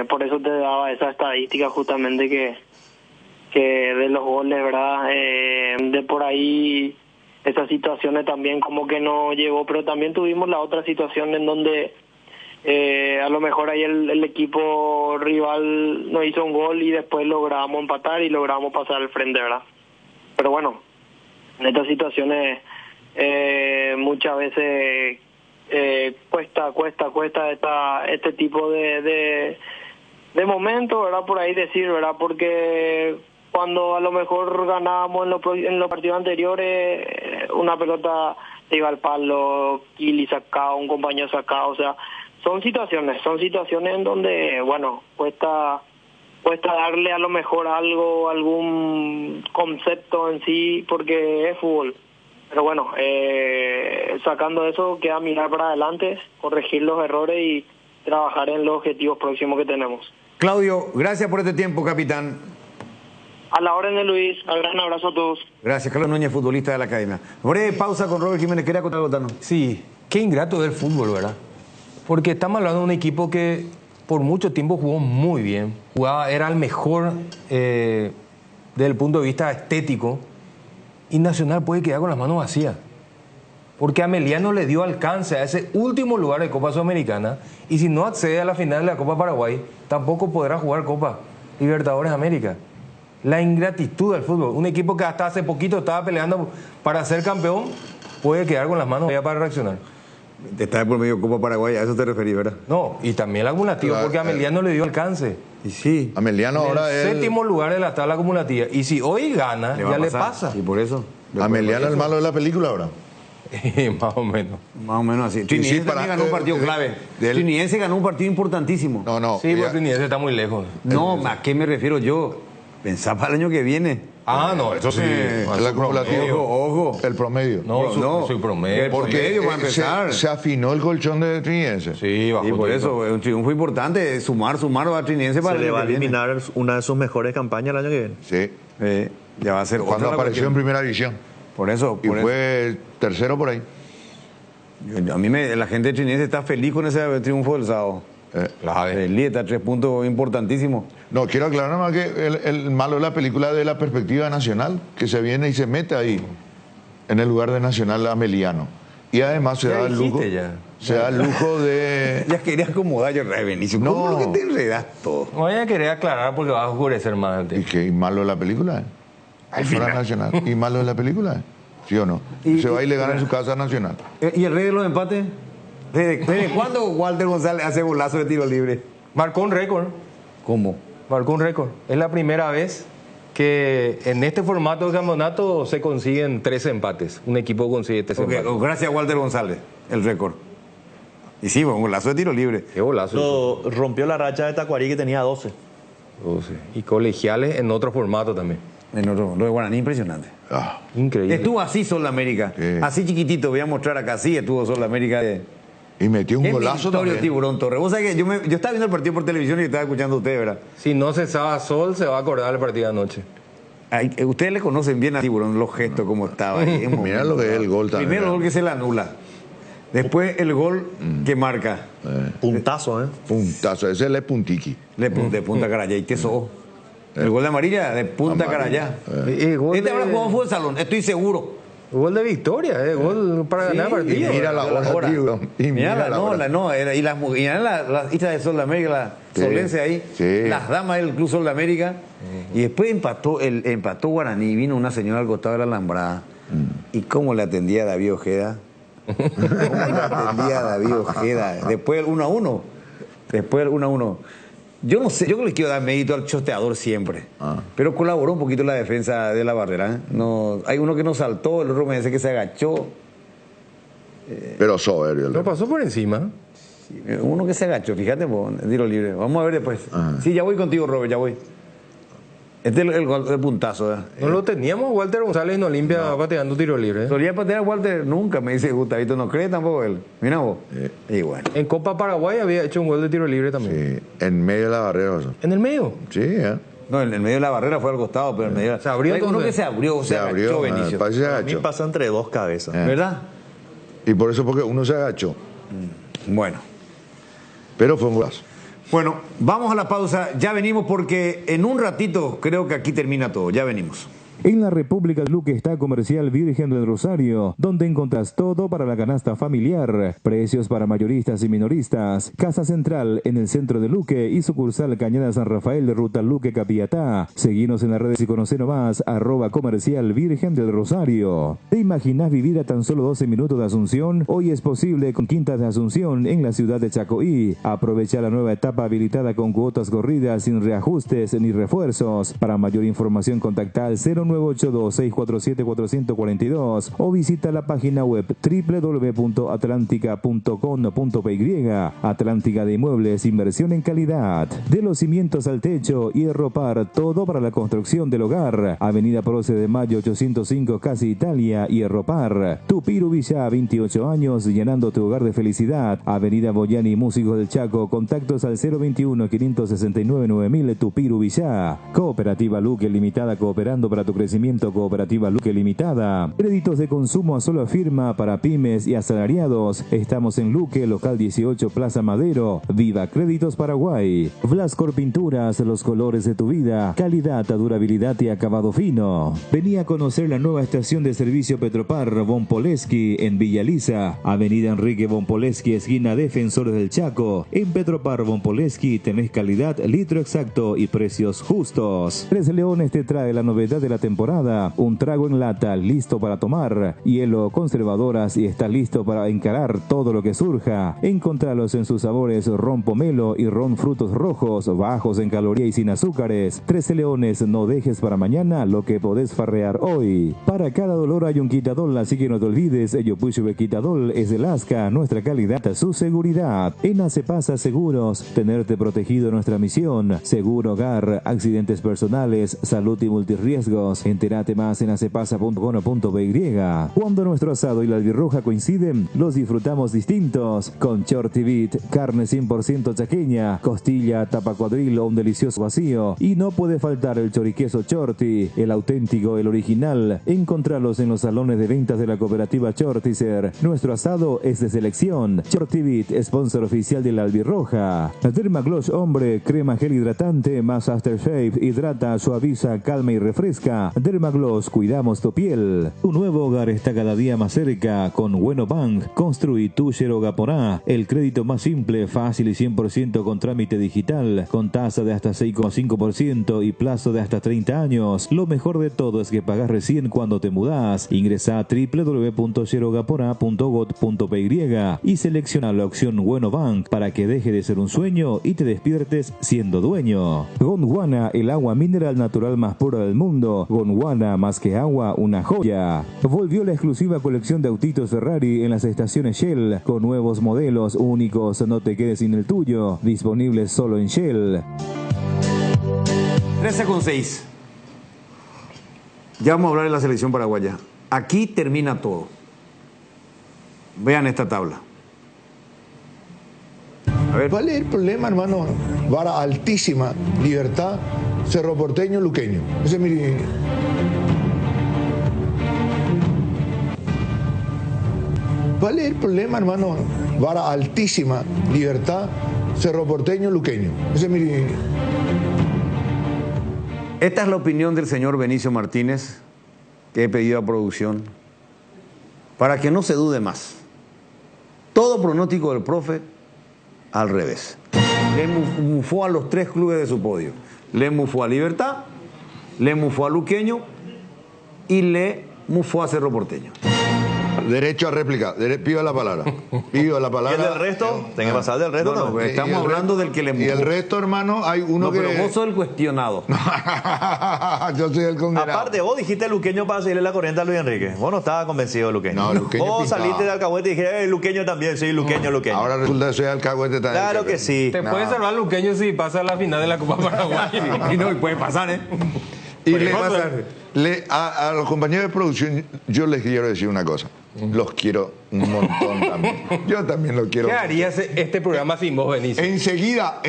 Por eso te daba esa estadística justamente que de los goles, ¿verdad? De por ahí esas situaciones también como que no llegó, pero también tuvimos la otra situación en donde a lo mejor ahí el equipo rival nos hizo un gol y después logramos empatar y logramos pasar al frente, ¿verdad? Pero bueno, en estas situaciones muchas veces cuesta este tipo de momentos, ¿verdad? Por ahí decir, ¿verdad? Porque cuando a lo mejor ganábamos en los partidos anteriores, una pelota se iba al palo, Kili sacado, un compañero sacado, o sea, son situaciones en donde, bueno, cuesta darle a lo mejor algo, algún concepto en sí, porque es fútbol. Pero bueno, sacando eso, queda mirar para adelante, corregir los errores y trabajar en los objetivos próximos que tenemos.
Claudio, gracias por este tiempo, capitán.
A la orden de Luis, un gran abrazo a todos.
Gracias, Carlos Núñez, futbolista de la Academia. Breve pausa con Robert Jiménez. ¿Quería contar algo, Tano?
Sí, qué ingrato del fútbol, ¿verdad? Porque estamos hablando de un equipo que por mucho tiempo jugó muy bien. Era el mejor desde el punto de vista estético. Y Nacional puede quedar con las manos vacías. Porque Ameliano le dio alcance a ese último lugar de Copa Sudamericana. Y si no accede a la final de la Copa Paraguay, tampoco podrá jugar Copa Libertadores América. La ingratitud del fútbol. Un equipo que hasta hace poquito estaba peleando para ser campeón, puede quedar con las manos ya para reaccionar.
Está por medio Copa Paraguay, a eso te referís, ¿verdad?
No, y también el acumulativo, porque Ameliano le dio alcance.
Y sí.
Ameliano ahora es
séptimo lugar de la tabla acumulativa. Y si hoy gana, ya le pasa.
Y por eso.
Ameliano el malo de la película ahora.
Más o menos.
Más o menos así. Trinidense también ganó un partido clave. Trinidense ganó un partido importantísimo.
No.
Sí, porque Trinidense está muy lejos.
No, ¿a qué me refiero yo? Pensá para el año que viene.
No, eso sí.
El acumulativo.
Ojo.
El promedio.
No, su promedio.
Porque
para empezar.
se afinó el colchón de Trinidense.
Sí, bajó.
Y por eso, es un triunfo importante, sumar a Trinidense para
se le va a eliminar una de sus mejores campañas el año que viene.
Sí.
Ya va a ser
cuando apareció en primera división.
Por eso.
Y fue tercero por ahí.
A mí la gente de Trinidense está feliz con ese triunfo del sábado. Feliz, está 3 puntos importantísimos.
No, quiero aclarar más que el malo es la película de la perspectiva nacional, que se viene y se mete ahí, en el lugar de Nacional Ameliano. Y además se da el lujo. Se da el lujo de.
Ya quería acomodar yo, Benicio. ¿Cómo lo que te enredas todo?
No, ya quería aclarar porque va a oscurecer más.
¿Y qué? ¿Y malo es la película?
Al final.
Nacional. ¿Y malo es la película? ¿Sí o no? Se va y le gana en su casa Nacional.
¿Y el rey de los empates? ¿Desde cuándo Walter González hace golazo de tiro libre?
Marcó un récord.
¿Cómo?
Marcó un récord. Es la primera vez que en este formato de campeonato se consiguen 13 empates. Un equipo consigue 13 empates.
Gracias a Walter González, el récord. Y sí, un golazo de tiro libre.
Qué golazo.
Rompió la racha de Tacuarí, que tenía 12.
Y colegiales en otro formato también.
Lo de Guaraní, impresionante.
Increíble.
Estuvo así Sol América. Sí. Así chiquitito, voy a mostrar acá. Sí, estuvo Sol América.
Y metió un golazo también.
Tiburón Torres. Vos sabés que yo estaba viendo el partido por televisión y estaba escuchando a ustedes, ¿verdad?
Si no cesaba Sol, se va a acordar del partido de anoche.
Ustedes le conocen bien a Tiburón, los gestos, cómo estaba ahí.
Mirá lo que es el gol también.
Primero el gol que se le anula. Después el gol que marca.
Puntazo,
Puntazo. Ese es Le Puntiqui.
De Punta Carayá. Y Tesó. El gol de amarilla de Punta Carayá. Este habrá jugado fútbol de salón, estoy seguro.
Gol de victoria, gol para ganar partido.
Mira la hora, tío.
Y las islas de Sol de América, la Solense ahí, las damas del Club Sol de América. Y después empató Guaraní, vino una señora al costado de la Alambrada. ¿Y cómo le atendía a David Ojeda? Después el 1-1. Yo no sé, yo le quiero dar mérito al choteador siempre, pero colaboró un poquito en la defensa de la Barrera. No, hay uno que no saltó, el otro me dice que se agachó.
Pero soberbio.
Lo pasó por encima.
Sí, uno que se agachó, fíjate, tiro libre. Vamos a ver después. Sí, ya voy contigo, Robert, ya voy. Este es el puntazo.
No lo teníamos Walter González en Olimpia pateando tiro libre.
Solía patear Walter nunca, me dice Gustavito, no cree tampoco él. Mira vos. Y bueno.
En Copa Paraguay había hecho un gol de tiro libre también.
Sí, en medio de la barrera.
¿En el medio?
Sí,
No, en el medio de la barrera fue al costado, pero en medio.
Se abrió.
Uno que se abrió, se agachó, Benicio.
A mí pasa entre dos cabezas.
¿Verdad?
Y por eso porque uno se agachó.
Bueno.
Pero fue un golazo.
Bueno, vamos a la pausa. Ya venimos porque en un ratito creo que aquí termina todo. Ya venimos.
En la República de Luque está Comercial Virgen del Rosario, donde encontrás todo para la canasta familiar, precios para mayoristas y minoristas, Casa Central en el centro de Luque y sucursal Cañada San Rafael de Ruta Luque Capiatá. Seguinos en las redes y conocer más, @Comercial Virgen del Rosario. ¿Te imaginas vivir a tan solo 12 minutos de Asunción? Hoy es posible con Quintas de Asunción en la ciudad de Chacoí. Aprovecha la nueva etapa habilitada con cuotas corridas sin reajustes ni refuerzos. Para mayor información contacta al 0982-647-442 o visita la página web www.atlantica.com.py. Atlántica de Inmuebles, inversión en calidad. De los cimientos al techo, hierro par, todo para la construcción del hogar. Avenida Proce de Mayo 805, Casi Italia, hierro par. Tupiru Villa, 28 años, llenando tu hogar de felicidad. Avenida Boyani, Músicos del Chaco, contactos al 021-569-9000, Tupiru Villa. Cooperativa Luque Limitada, cooperando para tu crecimiento. Cooperativa Luque Limitada. Créditos de consumo a sola firma para pymes y asalariados. Estamos en Luque, local 18, Plaza Madero. Viva Créditos Paraguay. Blascor Pinturas, los colores de tu vida. Calidad, durabilidad y acabado fino. Vení a conocer la nueva estación de servicio Petropar Von Poleski en Villa Lisa. Avenida Enrique Von Poleski, esquina Defensores del Chaco. En Petropar Von Poleski tenés calidad, litro exacto y precios justos. Tres Leones te trae la novedad de la temporada. Un trago en lata listo para tomar. Hielo, conservadoras y está listo para encarar todo lo que surja. Encontralos en sus sabores ron pomelo y ron frutos rojos, bajos en caloría y sin azúcares. 13 Leones, no dejes para mañana lo que podés farrear hoy. Para cada dolor hay un quitadol, así que no te olvides, Yopushube Quitadol es el ASCA, nuestra calidad, su seguridad. En Acepasa Seguros, tenerte protegido nuestra misión. Seguro hogar, accidentes personales, salud y multirriesgos. Entérate más en acepasa.com.py. Cuando nuestro asado y la albirroja coinciden, los disfrutamos distintos. Con Shorty Beat, carne 100% chaqueña, costilla, tapa cuadril o un delicioso vacío. Y no puede faltar el choriqueso Shorty, el auténtico, el original. Encontralos en los salones de ventas de la cooperativa Shortizer. Nuestro asado es de selección. Shorty Beat, sponsor oficial de la albirroja. Dermagloss Hombre, crema gel hidratante más aftershave, hidrata, suaviza, calma y refresca. Dermagloss, cuidamos tu piel. Tu nuevo hogar está cada día más cerca con Bueno Bank. Construí tu Gaporá, el crédito más simple, fácil y 100% con trámite digital, con tasa de hasta 6,5% y plazo de hasta 30 años. Lo mejor de todo es que pagás recién cuando te mudás. Ingresa a www.yerogapora.gov.py y selecciona la opción Bueno Bank para que deje de ser un sueño y te despiertes siendo dueño. Gondwana, el agua mineral natural más pura del mundo. Gondwana, más que agua, una joya. Volvió la exclusiva colección de autitos Ferrari en las estaciones Shell, con nuevos modelos únicos, no te quedes sin el tuyo. Disponibles solo en Shell.
13:06. Ya vamos a hablar de la selección paraguaya. Aquí termina todo. Vean esta tabla.
A ver. ¿Cuál es el problema, hermano? Vara altísima, Libertad, Cerro Porteño, Luqueño. Ese es mi... ¿Cuál es el problema, hermano? Vara altísima, Libertad, Cerro Porteño, Luqueño. Ese es mi...
Esta es la opinión del señor Benicio Martínez, que he pedido a producción, para que no se dude más. Todo pronóstico del profe, al revés. Le mufó a los tres clubes de su podio. Le mufó a Libertad, le mufó a Luqueño y le mufó a Cerro Porteño.
Derecho a réplica. Pido la palabra. Pido la palabra.
¿Y el del resto? Tenga que pasar del resto.
No, estamos hablando del que le mufó.
Y el resto, hermano, hay uno que...
pero vos sos el cuestionado.
Yo soy el condenado.
Aparte, vos dijiste Luqueño para seguirle la corriente a Luis Enrique. Vos no estabas convencido de Luqueño.
No, Luqueño
vos
pintaba.
saliste de Alcahuete y dijiste, Luqueño también, sí, Luqueño, Luqueño.
Ahora resulta que soy Alcahuete también.
Claro que sí.
Te puede salvar Luqueño si pasa a la final de la Copa Paraguay.
Y no, y puede pasar, ¿eh?
Y a los compañeros de producción, yo les quiero decir una cosa. Los quiero un montón también. Yo también los quiero.
¿Qué harías este programa sin vos, Benicio?
Enseguida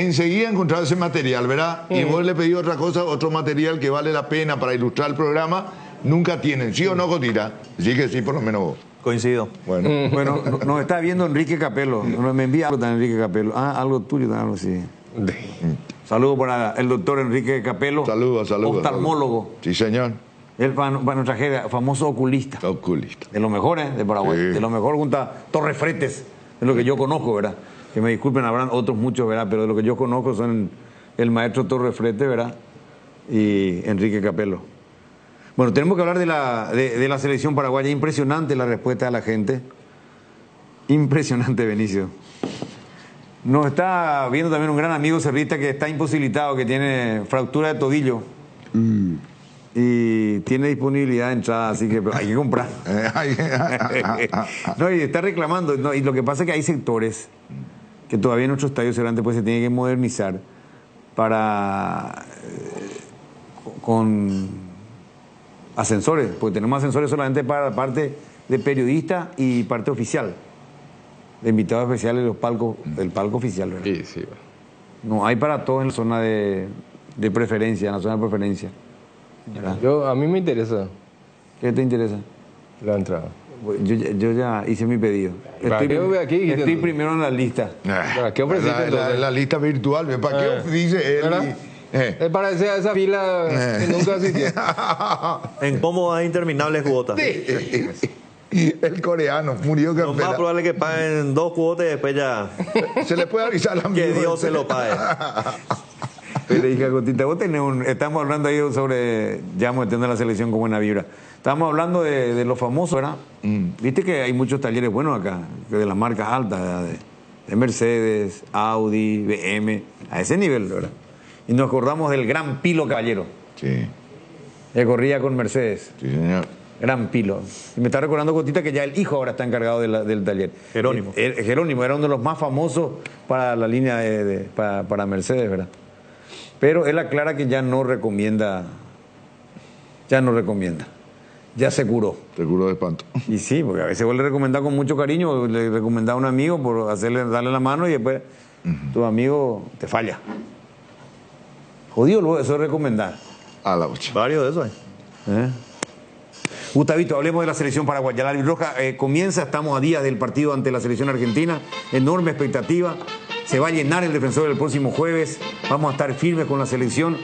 encontrar ese material, ¿verdad? Y vos le pedí otra cosa, otro material que vale la pena para ilustrar el programa. Nunca tienen, ¿sí o no, Cotira? Sí que sí, por lo menos vos.
Coincido.
Bueno, nos está viendo Enrique Capello. Me envía algo también Enrique Capello. Algo tuyo, algo así. Saludos para el doctor Enrique Capello.
Saludos.
Oftalmólogo.
Sí, señor.
para nuestra gente, famoso oculista.
Oculista.
De los mejores de Paraguay. Sí. De los mejores junto a Torres Fretes, es lo que yo conozco, ¿verdad? Que me disculpen, habrán otros muchos, ¿verdad? Pero de lo que yo conozco son el maestro Torres Fretes, ¿verdad? Y Enrique Capello. Bueno, tenemos que hablar de la selección paraguaya. Impresionante la respuesta de la gente. Impresionante, Benicio. Nos está viendo también un gran amigo cerrista que está imposibilitado, que tiene fractura de tobillo. Y tiene disponibilidad de entrada, así que hay que comprar. No, y está reclamando. No, y lo que pasa es que hay sectores que todavía en nuestro estadio cerrante pues se tiene que modernizar para con ascensores, porque tenemos ascensores solamente para la parte de periodista y parte oficial. De invitados especiales los palcos, del palco oficial, ¿verdad?
Sí, sí.
No, hay para todos en la zona de preferencia, en la zona de preferencia.
A mí me interesa.
¿Qué te interesa?
La entrada.
Yo ya hice mi pedido. Estoy primero en la lista.
¿Para qué ofreciste entonces?
La lista virtual, ¿para qué dice él?
Es para esa fila que nunca asistió.
En cómodas interminables cuotas.
Sí. El coreano murió
campeón. Lo más probable es que paguen 2 cuotas y después ya.
Se le puede avisar a
que Dios se lo pague.
Pero hija Cotita, vos tenés estamos hablando ahí sobre, ya metiendo la selección con buena vibra. Estamos hablando de los famosos, ¿verdad? Viste que hay muchos talleres buenos acá, de las marcas altas, de Mercedes, Audi, BM, a ese nivel, ¿verdad? Y nos acordamos del gran Pilo Caballero.
Sí.
Que corría con Mercedes.
Sí, señor.
Gran Pilo. Y me está recordando, Cotita, que ya el hijo ahora está encargado del taller.
Jerónimo.
Jerónimo era uno de los más famosos para la línea para Mercedes, ¿verdad? Pero él aclara que ya no recomienda. Ya se curó.
Se curó de espanto.
Y sí, porque a veces vos le recomendás con mucho cariño, le recomendás a un amigo por darle la mano y después tu amigo te falla. Jodido luego eso es recomendar.
A la bocha.
Varios de esos hay.
Gustavito, hablemos de la selección paraguaya. La albirroja comienza, estamos a días del partido ante la selección argentina. Enorme expectativa. Se va a llenar el Defensor el próximo jueves. Vamos a estar firmes con la selección.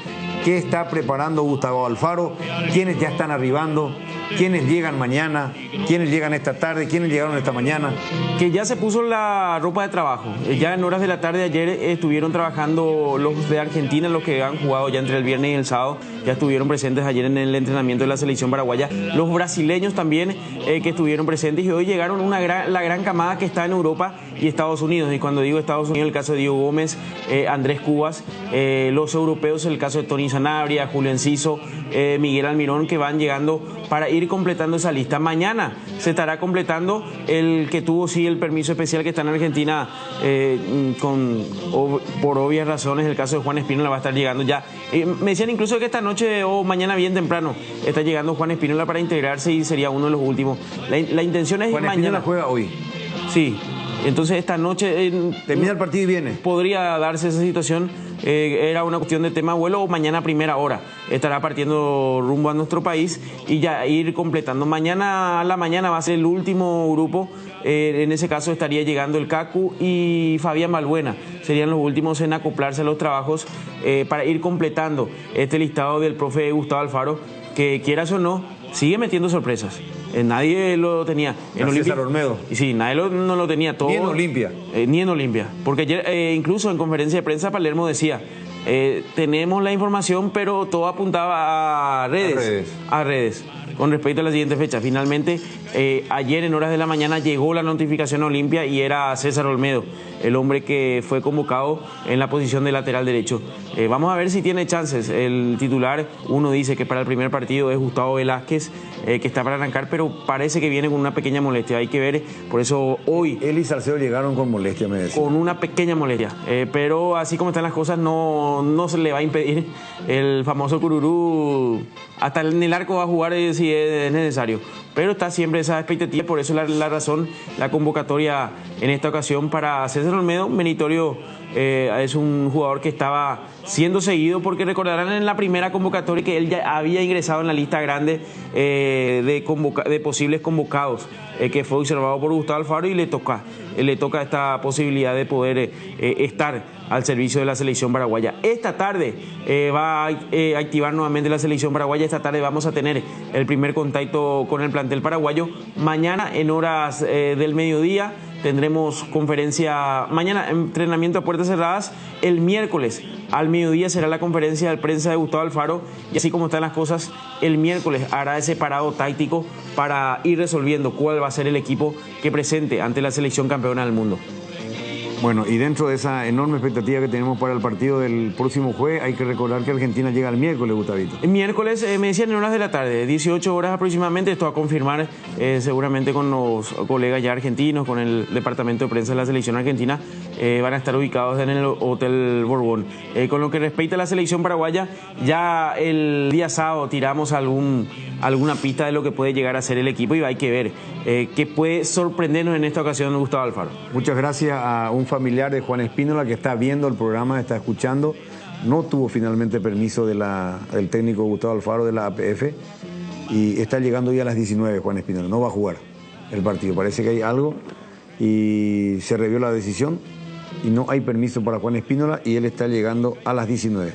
¿Qué está preparando Gustavo Alfaro? ¿Quiénes ya están arribando? ¿Quiénes llegan mañana? ¿Quiénes llegan esta tarde? ¿Quiénes llegaron esta mañana?
Que ya se puso la ropa de trabajo. Ya en horas de la tarde de ayer estuvieron trabajando los de Argentina, los que han jugado ya entre el viernes y el sábado. Ya estuvieron presentes ayer en el entrenamiento de la selección paraguaya. Los brasileños también que estuvieron presentes y hoy llegaron la gran camada que está en Europa y Estados Unidos. Y cuando digo Estados Unidos, el caso de Diego Gómez, Andrés Cubas, los europeos, el caso de Tony Sanabria, Julio Enciso, Miguel Almirón, que van llegando para ir completando esa lista. Mañana se estará completando el que tuvo sí el permiso especial que está en Argentina por obvias razones. El caso de Juan Espínola va a estar llegando ya. Me decían incluso que esta noche o mañana bien temprano está llegando Juan Espínola para integrarse y sería uno de los últimos. La intención es
Juan
mañana.
Espínola juega hoy.
Sí. Entonces esta noche
termina el partido y viene.
Podría darse esa situación. Era una cuestión de tema vuelo o mañana a primera hora estará partiendo rumbo a nuestro país y ya ir completando. Mañana a la mañana va a ser el último grupo. En ese caso estaría llegando el Cacu y Fabián Balbuena. Serían los últimos en acoplarse a los trabajos para ir completando este listado del profe Gustavo Alfaro, que quieras o no, sigue metiendo sorpresas. Nadie lo tenía.
En Olimpia. Olmedo.
Sí, nadie no lo tenía todo.
Ni en Olimpia.
Ni en Olimpia. Porque ayer, incluso en conferencia de prensa, Palermo decía, tenemos la información, pero todo apuntaba a redes. Con respecto a la siguiente fecha. Finalmente, ayer en horas de la mañana llegó la notificación a Olimpia y era César Olmedo, el hombre que fue convocado en la posición de lateral derecho. Vamos a ver si tiene chances. El titular, uno dice que para el primer partido es Gustavo Velázquez, que está para arrancar, pero parece que viene con una pequeña molestia. Hay que ver, por eso hoy...
Él y Salcedo llegaron con molestia, me decía.
Con una pequeña molestia. Pero así como están las cosas, no se le va a impedir el famoso Cururú. Hasta en el arco va a jugar si es necesario. Pero está siempre esa expectativa, por eso la razón, la convocatoria en esta ocasión para César Olmedo, meritorio Es un jugador que estaba siendo seguido porque recordarán en la primera convocatoria que él ya había ingresado en la lista grande de posibles convocados, que fue observado por Gustavo Alfaro, y le toca esta posibilidad de poder estar al servicio de la selección paraguaya. Esta tarde va a activar nuevamente la selección paraguaya. Esta tarde vamos a tener el primer contacto con el plantel paraguayo. Mañana en horas del mediodía tendremos conferencia, mañana entrenamiento a puertas cerradas. El miércoles al mediodía será la conferencia de prensa de Gustavo Alfaro, y así como están las cosas, el miércoles hará ese parado táctico para ir resolviendo cuál va a ser el equipo que presente ante la selección campeona del mundo.
Bueno, y dentro de esa enorme expectativa que tenemos para el partido del próximo jueves, hay que recordar que Argentina llega el miércoles, Gustavito.
El miércoles, me decían en horas de la tarde, 18 horas aproximadamente. Esto va a confirmar seguramente con los colegas ya argentinos, con el departamento de prensa de la selección argentina. Van a estar ubicados en el Hotel Borbón. Con lo que respecta a la selección paraguaya, ya el día sábado tiramos alguna pista de lo que puede llegar a ser el equipo, y hay que ver qué puede sorprendernos en esta ocasión Gustavo Alfaro.
Muchas gracias a un familiar de Juan Espínola que está viendo el programa, está escuchando. No tuvo finalmente permiso del técnico Gustavo Alfaro de la APF, y está llegando ya a las 19, Juan Espínola. No va a jugar el partido, parece que hay algo y se revió la decisión y no hay permiso para Juan Espínola, y él está llegando a las 19.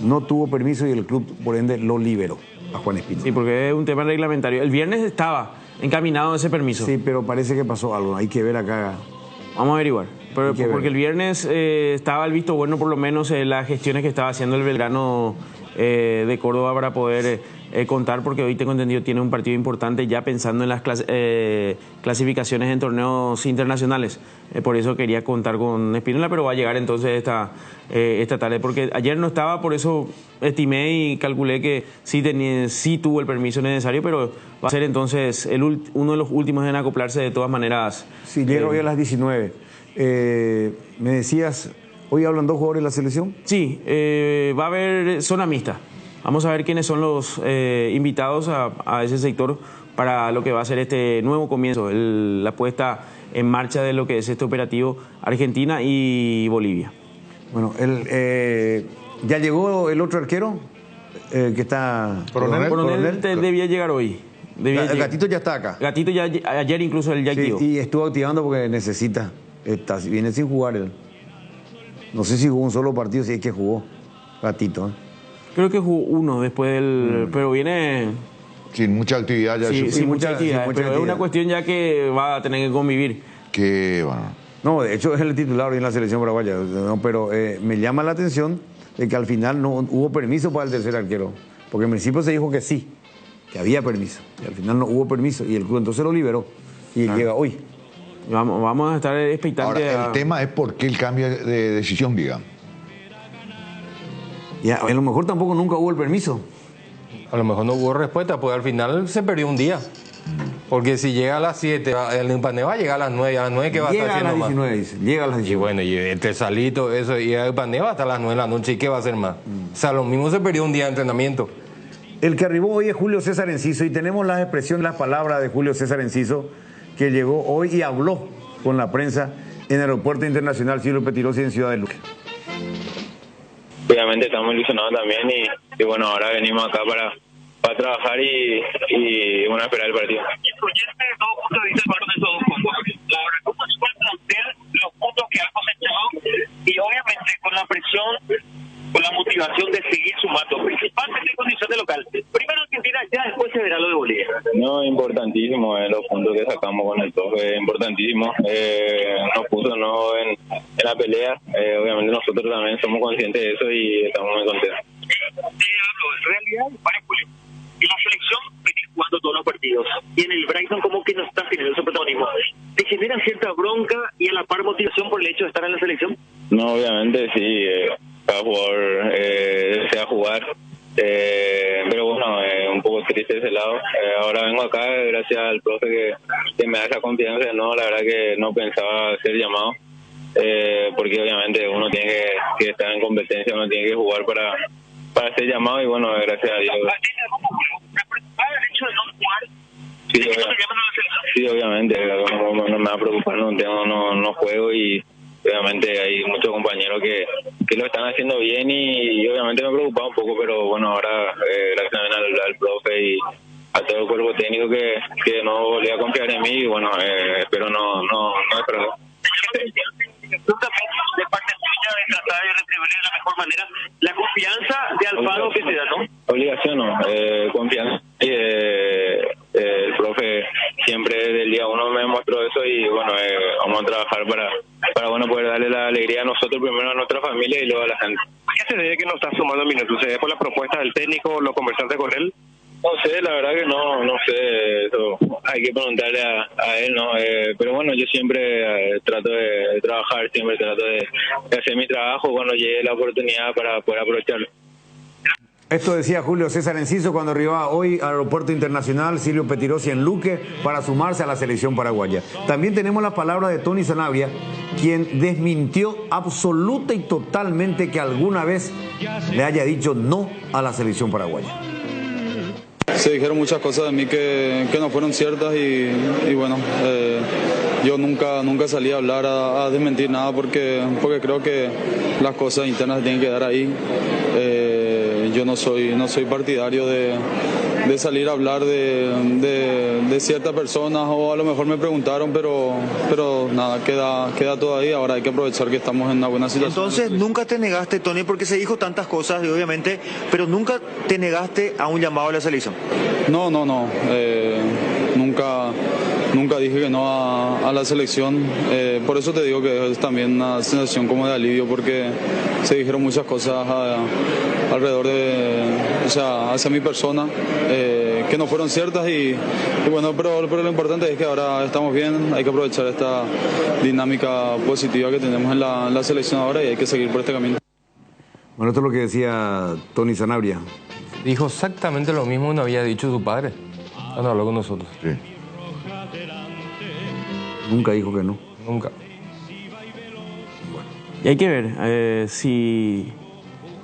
No tuvo permiso y el club por ende lo liberó a Juan Espínola.
Sí, porque es un tema reglamentario. El viernes estaba encaminado ese permiso.
Sí, pero parece que pasó algo, hay que ver acá.
Vamos a averiguar. Porque el viernes estaba el visto bueno, por lo menos las gestiones que estaba haciendo el Belgrano de Córdoba para poder contar, porque hoy tengo entendido tiene un partido importante ya pensando en las clasificaciones en torneos internacionales. Por eso quería contar con Espínola, pero va a llegar entonces esta tarde, porque ayer no estaba, por eso estimé y calculé que sí tuvo el permiso necesario, pero va a ser entonces uno de los últimos en acoplarse de todas maneras.
Sí, llega hoy a las 19. Me decías, ¿hoy hablan 2 jugadores de la selección?
Sí, va a haber zona mixta. Vamos a ver quiénes son los invitados a ese sector para lo que va a ser este nuevo comienzo, la puesta en marcha de lo que es este operativo Argentina y Bolivia.
Bueno, ¿ya llegó el otro arquero? Que está...
Coronel debía llegar hoy.
El Gatito ya está acá.
Gatito ya ayer incluso él ya activó.
Sí, y estuvo activando porque necesita. Viene sin jugar él. No sé si jugó un solo partido, si es que jugó Gatito.
Creo que jugó uno después del... Pero viene...
Sin mucha actividad ya.
Sí, mucha actividad, pero es una cuestión ya que va a tener que convivir.
Que bueno.
No, de hecho es el titular hoy en la selección paraguaya. No, pero me llama la atención de que al final no hubo permiso para el tercer arquero. Porque en principio se dijo que sí, que había permiso. Y al final no hubo permiso. Y el club entonces lo liberó. Y llega hoy.
Vamos a estar expectantes.
Ahora, el tema es por qué el cambio de decisión, digamos.
Y a lo mejor tampoco nunca hubo el permiso.
A lo mejor no hubo respuesta, pues al final se perdió un día. Porque si llega a las 7, el Impané va a llegar a las 9, a las 9 que va a estar haciendo más.
Llega a las 19, dice. Llega a las 19.
Y bueno, y entre salito, eso, y el Impané va hasta las 9 de la noche, ¿y qué va a hacer más? O sea, lo mismo se perdió un día de entrenamiento.
El que arribó hoy es Julio César Enciso, y tenemos las expresiones, las palabras de Julio César Enciso, que llegó hoy y habló con la prensa en el Aeropuerto Internacional Silvio Pettirossi en Ciudad de Luque.
Obviamente estamos ilusionados también y bueno, ahora venimos acá para trabajar y bueno, esperar el partido.
Influyente desde todo punto de vista el valor de esos dos puntos. La verdad, ¿cómo se encuentra usted los puntos que ha cosechado? Y obviamente con la presión, con la motivación de seguir sumando, principalmente en condición de local. Primero Argentina, ya después se verá lo de Bolivia.
No, importantísimo, los puntos que sacamos con el toque, importantísimo. Nos puso en la pelea. Obviamente nosotros también somos conscientes de eso y estamos muy contentos.
En realidad, para Julio, en la selección venís jugando todos los partidos y en el Brighton como que no está teniendo ese protagonismo. ¿Te genera cierta bronca y a la par motivación por el hecho de estar en la selección?
No, obviamente sí, cada jugador desea jugar, pero bueno, un poco triste ese lado. Ahora vengo acá gracias al profe que me da esa confianza. No, la verdad que no pensaba ser llamado, porque obviamente uno tiene que estar en competencia, uno tiene que jugar para ser llamado y bueno, gracias a Dios.
¿El hecho de no jugar?
Sí, obviamente, no me va a preocupar, no juego y obviamente hay muchos compañeros que lo están haciendo bien y obviamente me preocupaba un poco, pero bueno, ahora gracias también al profe y a todo el cuerpo técnico que no volvió a confiar en mí y bueno, espero no esperar.
De parte suya de tratar de retribuir de la mejor manera la confianza de Alfaro que te da, ¿no?
Obligación, no, confianza. El profe siempre desde el día uno me mostró eso y bueno, vamos a trabajar para bueno poder darle la alegría a nosotros primero, a nuestra familia y luego a la gente.
¿Qué se debe que no estás sumando minutos? ¿Se debe por la propuesta del técnico, lo conversaste con él?
No sé, la verdad que no sé, eso hay que preguntarle a él, ¿no? Pero bueno, yo siempre trato de trabajar, siempre trato de hacer mi trabajo cuando llegue la oportunidad para poder aprovecharlo.
Esto decía Julio César Enciso cuando arribaba hoy al Aeropuerto Internacional Silvio Pettirossi en Luque para sumarse a la selección paraguaya. También tenemos la palabra de Tony Sanabria, quien desmintió absoluta y totalmente que alguna vez le haya dicho no a la selección paraguaya.
Se dijeron muchas cosas de mí que no fueron ciertas y bueno, yo nunca salí a hablar, a desmentir nada porque creo que las cosas internas se tienen que dar ahí. Yo no soy partidario de salir a hablar de ciertas personas o a lo mejor me preguntaron, pero nada, queda todo ahí. Ahora hay que aprovechar que estamos en una buena situación.
Entonces nunca te negaste, Tony, porque se dijo tantas cosas, obviamente, pero nunca te negaste a un llamado a la selección.
No. Nunca dije que no a la selección. Por eso te digo que es también una sensación como de alivio, porque se dijeron muchas cosas alrededor hacia mi persona que no fueron ciertas y bueno, pero lo importante es que ahora estamos bien, hay que aprovechar esta dinámica positiva que tenemos en la selección ahora y hay que seguir por este camino.
Bueno, esto es lo que decía Tony Sanabria.
Dijo exactamente lo mismo que nos había dicho su padre cuando habló con nosotros.
Sí. Nunca dijo que no.
Nunca.
Bueno. Y hay que ver si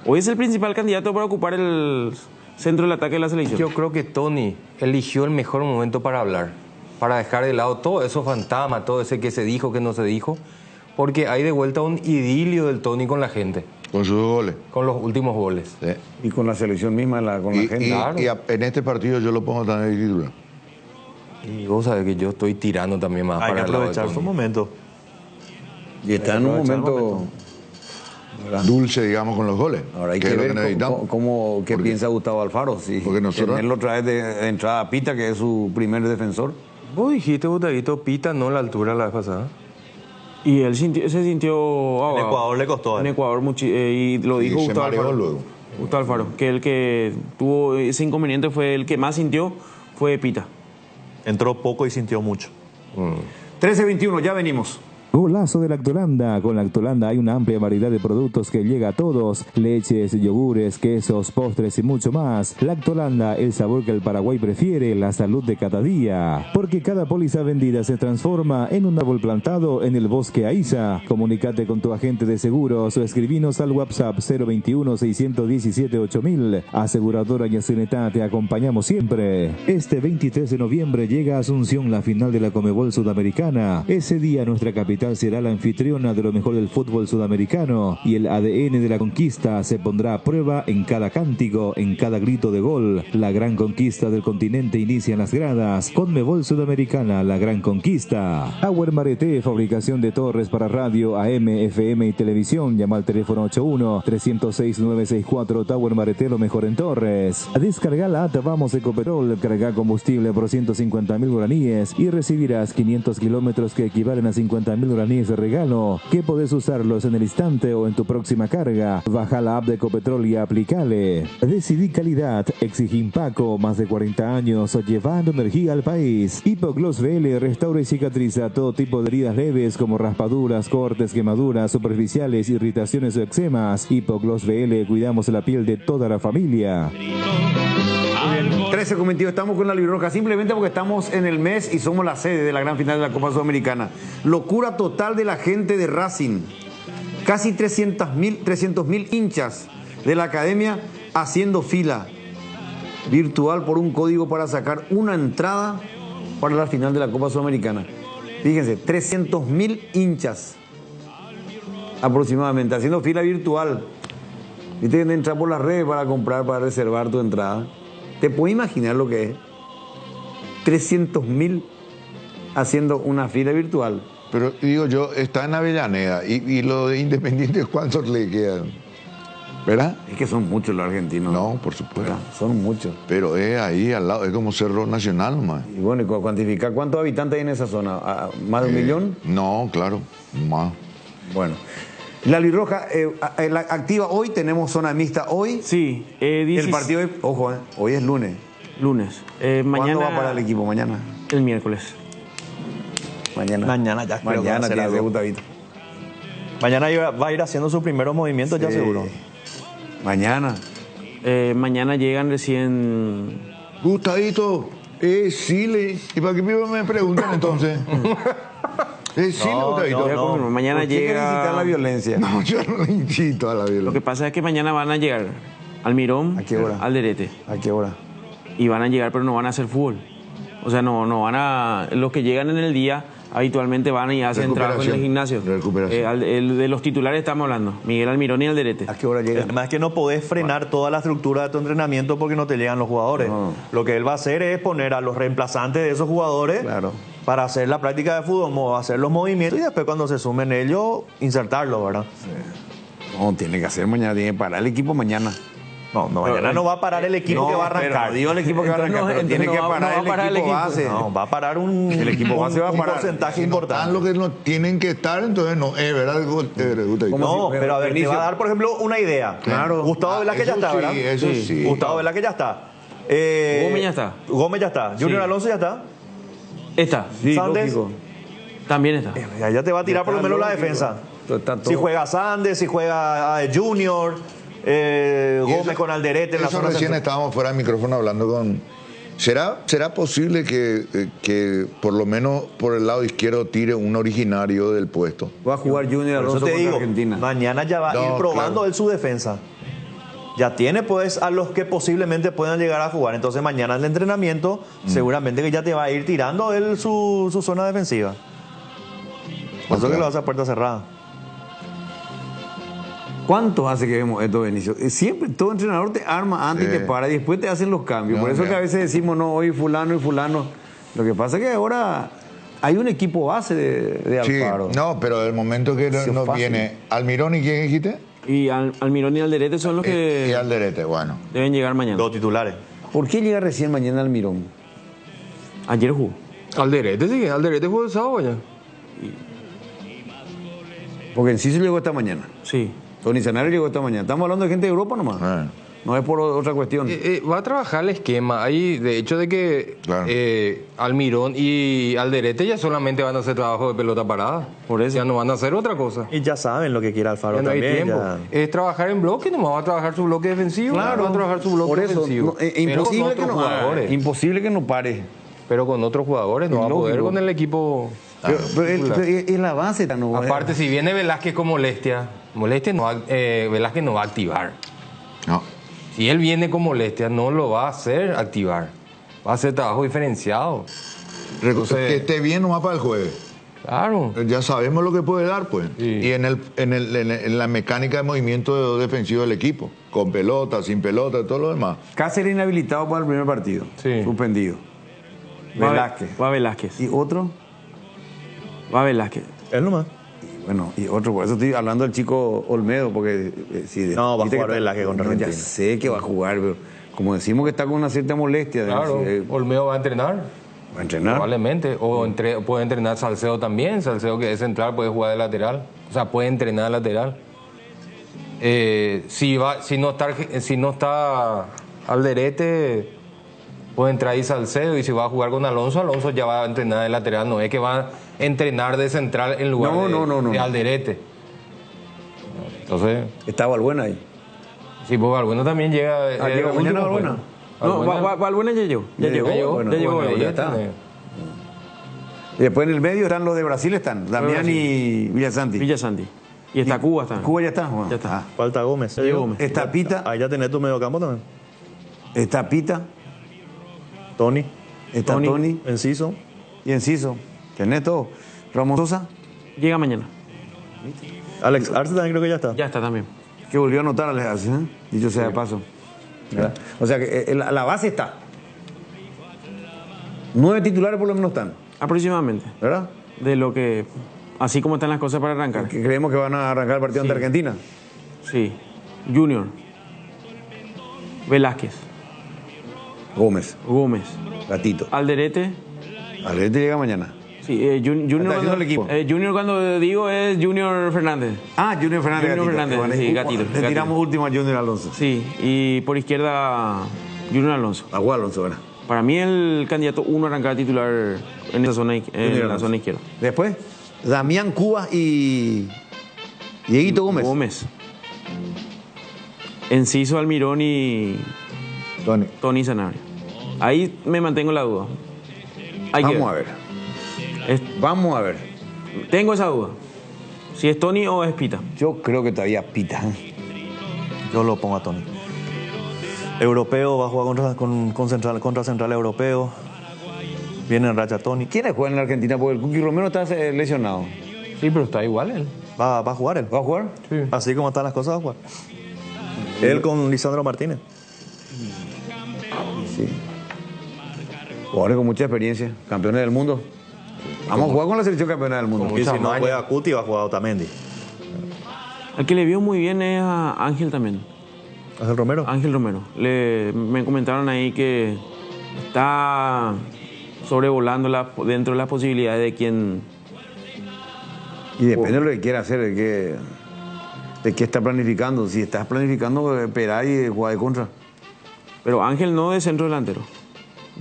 hoy es el principal candidato para ocupar el centro del ataque de la selección.
Yo creo que Tony eligió el mejor momento para hablar, para dejar de lado todo eso fantasma, todo ese que se dijo, que no se dijo, porque hay de vuelta un idilio del Tony con la gente.
Con sus goles.
Con los últimos goles.
Sí. Y con la selección misma, con la gente.
Claro. Y en este partido yo lo pongo también de titular.
Y vos sabés que yo estoy tirando también más
hay
para
que aprovechar su momento.
Y está en un momento
dulce, digamos, con los goles.
Ahora hay que ver qué piensa Gustavo Alfaro. Si
porque nosotros
tenerlo otra vez de entrada a Pita, que es su primer defensor.
Vos dijiste, Gustavito, Pita no a la altura la vez pasada.
Y él se sintió...
En Ecuador le costó.
En Ecuador y lo dijo Gustavo Alfaro.
Luego.
Gustavo Alfaro, que el que tuvo ese inconveniente fue el que más sintió, fue Pita.
Entró poco y sintió mucho.
13:21, ya venimos.
Golazo de Lactolanda. Con Lactolanda hay una amplia variedad de productos que llega a todos: leches, yogures, quesos, postres y mucho más. Lactolanda, el sabor que el Paraguay prefiere, la salud de cada día. Porque cada póliza vendida se transforma en un árbol plantado en el bosque Aiza. Comunícate con tu agente de seguros o escribinos al WhatsApp 021-617-8000. Aseguradora Yacinetá, te acompañamos siempre. Este 23 de noviembre llega a Asunción la final de la Conmebol Sudamericana. Ese día nuestra capital será la anfitriona de lo mejor del fútbol sudamericano y el ADN de la conquista se pondrá a prueba en cada cántico, en cada grito de gol. La gran conquista del continente inicia en las gradas. Conmebol Sudamericana, la gran conquista. Tower Mareté, fabricación de torres para radio, AM, FM y televisión. Llama al teléfono 81-306-964. Tower Mareté, lo mejor en torres. Descarga la app Vamos Ecopetrol, carga combustible por 150.000 guaraníes y recibirás 500 kilómetros que equivalen a 50.000 guaraníes de regalo, que podés usarlos en el instante o en tu próxima carga. Baja la app de Ecopetrol y aplicale. Decidí calidad, exigí Impaco, más de 40 años llevando energía al país. Hipogloss VL restaura y cicatriza todo tipo de heridas leves como raspaduras, cortes, quemaduras superficiales, irritaciones o eczemas. Hipogloss VL, cuidamos la piel de toda la familia.
13:22, estamos con la Libroja simplemente porque estamos en el mes y somos la sede de la gran final de la Copa Sudamericana. Locura total de la gente de Racing. Casi 300.000 hinchas de la academia haciendo fila virtual por un código para sacar una entrada para la final de la Copa Sudamericana. Fíjense, 300.000 hinchas aproximadamente, haciendo fila virtual. Viste que entrar por las redes para comprar, para reservar tu entrada. ¿Te puedes imaginar lo que es? 300.000 haciendo una fila virtual.
Pero digo yo, está en Avellaneda y lo de Independiente, ¿cuántos le quedan? ¿Verdad?
Es que son muchos los argentinos.
No, por supuesto.
Son muchos.
Pero es ahí al lado, es como Cerro Nacional nomás.
Y bueno, cuantificar cuántos habitantes hay en esa zona. ¿Más de 1 millón?
No, claro, más.
Bueno. La Albirroja, la activa hoy, tenemos zona mixta hoy.
Sí.
El partido, ojo, hoy es lunes.
Lunes.
Mañana, ¿cuándo va para el equipo? ¿Mañana?
El miércoles.
Mañana ya.
Mañana tiene que ser Gustavito.
Mañana va a ir haciendo sus primeros movimientos, ya seguro.
Mañana.
Mañana llegan recién...
Gustavito, Chile. ¿Y para qué me preguntan entonces? ¿Es Chile, Gustavito?
No. Mañana llega...
incitar la violencia?
No, yo no incito a la violencia.
Lo que pasa es que mañana van a llegar Almirón.
¿A qué hora?
Alderete.
¿A qué hora?
Y van a llegar, pero no van a hacer fútbol. O sea, no van a... Los que llegan en el día habitualmente van y hacen trabajo en el gimnasio. El de los titulares estamos hablando. Miguel Almirón y Alderete.
¿A qué hora llega?
Además que no podés frenar toda la estructura de tu entrenamiento porque no te llegan los jugadores. No. Lo que él va a hacer es poner a los reemplazantes de esos jugadores para hacer la práctica de fútbol, hacer los movimientos y después cuando se sumen ellos, insertarlos, ¿verdad?
Sí. No, tiene que hacer mañana, tiene que parar el equipo mañana.
No, mañana no va a parar el equipo que va a arrancar.
Digo el equipo que va a arrancar, pero tiene que parar el equipo base.
No, va a parar
el equipo base va a parar.
Un porcentaje importante.
Están lo que no tienen que estar, entonces no, es verdad.
No, pero a ver, te va a dar, por ejemplo, una idea.
Claro.
Gustavo Velázquez ya está, ¿verdad?
Eso sí.
Gustavo Velázquez ya está.
Gómez ya está.
Gómez ya está. Junior Alonso ya está.
Está.
Sí, Sandes
también está.
Ya te va a tirar por lo menos la defensa. Si juega Sandes, si juega Junior... Gómez con Alderete en la zona
recién estábamos fuera del micrófono hablando con... ¿Será posible que por lo menos por el lado izquierdo tire un originario del puesto?
Va a jugar Junior Alonso contra Argentina.
Mañana ya va a ir probando él su defensa. Ya tiene pues a los que posiblemente puedan llegar a jugar. Entonces mañana en el entrenamiento seguramente que ya te va a ir tirando él su zona defensiva. Por eso que lo vas a puerta cerrada.
¿Cuántos hace que vemos esto, Benicio? Siempre todo entrenador te arma antes y te para y después te hacen los cambios. Por eso que a veces decimos, no, hoy fulano y fulano. Lo que pasa es que ahora hay un equipo base de Alfaro.
Sí, no, pero del momento que no viene Almirón y ¿quién dijiste?
Y Almirón y Alderete son los que...
Y Alderete, bueno.
Deben llegar mañana.
Los titulares.
¿Por qué llega recién mañana Almirón?
Ayer jugó.
Alderete, sí, Alderete jugó el sábado ya.
Porque en sí se llegó esta mañana.
Sí.
Tony Sanabria llegó esta mañana. Estamos hablando de gente de Europa nomás. No es por otra cuestión.
Va a trabajar el esquema. Hay, de hecho, de que Almirón y Alderete ya solamente van a hacer trabajo de pelota parada.
Por eso.
Ya no van a hacer otra cosa.
Y ya saben lo que quiere Alfaro
ya no
también.
Hay tiempo. Es trabajar en bloque, nomás va a trabajar su bloque defensivo.
Claro.
Va a trabajar su bloque defensivo.
Imposible que no pare.
Pero con otros jugadores no va a poder con el equipo...
Pero es la base. No,
aparte, si viene Velázquez con molestia Velázquez no va a activar.
No.
Si él viene con molestia, no lo va a hacer activar. Va a hacer trabajo diferenciado.
Entonces, que esté bien nomás para el jueves.
Claro.
Ya sabemos lo que puede dar, pues.
Sí.
Y en la mecánica de movimiento defensivo del equipo. Con pelota, sin pelota, todo lo demás.
Cáceres inhabilitado para el primer partido.
Sí.
Suspendido. Velázquez.
Va Velázquez.
¿Y otro?
Va Velázquez.
Él nomás.
Bueno, y otro, por eso estoy hablando del chico Olmedo, porque...
no, va a jugar Velázquez contra Argentina.
Ya sé que va a jugar, pero como decimos que está con una cierta molestia...
Claro, Olmedo va a entrenar.
¿Va a entrenar?
Probablemente. O puede entrenar Salcedo también. Salcedo, que es central, puede jugar de lateral. O sea, puede entrenar de lateral. Si no está Alderete, puede entrar ahí Salcedo. Y si va a jugar con Alonso, Alonso ya va a entrenar de lateral. No es que va a entrenar de central en lugar de Alderete. Entonces...
¿Está Valbuena ahí?
Sí, pues Valbuena también llega...
¿Llega mañana Valbuena?
No, Valbuena ya llegó. Ya llegó.
Ya está. Y después en el medio están los de Brasil, están Damián y Villasanti.
Y está Cuba.
Cuba ya está, Juan.
Ya está.
Falta Gómez.
Está Pita.
Ahí ya tenés tu medio campo también.
Está Pita.
Tony.
Está Tony.
Enciso.
Y Enciso. Tenés todo. Ramón Sosa.
Llega mañana.
Alex Arce también creo que ya está.
Ya está también.
Que volvió a anotar Alex Arce, ¿eh? Dicho sea de paso. ¿Verdad? O sea que la base está. 9 titulares por lo menos están.
Aproximadamente.
¿Verdad?
De lo que... Así como están las cosas para arrancar.
Que creemos que van a arrancar el partido ante Argentina.
Sí. Junior. Velázquez.
Gómez. Gatito.
Alderete.
Alderete llega mañana.
Sí, Junior cuando digo es Junior Fernández.
Junior Fernández.
Junior Fernández, sí, Gatito.
Le tiramos último a Junior Alonso.
Sí, y por izquierda Junior Alonso.
Agua Alonso, ¿verdad?
Para mí el candidato 1 a arrancar titular en esa zona, en la zona izquierda.
Después, Damián Cubas y Dieguito Gómez. Enciso,
Almirón y Tony Sanabria. Ahí me mantengo la duda.
Vamos a ver. Vamos a ver.
Tengo esa duda. Si es Tony o es Pita.
Yo creo que todavía Pita.
Yo lo pongo a Tony. Europeo, va a jugar contra Central Europeo. Viene en racha Tony.
¿Quiénes juegan en la Argentina? Porque el Cookie Romero está lesionado.
Sí, pero está igual él.
Va a jugar él.
¿Va a jugar?
Sí. Así como están las cosas, va a jugar. Él con Lisandro Martínez.
Sí. Jugadores con mucha experiencia, campeones del mundo. Vamos a jugar con la selección campeona del mundo.
Y si no juega Cuti, va a jugar Otamendi.
El que le vio muy bien es a Ángel también.
¿Ángel Romero?
Me comentaron ahí que está sobrevolando dentro de las posibilidades de quien...
Y depende de lo que quiera hacer, de qué está planificando. Si estás planificando, esperar y jugar de contra.
Pero Ángel no de centro delantero.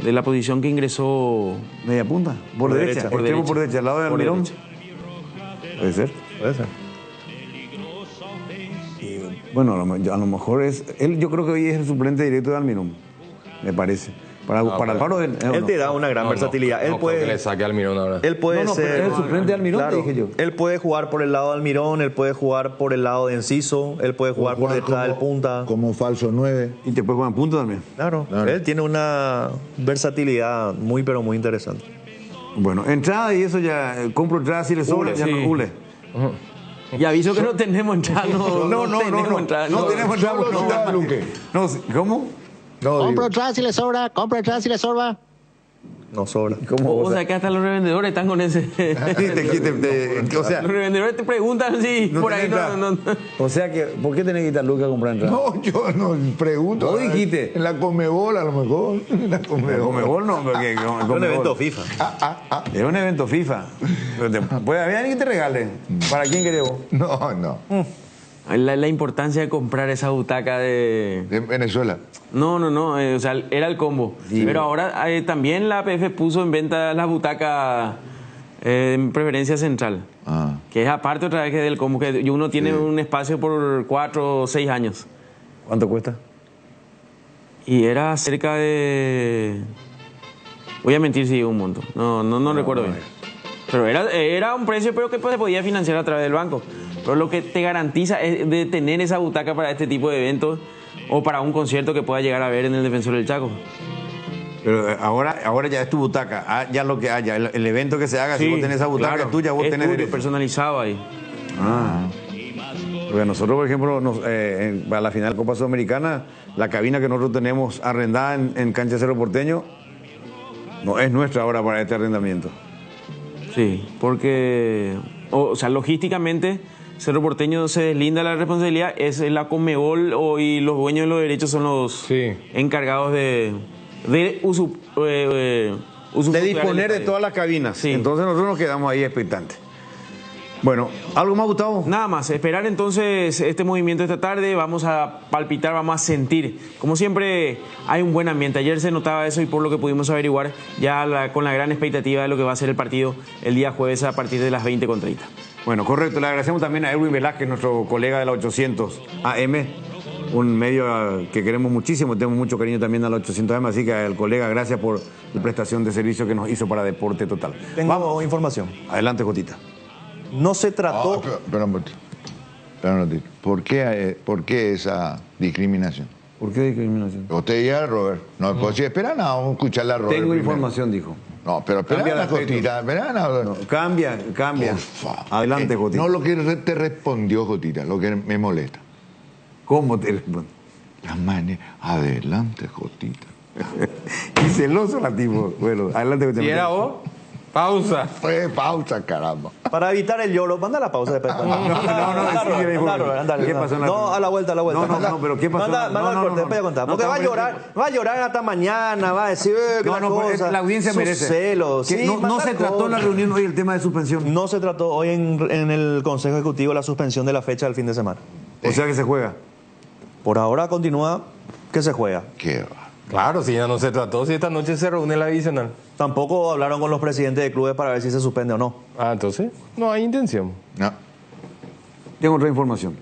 De la posición que ingresó...
Media punta. Por derecha. Por derecha, al lado de Almirón. Puede ser. Bueno, a lo mejor es... yo creo que hoy es el suplente directo de Almirón. Me parece. Para Alfaro...
Él te da una gran versatilidad. Él puede...
que le saque a Almirón ahora.
Él puede ser...
pero es el suplente de Almirón,
claro,
dije yo.
Él puede jugar por el lado de Almirón, él puede jugar por el lado de Enciso, él puede jugar por detrás del punta.
Como falso 9.
Y te puede jugar en punta también.
Claro. Él tiene una versatilidad muy, pero muy interesante.
Bueno, entrada y eso ya... compro entrada si le sobra, ya no Ule.
Y aviso que no tenemos entrada. No tenemos entrada.
¿Cómo?
Compro entrada si le sobra,
No sobra.
O sea que hasta los revendedores están con ese...
O sea,
los revendedores te preguntan si por ahí no...
O sea que, ¿por qué tenés que ir a Lucas a comprar entrada?
No, yo no pregunto.
¿Vos dijiste?
En la Conmebol a lo mejor. En la
Conmebol no, porque...
Es un evento FIFA.
Es un evento FIFA. Puede haber alguien que te regale. ¿Para quién querés vos?
No.
La importancia de comprar esa butaca de
Venezuela.
No, o sea, era el combo. Sí. Pero ahora también la APF puso en venta la butaca en preferencia central. Que es aparte otra vez que del combo, que uno tiene un espacio por 4 o 6 años.
¿Cuánto cuesta?
Y era cerca de... Voy a mentir si un monto. No recuerdo bien. Pero era un precio, pero que se podía financiar a través del banco. Pero lo que te garantiza es de tener esa butaca para este tipo de eventos o para un concierto que pueda llegar a ver en el Defensor del Chaco.
Pero ahora ya es tu butaca, ya lo que haya, el evento que se haga, si vos tenés esa butaca es tuya, vos tenés derecho.
Personalizado ahí.
Porque nosotros, por ejemplo, para la final de Copa Sudamericana, la cabina que nosotros tenemos arrendada en Cancha Cerro Porteño, no es nuestra ahora para este arrendamiento.
Sí, porque, o sea, logísticamente Cerro Porteño se deslinda la responsabilidad, es la Conmebol y los dueños de los derechos son los encargados de
disponer de todas las cabinas. Sí. Entonces nosotros nos quedamos ahí expectantes. Bueno, ¿algo más, Gustavo?
Nada más, esperar entonces este movimiento esta tarde, vamos a palpitar, vamos a sentir. Como siempre hay un buen ambiente, ayer se notaba eso y por lo que pudimos averiguar, ya con la gran expectativa de lo que va a ser el partido el día jueves a partir de las 20:30.
Bueno, correcto, le agradecemos también a Edwin Velázquez, nuestro colega de la 800 AM, un medio que queremos muchísimo, tenemos mucho cariño también a la 800 AM, así que al colega, gracias por la prestación de servicio que nos hizo para Deporte Total.
Tengo información.
Adelante, Jotita.
No se trató...
Espera un ratito. ¿Por qué esa discriminación?
¿Por qué discriminación?
Usted y a Robert. No puedo decir, espera, no, vamos a escucharle a Robert.
Tengo información, dijo.
No, pero
Cambia
espera
el
la
aspecto.
Jotita,
No, cambia. Adelante, Jotita.
No lo que te respondió, Jotita, lo que me molesta.
¿Cómo te responde?
Adelante, Jotita.
Y celoso la tipo. Bueno, adelante, Jotita.
¿Y era vos? Pausa.
Pausa, caramba.
Para evitar el lloro, manda la pausa después.
¿Qué pasó?
No, a la vuelta.
No, pero ¿qué pasó?
Manda el corte, después ya contar. Porque va a llorar hasta mañana, va a decir que
la audiencia merece.
Celos.
Sí, no se trató en la reunión hoy el tema de suspensión.
No se trató hoy en el Consejo Ejecutivo la suspensión de la fecha del fin de semana.
O sea que se juega.
Por ahora continúa que se juega.
Qué va.
Claro, si ya no se trató, si esta noche se reúne la divisional.
Tampoco hablaron con los presidentes de clubes para ver si se suspende o no.
Ah, entonces no hay intención.
No.
Tengo otra información.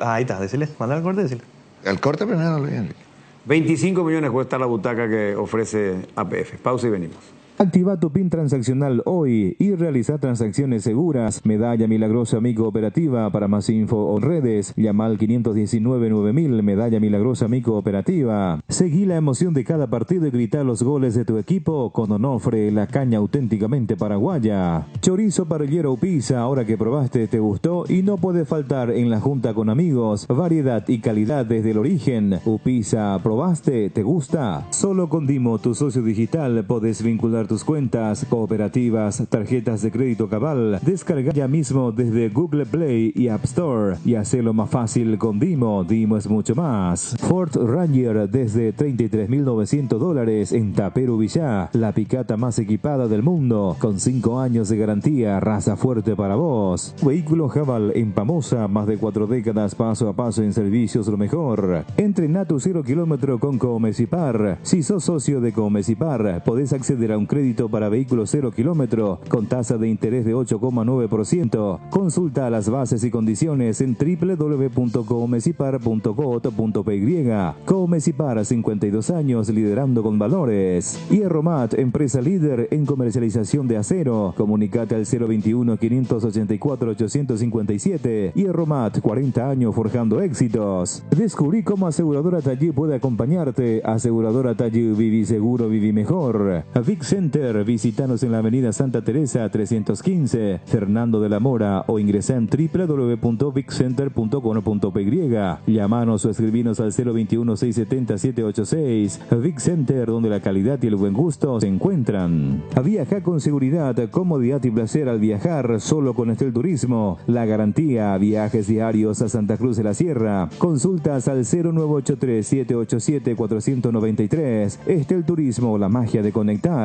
Ahí está, decirle. Manda el corte, decirle.
El corte primero, Luis Enrique.
25 millones cuesta la butaca que ofrece APF. Pausa y venimos.
Activa tu PIN transaccional hoy y realiza transacciones seguras. Medalla Milagrosa Mi Cooperativa. Para más info o redes, llama al 519-9000. Medalla Milagrosa Mi Cooperativa. Seguí la emoción de cada partido y grita los goles de tu equipo con Onofre, la caña auténticamente paraguaya. Chorizo parrillero Upisa. Ahora que probaste, te gustó y no puede faltar en la junta con amigos. Variedad y calidad desde el origen. Upisa, ¿probaste? ¿Te gusta? Solo con Dimo, tu socio digital, podés vincular tus cuentas, cooperativas, tarjetas de crédito Cabal. Descarga ya mismo desde Google Play y App Store y hacelo más fácil con Dimo. Dimo es mucho más. Ford Ranger desde $33.900 en Taperu Villá, la picata más equipada del mundo, con 5 años de garantía, raza fuerte para vos. Vehículo Jabal en Pamosa, más de 4 décadas paso a paso en servicios lo mejor. Entrena tu 0 kilómetro con Comecipar. Si sos socio de Comecipar, podés acceder a un crédito para vehículos 0 kilómetro con tasa de interés de 8,9%. Consulta las bases y condiciones en www.comecipar.co.py. Comecipar, 52 años liderando con valores. Hierromat, empresa líder en comercialización de acero. Comunicate al 021-584-857. Hierromat, 40 años forjando éxitos. Descubrí cómo Aseguradora Tallí puede acompañarte. Aseguradora Tallí, viví seguro, viví mejor. Vic Center, visítanos en la avenida Santa Teresa 315, Fernando de la Mora, o ingresá en www.viccenter.com.py. Llamanos o escribinos al 021-670-786. Vic Center, donde la calidad y el buen gusto se encuentran. Viaja con seguridad, comodidad y placer al viajar solo con Estel Turismo. La garantía, viajes diarios a Santa Cruz de la Sierra. Consultas al 0983-787-493. Estel Turismo, la magia de conectar.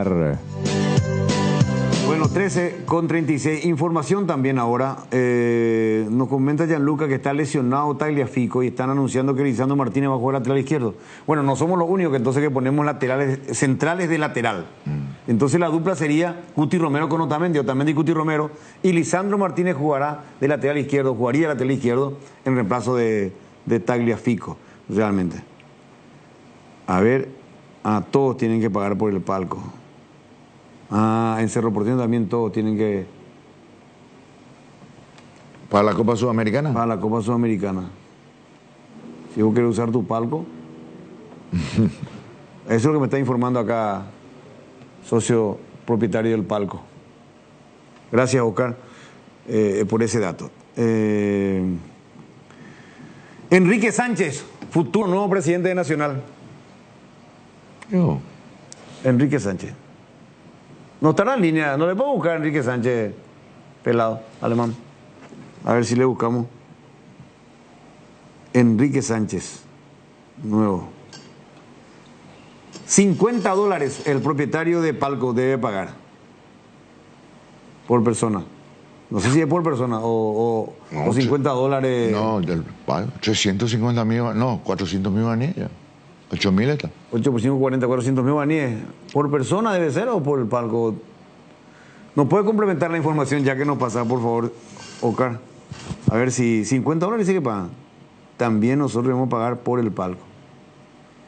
Bueno, 13:36. Información también ahora. Nos comenta Gianluca que está lesionado Tagliafico y están anunciando que Lisandro Martínez va a jugar lateral izquierdo. Bueno, no somos los únicos que entonces que ponemos laterales centrales de lateral. Entonces la dupla sería Cuti Romero con Otamendi y Cuti Romero. Y Lisandro Martínez jugaría de lateral izquierdo en reemplazo de Tagliafico, realmente. A ver, todos tienen que pagar por el palco. En Cerro Porteño también todos tienen que...
¿Para la Copa Sudamericana?
Para la Copa Sudamericana. Si vos querés usar tu palco. Eso es lo que me está informando acá, socio propietario del palco. Gracias, Oscar, por ese dato. Enrique Sánchez, futuro nuevo presidente de Nacional. Enrique Sánchez. No estará en línea, no le puedo buscar a Enrique Sánchez, pelado, alemán. A ver si le buscamos. Enrique Sánchez, nuevo. $50 el propietario de palco debe pagar por persona. No sé si es por persona o $50.
No, del 350.000, no, 400.000 vanillas. 8.000 está.
8 por 5, 40, 400.000 baníes. ¿Por persona debe ser o por el palco? ¿Nos puede complementar la información ya que nos pasa, por favor, Oscar? A ver si $50 sí que pagan. También nosotros debemos pagar por el palco.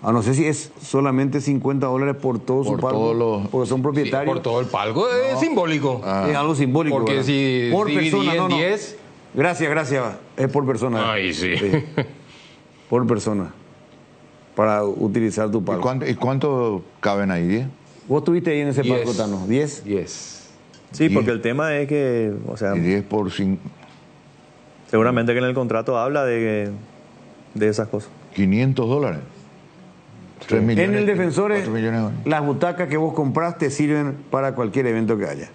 No sé si es solamente $50 por todo su palco, porque son propietarios.
Por todo el palco es simbólico.
Es algo simbólico.
Porque
¿verdad?
si
por persona,
en 10...
Gracias. Es por persona.
Ay, sí.
Por persona. Para utilizar tu palco.
¿Y cuánto caben ahí?
Vos estuviste ahí en ese palco, Tano. ¿10?
10.
Sí, porque el tema es que, o sea,
10 por 5.
Seguramente que en el contrato habla de esas cosas.
$500. 3 millones.
En el Defensores, las butacas que vos compraste sirven para cualquier evento que haya.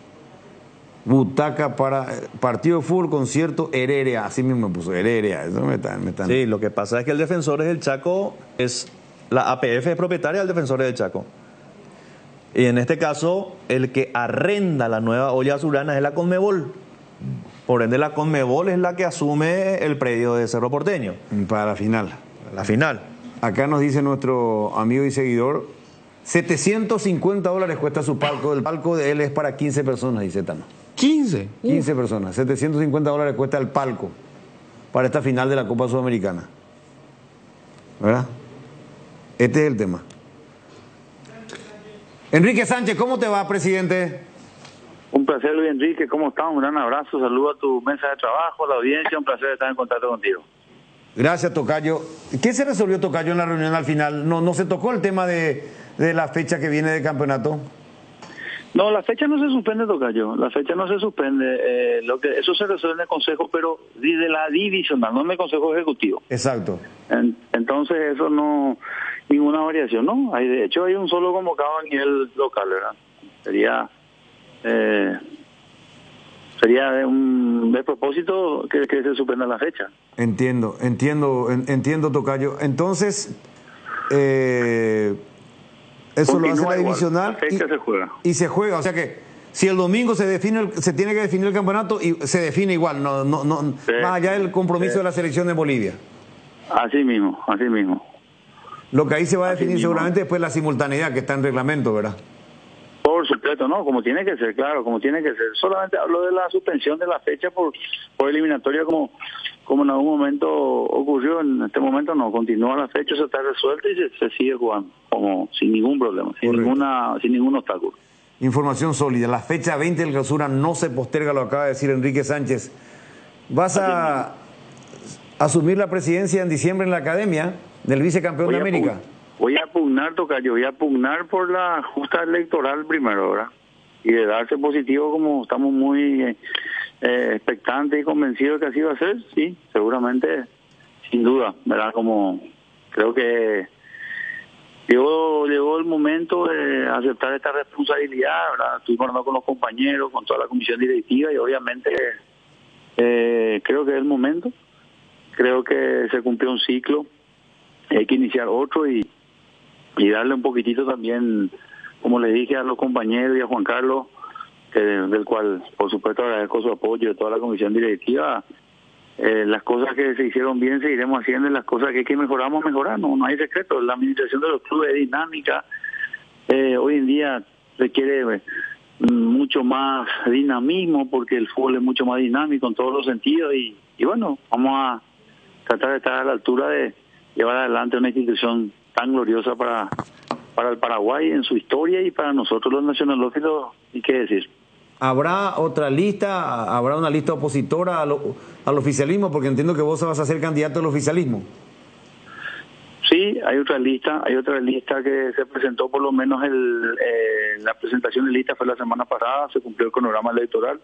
Butaca para partido de fútbol, concierto, Heredia. Así mismo me puso Heredia. Eso me están...
Sí, lo que pasa es que el Defensores del Chaco la APF es propietaria del Defensores del Chaco. Y en este caso, el que arrenda la nueva olla azulgrana es la Conmebol. Por ende, la Conmebol es la que asume el predio de Cerro Porteño.
Para la final.
La final.
Acá nos dice nuestro amigo y seguidor, $750 cuesta su palco. El palco de él es para 15 personas, dice Tano.
15.
15 personas. $750 cuesta el palco para esta final de la Copa Sudamericana. ¿Verdad? Este es el tema. Enrique Sánchez, ¿cómo te va, presidente?
Un placer, Luis Enrique. ¿Cómo estás? Un gran abrazo. Saludo a tu mesa de trabajo, a la audiencia. Un placer estar en contacto contigo.
Gracias, Tocayo. ¿Qué se resolvió, Tocayo, en la reunión al final? ¿No se tocó el tema de la fecha que viene de campeonato?
No, la fecha no se suspende, Tocayo. La fecha no se suspende. Eso se resuelve en el Consejo, pero de la divisional, no en el Consejo Ejecutivo.
Exacto.
Entonces, eso no... Ninguna variación, ¿no? De hecho, hay un solo convocado a nivel local, ¿verdad? Sería de propósito que se suspenda la fecha.
Entiendo, Tocayo. Entonces, eso continúa, lo hace la divisional.
La fecha se juega.
Y se juega, o sea que si el domingo se tiene que definir el campeonato y se define igual, sí, más allá del compromiso de la selección de Bolivia.
Así mismo.
Lo que ahí se va a definir seguramente después la simultaneidad que está en reglamento, ¿verdad?
Por supuesto, no, como tiene que ser, claro, como tiene que ser. Solamente hablo de la suspensión de la fecha por eliminatoria como en algún momento ocurrió. En este momento no, continúa la fecha, se está resuelta y se sigue jugando como sin ningún problema, sin ningún obstáculo.
Información sólida. La fecha 20 del Clausura no se posterga, lo acaba de decir Enrique Sánchez. ¿Vas a asumir la presidencia en diciembre en la academia del vicecampeón de América?
Voy a pugnar, Tocayo, por la justa electoral primero, ¿verdad? Y de darse positivo, como estamos muy expectantes y convencidos de que así va a ser, sí, seguramente, sin duda, ¿verdad? Como creo que llegó el momento de aceptar esta responsabilidad, ¿verdad? Estoy hablando con los compañeros, con toda la comisión directiva y obviamente creo que es el momento. Creo que se cumplió un ciclo, hay que iniciar otro y darle un poquitito también, como le dije a los compañeros y a Juan Carlos, del cual por supuesto agradezco su apoyo de toda la comisión directiva. Las cosas que se hicieron bien seguiremos haciendo y las cosas que hay que mejorar, no hay secreto. La administración de los clubes es dinámica, hoy en día requiere mucho más dinamismo porque el fútbol es mucho más dinámico en todos los sentidos y bueno, vamos a tratar de estar a la altura de llevar adelante una institución tan gloriosa para el Paraguay en su historia y para nosotros los nacionalófilos, y qué decir.
¿Habrá otra lista? ¿Habrá una lista opositora al oficialismo? Porque entiendo que vos vas a ser candidato al oficialismo.
Sí, hay otra lista que se presentó, por lo menos la presentación de lista fue la semana pasada, se cumplió el cronograma electoral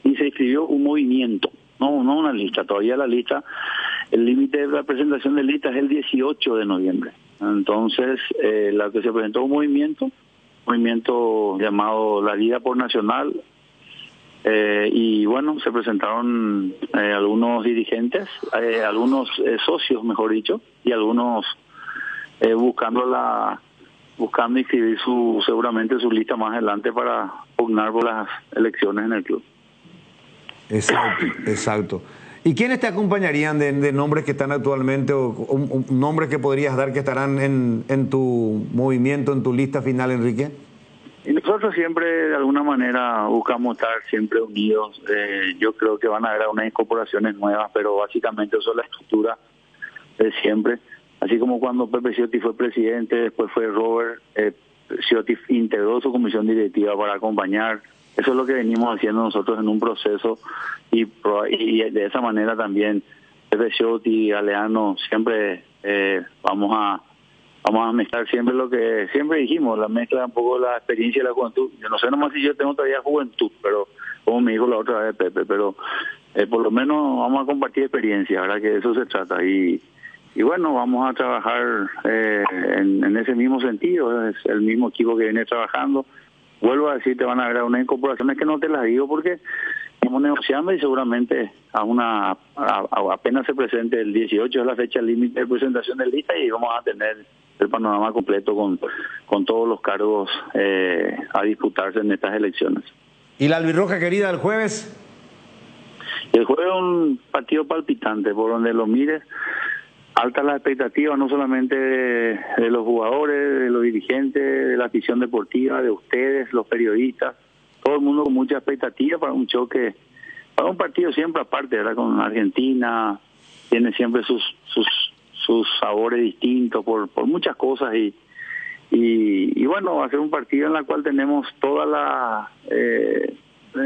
y se inscribió un movimiento, no una lista, todavía la lista, el límite de la presentación de lista es el 18 de noviembre. Entonces, la que se presentó un movimiento llamado La Liga por Nacional, y bueno, se presentaron algunos dirigentes, algunos socios, mejor dicho, y algunos buscando inscribir seguramente su lista más adelante para pugnar por las elecciones en el club.
Exacto. ¿Y quiénes te acompañarían de nombres que están actualmente o nombres que podrías dar que estarán en tu movimiento, en tu lista final, Enrique?
Y nosotros siempre, de alguna manera, buscamos estar siempre unidos. Yo creo que van a haber algunas incorporaciones nuevas, pero básicamente eso es la estructura de siempre. Así como cuando Pepe Ciotti fue presidente, después fue Robert, Ciotti integró su comisión directiva para acompañar. Eso es lo que venimos haciendo nosotros en un proceso y de esa manera también Pepe Ciotti y Galeano siempre vamos a
vamos a mezclar siempre lo que siempre dijimos, la mezcla un poco la experiencia y la juventud. Yo no sé nomás si yo tengo todavía juventud, pero como me dijo la otra vez Pepe, pero por lo menos vamos a compartir experiencia, ¿verdad? Que de eso se trata. Y bueno, vamos a trabajar en ese mismo sentido, es el mismo equipo que viene trabajando. Vuelvo a decir, te van a haber unas incorporaciones que no te las digo porque estamos negociando y seguramente apenas se presente el 18 es la fecha límite de presentación de lista y vamos a tener el panorama completo con todos los cargos a disputarse en estas elecciones.
¿Y la albirroja querida del jueves?
El jueves es un partido palpitante, por donde lo mires, altas las expectativas, no solamente de los jugadores, de los dirigentes, de la afición deportiva, de ustedes, los periodistas, todo el mundo con mucha expectativa para un choque, para un partido siempre aparte, ¿verdad? Con Argentina, tiene siempre sus sabores distintos por muchas cosas y bueno, va a ser un partido en el cual tenemos todas las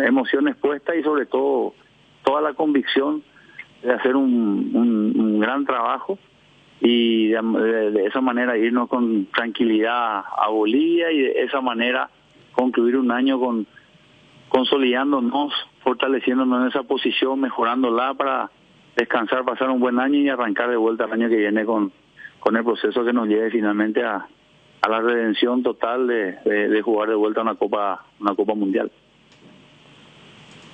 emociones puestas y sobre todo toda la convicción de hacer un gran trabajo y de esa manera irnos con tranquilidad a Bolivia y de esa manera concluir un año consolidándonos, fortaleciéndonos en esa posición, mejorándola para descansar, pasar un buen año y arrancar de vuelta el año que viene con el proceso que nos lleve finalmente a la redención total de jugar de vuelta una Copa Mundial.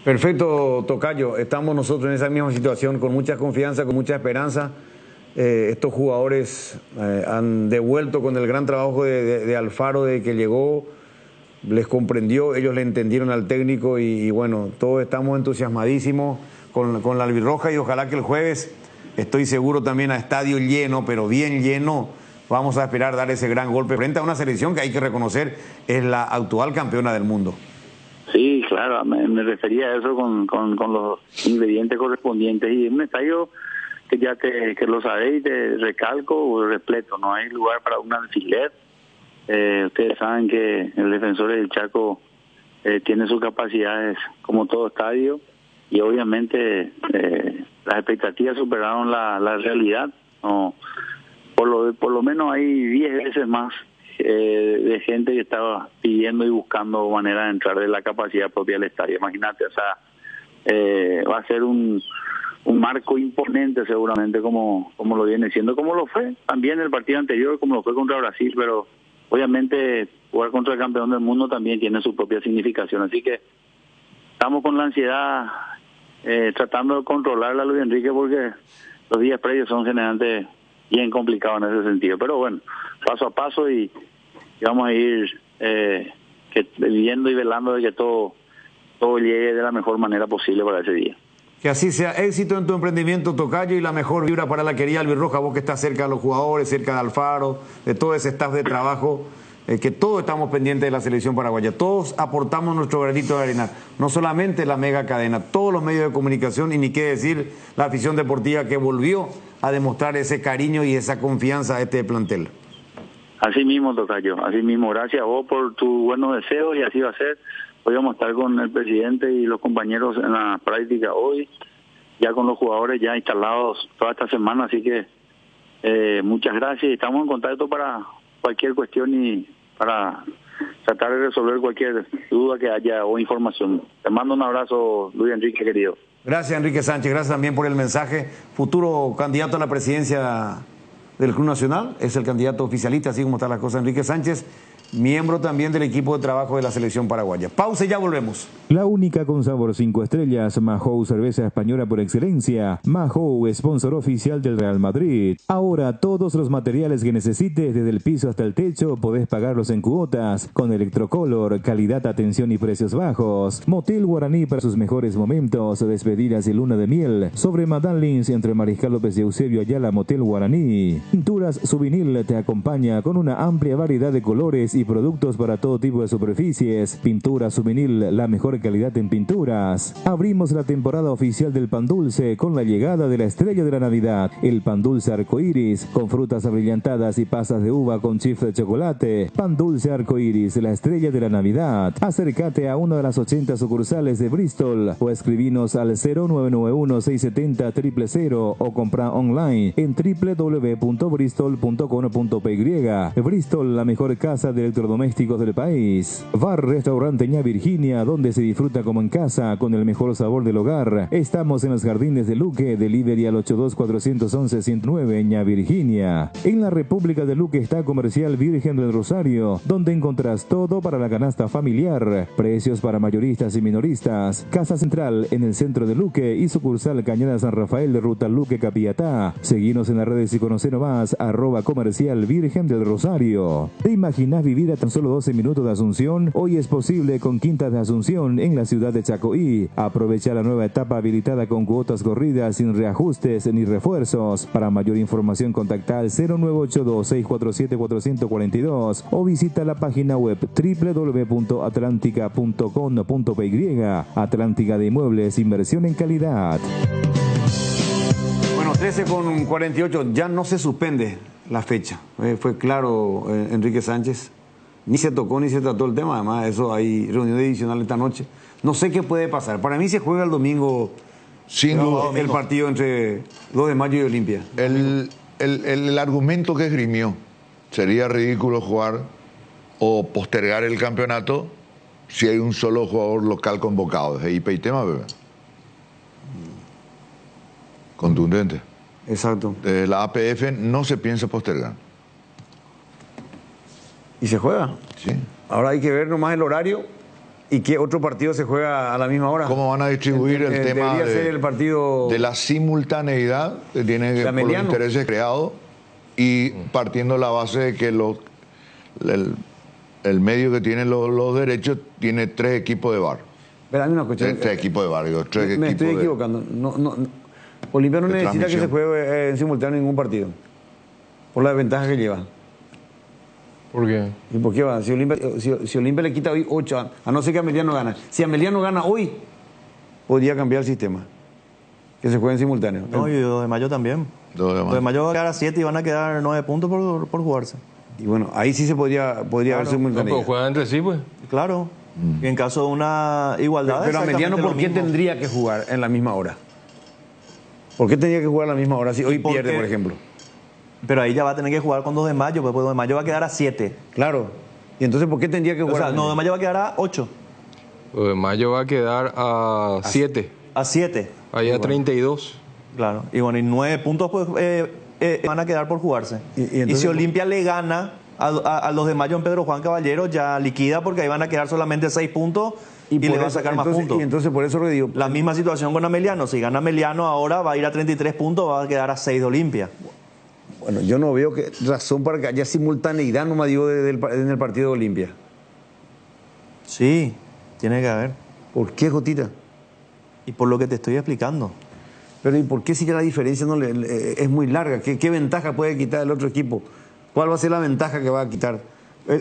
Perfecto, tocayo. Estamos nosotros en esa misma situación, con mucha confianza, con mucha esperanza. Estos jugadores han devuelto con el gran trabajo de Alfaro, de que llegó, les comprendió, ellos le entendieron al técnico y bueno, todos estamos entusiasmadísimos con la albirroja y ojalá que el jueves, estoy seguro también a estadio lleno, pero bien lleno, vamos a esperar dar ese gran golpe frente a una selección que hay que reconocer es la actual campeona del mundo. Sí, claro, me refería a eso con los ingredientes correspondientes y un estadio que ya que lo sabéis, te recalco, repleto, no hay lugar para un alfiler. Ustedes saben que el Defensor del Chaco tiene sus capacidades como todo estadio y obviamente las expectativas superaron la realidad. No, por lo menos hay 10 veces más de gente que estaba pidiendo y buscando manera de entrar de la capacidad propia del estadio. Imagínate, o sea, va a ser un marco imponente seguramente como lo viene siendo, como lo fue también el partido anterior, como lo fue contra Brasil, pero obviamente jugar contra el campeón del mundo también tiene su propia significación, así que estamos con la ansiedad tratando de controlarla, Luis Enrique, porque los días previos son generalmente bien complicados en ese sentido, pero bueno, paso a paso y vamos a ir viendo y velando de que todo llegue de la mejor manera posible para ese día. Que así sea. Éxito en tu emprendimiento, tocayo, y la mejor vibra para la querida albirroja, vos que estás cerca de los jugadores, cerca de Alfaro, de todo ese staff de trabajo, que todos estamos pendientes de la selección paraguaya, todos aportamos nuestro granito de arena, no solamente la mega cadena, todos los medios de comunicación y ni qué decir la afición deportiva que volvió a demostrar ese cariño y esa confianza a este plantel. Así mismo, tocayo, así mismo, gracias a vos por tus buenos deseos y así va a ser. Hoy vamos a estar con el presidente y los compañeros en la práctica hoy, ya con los jugadores ya instalados toda esta semana, así que muchas gracias y estamos en contacto para cualquier cuestión y para tratar de resolver cualquier duda que haya o información. Te mando un abrazo, Luis Enrique, querido. Gracias, Enrique Sánchez, gracias también por el mensaje. Futuro candidato a la presidencia del Club Nacional, es el candidato oficialista, así como están las cosas, Enrique Sánchez, miembro también del equipo de trabajo de la selección paraguaya. Pausa y ya volvemos.
La única con sabor 5 estrellas, Mahou, cerveza española por excelencia. Mahou, sponsor oficial del Real Madrid. Ahora todos los materiales que necesites, desde el piso hasta el techo, podés pagarlos en cuotas. Con Electrocolor, calidad, atención y precios bajos. Motel Guaraní para sus mejores momentos, despedidas y luna de miel. Sobre Madame Lins, entre Mariscal López y Eusebio Ayala, Motel Guaraní. Pinturas Souvenir te acompaña con una amplia variedad de colores y productos para todo tipo de superficies. Pintura Suvinil, la mejor calidad en pinturas. Abrimos la temporada oficial del pan dulce con la llegada de la estrella de la Navidad, el pan dulce arcoíris, con frutas abrillantadas y pasas de uva con chifre de chocolate. Pan dulce arcoíris, la estrella de la Navidad. Acércate a una de las 80 sucursales de Bristol o escribinos al 0991-670-000 o compra online en www.bristol.com.py. Bristol, la mejor casa de electrodomésticos del país. Bar Restaurante Ña Virginia, donde se disfruta como en casa con el mejor sabor del hogar. Estamos en los jardines de Luque, delivery al 82-411-109 Ña Virginia. En la República de Luque está Comercial Virgen del Rosario, donde encontrás todo para la canasta familiar. Precios para mayoristas y minoristas. Casa Central en el centro de Luque y sucursal Cañada San Rafael de Ruta Luque Capiatá. Seguinos en las redes y conocenos más @Comercial Virgen del Rosario. ¿Te imaginas vivir a tan solo 12 minutos de Asunción? Hoy es posible con Quintas de Asunción en la ciudad de Chacoí. Aprovecha la nueva etapa habilitada con cuotas corridas sin reajustes ni refuerzos. Para mayor información contacta al 0982-647-442 o visita la página web www.atlantica.com.py. Atlántica de Inmuebles, inversión en calidad.
Bueno, 13:48, ya no se suspende la fecha. Fue claro Enrique Sánchez. Ni se tocó ni se trató el tema. Además, eso hay reunión adicional esta noche. No sé qué puede pasar. Para mí se juega el domingo.
Sin duda.
El partido entre 2 de mayo y Olimpia.
El argumento que esgrimió, sería ridículo jugar o postergar el campeonato si hay un solo jugador local convocado. Es Ipeitema, bebé. Contundente.
Exacto.
Desde la APF no se piensa postergar.
¿Y se juega?
Sí.
Ahora hay que ver nomás el horario y qué otro partido se juega a la misma hora.
¿Cómo van a distribuir el tema
debería ser el partido
de la simultaneidad que tiene por los intereses creados y partiendo la base de que el medio que tiene los derechos tiene 3 equipos de VAR.
Pero una cuestión,
3 equipos de VAR, digo, 3 equipos.
Me estoy equivocando. Olimpia no necesita que se juegue en simultáneo ningún partido. Por la ventaja que lleva.
¿Por qué?
¿Y por qué va? Si Olimpia le quita hoy 8, a no ser que Ameliano gana. Si Ameliano gana hoy, podría cambiar el sistema. Que se juegue en simultáneo.
No, y 2 de mayo también. 2 de mayo va a quedar a 7 y van a quedar 9 puntos por jugarse.
Y bueno, ahí sí se podría ver simultáneo.
No, pero juegan entre sí, pues.
Claro. Y en caso de una igualdad.
Pero Ameliano, ¿por qué tendría que jugar en la misma hora? ¿Por qué tendría que jugar a la misma hora si hoy pierde, por ejemplo?
Pero ahí ya va a tener que jugar con 2 de mayo, pues 2 de mayo va a quedar a 7.
Claro. ¿Y entonces por qué tendría que jugar?
O sea, 2 de mayo va a quedar a 8.
2 de mayo va a quedar a 7.
A 7.
Ahí a 32.
Claro. Y bueno, y 9 puntos pues van a quedar por jugarse. Y si Olimpia le gana a los de mayo en Pedro Juan Caballero, ya liquida porque ahí van a quedar solamente 6 puntos y le va a sacar más puntos.
Y entonces por eso digo,
la misma situación con Ameliano. Si gana Ameliano ahora va a ir a 33 puntos, va a quedar a 6 de Olimpia.
Bueno, yo no veo razón para que haya simultaneidad, no me digo, en el partido de Olimpia.
Sí, tiene que haber.
¿Por qué, Jotita?
Y por lo que te estoy explicando.
Pero ¿y por qué si ya la diferencia es muy larga? ¿Qué ventaja puede quitar el otro equipo? ¿Cuál va a ser la ventaja que va a quitar?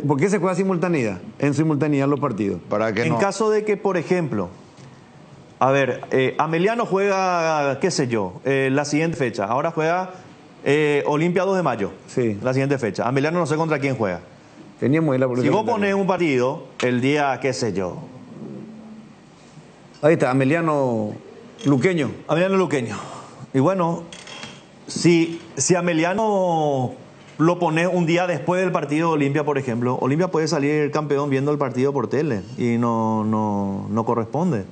¿Por qué se juega simultaneidad? En simultaneidad los partidos.
Para que
en caso de que, por ejemplo, a ver, Ameliano juega, qué sé yo, la siguiente fecha. Ahora juega Olimpia 2 de mayo.
Sí.
La siguiente fecha. Ameliano no sé contra quién juega.
Teníamos ahí la
si vos pones un partido el día, qué sé yo.
Ahí está, Ameliano Luqueño.
Ameliano Luqueño. Y bueno, si Ameliano lo pone un día después del partido de Olimpia, por ejemplo, Olimpia puede salir campeón viendo el partido por tele y no corresponde.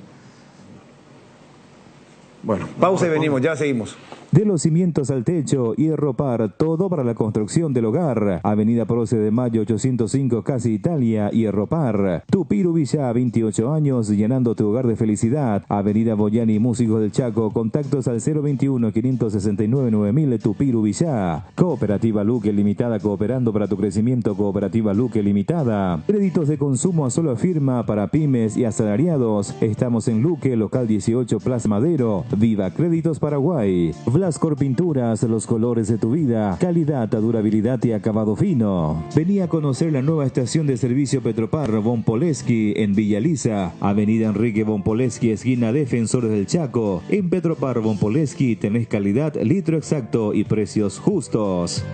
Bueno, pausa y venimos, ya seguimos.
De los cimientos al techo, Hierro Par, todo para la construcción del hogar. Avenida Proce de Mayo 805, Casi Italia, Hierro Par. Tupiru Villa, 28 años, llenando tu hogar de felicidad. Avenida Boyani, Músicos del Chaco, contactos al 021-569-9000, Tupiru Villa. Cooperativa Luque Limitada, cooperando para tu crecimiento. Cooperativa Luque Limitada. Créditos de consumo a sola firma para pymes y asalariados. Estamos en Luque, local 18, Plaza Madero. Viva Créditos Paraguay. Blascor Pinturas, los colores de tu vida, calidad, durabilidad y acabado fino. Vení a conocer la nueva estación de servicio Petropar Von Poleski en Villa Lisa, Avenida Enrique Von Poleski, esquina Defensores del Chaco. En Petropar Von Poleski tenés calidad, litro exacto y precios justos.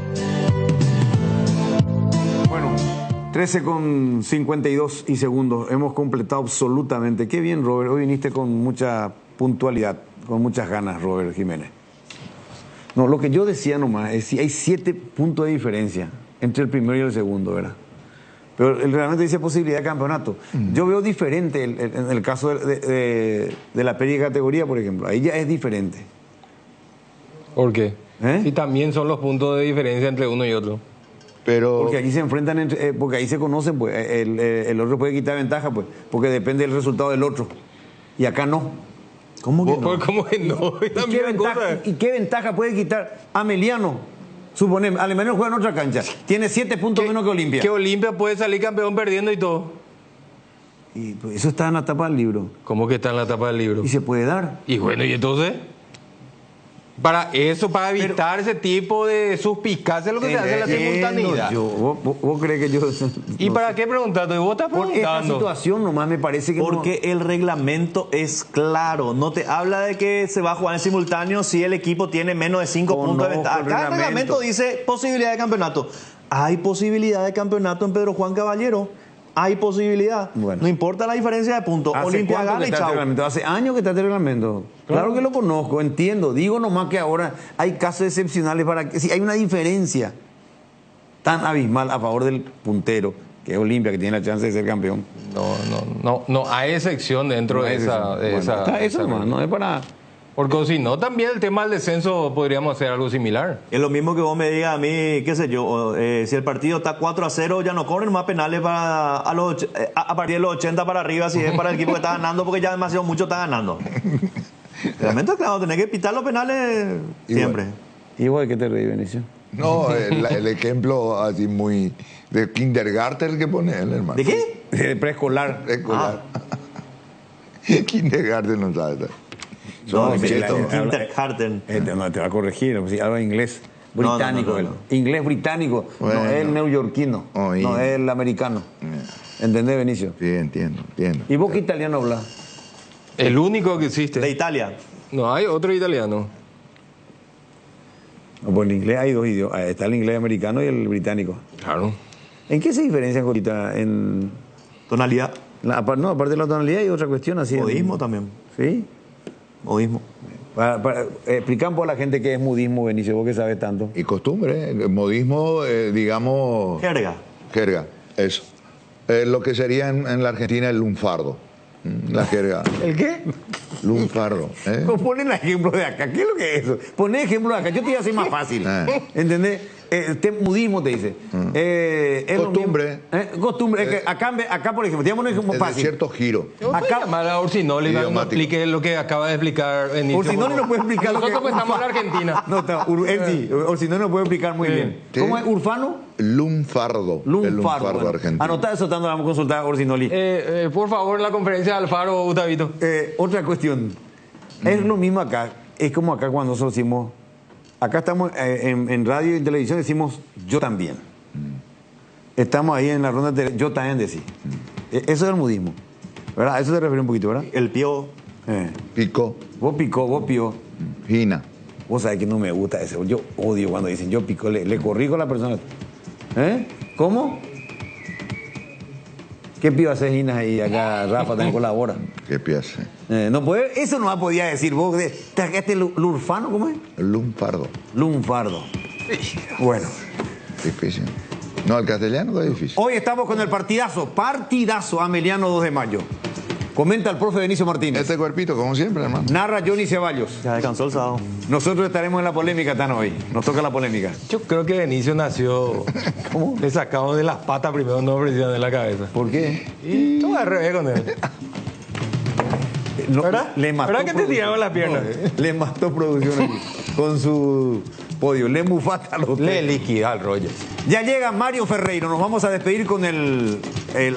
13:52 y segundos. Hemos completado absolutamente. Qué bien, Robert. Hoy viniste con mucha puntualidad, con muchas ganas, Robert Jiménez. No, lo que yo decía nomás es si hay 7 puntos de diferencia entre el primero y el segundo, ¿verdad? Pero el reglamento dice posibilidad de campeonato. Yo veo diferente en el caso de la pérdida de categoría, por ejemplo. Ahí ya es diferente.
¿Por qué? Si también son los puntos de diferencia entre uno y otro.
Pero...
Porque aquí se enfrentan, porque ahí se conocen, pues el otro puede quitar ventaja, pues, porque depende del resultado del otro. Y acá no.
¿Cómo que no?
¿Cómo que no?
¿Y qué ventaja puede quitar Ameliano? Suponemos, Alemania juega en otra cancha. Tiene 7 puntos menos que Olimpia.
Que Olimpia puede salir campeón perdiendo y todo.
Y pues, eso está en la tapa del libro.
¿Cómo que está en la tapa del libro?
Y se puede dar.
Y bueno, ¿y entonces? Para eso, para evitar ese tipo de suspicacia, es lo que se hace en la simultaneidad.
¿Vos crees que yo...?
¿Y no para sé qué preguntando? ¿Y vos estás preguntando?
Por esta situación nomás me parece que
porque el reglamento es claro. No te habla de que se va a jugar en simultáneo si el equipo tiene menos de 5 puntos de ventaja. Acá el reglamento dice posibilidad de campeonato. Hay posibilidad de campeonato en Pedro Juan Caballero. Hay posibilidad. Bueno. No importa la diferencia de puntos. Olimpia gana y chao.
Hace años que está el reglamento. Claro que lo conozco, entiendo. Digo nomás que ahora hay casos excepcionales para que si hay una diferencia tan abismal a favor del puntero, que es Olimpia, que tiene la chance de ser campeón.
No hay excepción dentro de esa.
Eso nomás, no es para...
Porque si no, también el tema del descenso podríamos hacer algo similar.
Es lo mismo que vos me digas a mí, qué sé yo, si el partido está 4-0, ya no corren más penales a partir de los 80 para arriba, si es para el equipo que está ganando, porque ya demasiado mucho está ganando. Realmente, claro, tenés que pitar los penales siempre.
¿Y vos de qué te reí, Benicio?
No, el ejemplo así muy de kindergarten que pone él, hermano.
¿De qué? De preescolar.
Preescolar. Kindergarten no sabe.
No, kindergarten.
No, te va a corregir, si habla inglés británico. No. Inglés británico, bueno, no es el neoyorquino, no es el americano. ¿Entendés, Benicio?
Sí, entiendo.
¿Y vos qué italiano hablas?
El único que existe.
De Italia.
No, hay otro italiano.
Pues en inglés hay 2 idiomas. Está el inglés americano y el británico.
Claro.
¿En qué se diferencian, Jolita? En
tonalidad.
No, aparte de la tonalidad hay otra cuestión así.
Modismo también.
¿Sí?
Modismo.
Explican por la gente qué es modismo, Benicio, vos que sabes tanto.
Y costumbre, el modismo, digamos...
Jerga,
eso. Lo que sería en la Argentina el lunfardo. La jerga.
¿El qué?
Lunfardo.
Ponen ejemplo de acá. ¿Qué es lo que es eso? Ponen ejemplo de acá. Yo te iba a hacer más fácil. ¿Entendés? Modismo te dice.
Costumbre.
Costumbre. Acá, por ejemplo, digamos un ejemplo fácil.
De cierto giro.
Acá llamar a Orsinoli para que nos explique lo que acaba de explicar Benicio.
Orsinoli no puede explicar.
Nosotros pues estamos en la Argentina.
Orsinoli no puede explicar muy bien.
¿Sí?
¿Cómo es? ¿Urfano?
Lunfardo. El lunfardo argentino.
Anotá eso, tanto vamos a consultar a Orsinoli.
Por favor, en la conferencia de Alfaro, Gustavito.
Otra cuestión. Es lo mismo acá. Es como acá cuando nosotros decimos... Acá estamos en radio y televisión, decimos yo también. Estamos ahí en la ronda de yo también decís. Eso es el modismo. ¿Verdad? A eso te refieres un poquito, ¿verdad?
El pío.
Picó.
Vos pío.
Gina.
Vos sabés que no me gusta eso. Yo odio cuando dicen yo picó, le corrijo a la persona. ¿Cómo? ¿Qué pío haces, Gina? ahí acá Rafa también colabora.
¿Qué pío hace?
No puede, eso no podía decir vos. ¿Este lurfano cómo es?
Lunfardo.
Bueno.
Difícil. No, el castellano es difícil.
Hoy estamos con el partidazo Ameliano 2 de mayo. Comenta el profe Benicio Martínez.
Este cuerpito, como siempre, hermano.
Narra Johnny Ceballos.
Ya descansó el sábado.
Nosotros estaremos en la polémica, Tano, hoy. Nos toca la polémica.
Yo creo que Benicio nació...
¿Cómo?
Le sacamos de las patas primero, no ofrecieron de la cabeza.
¿Por qué?
Y todo al revés con él.
No, ¿verdad?
¿Verdad que te tiraba la pierna?
Le mató producción aquí. Con su
podio. Le mufata los
Le liquida al rollo.
Ya llega Mario Ferreiro. Nos vamos a despedir con el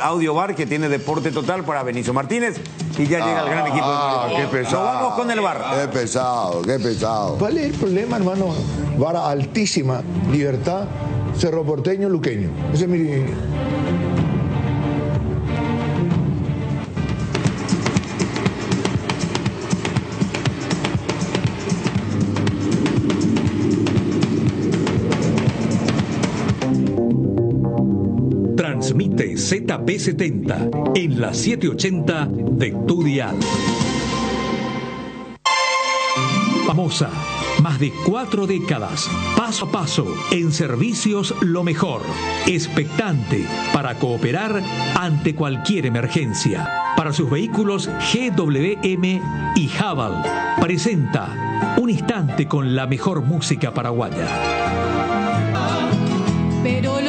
audio bar que tiene Deporte Total para Benicio Martínez. Y ya llega el gran equipo de Mario.
Qué pesado.
Nos vamos con el bar.
Qué pesado, qué pesado. ¿Cuál es el problema, hermano? Vara altísima, Libertad, Cerro Porteño, Luqueño. Ese es mi...
Transmite ZP70 en la 780 de tu dial. Famosa, más de 4 décadas, paso a paso, en servicios lo mejor, expectante para cooperar ante cualquier emergencia. Para sus vehículos GWM y Haval, presenta Un Instante con la mejor música paraguaya.
Pero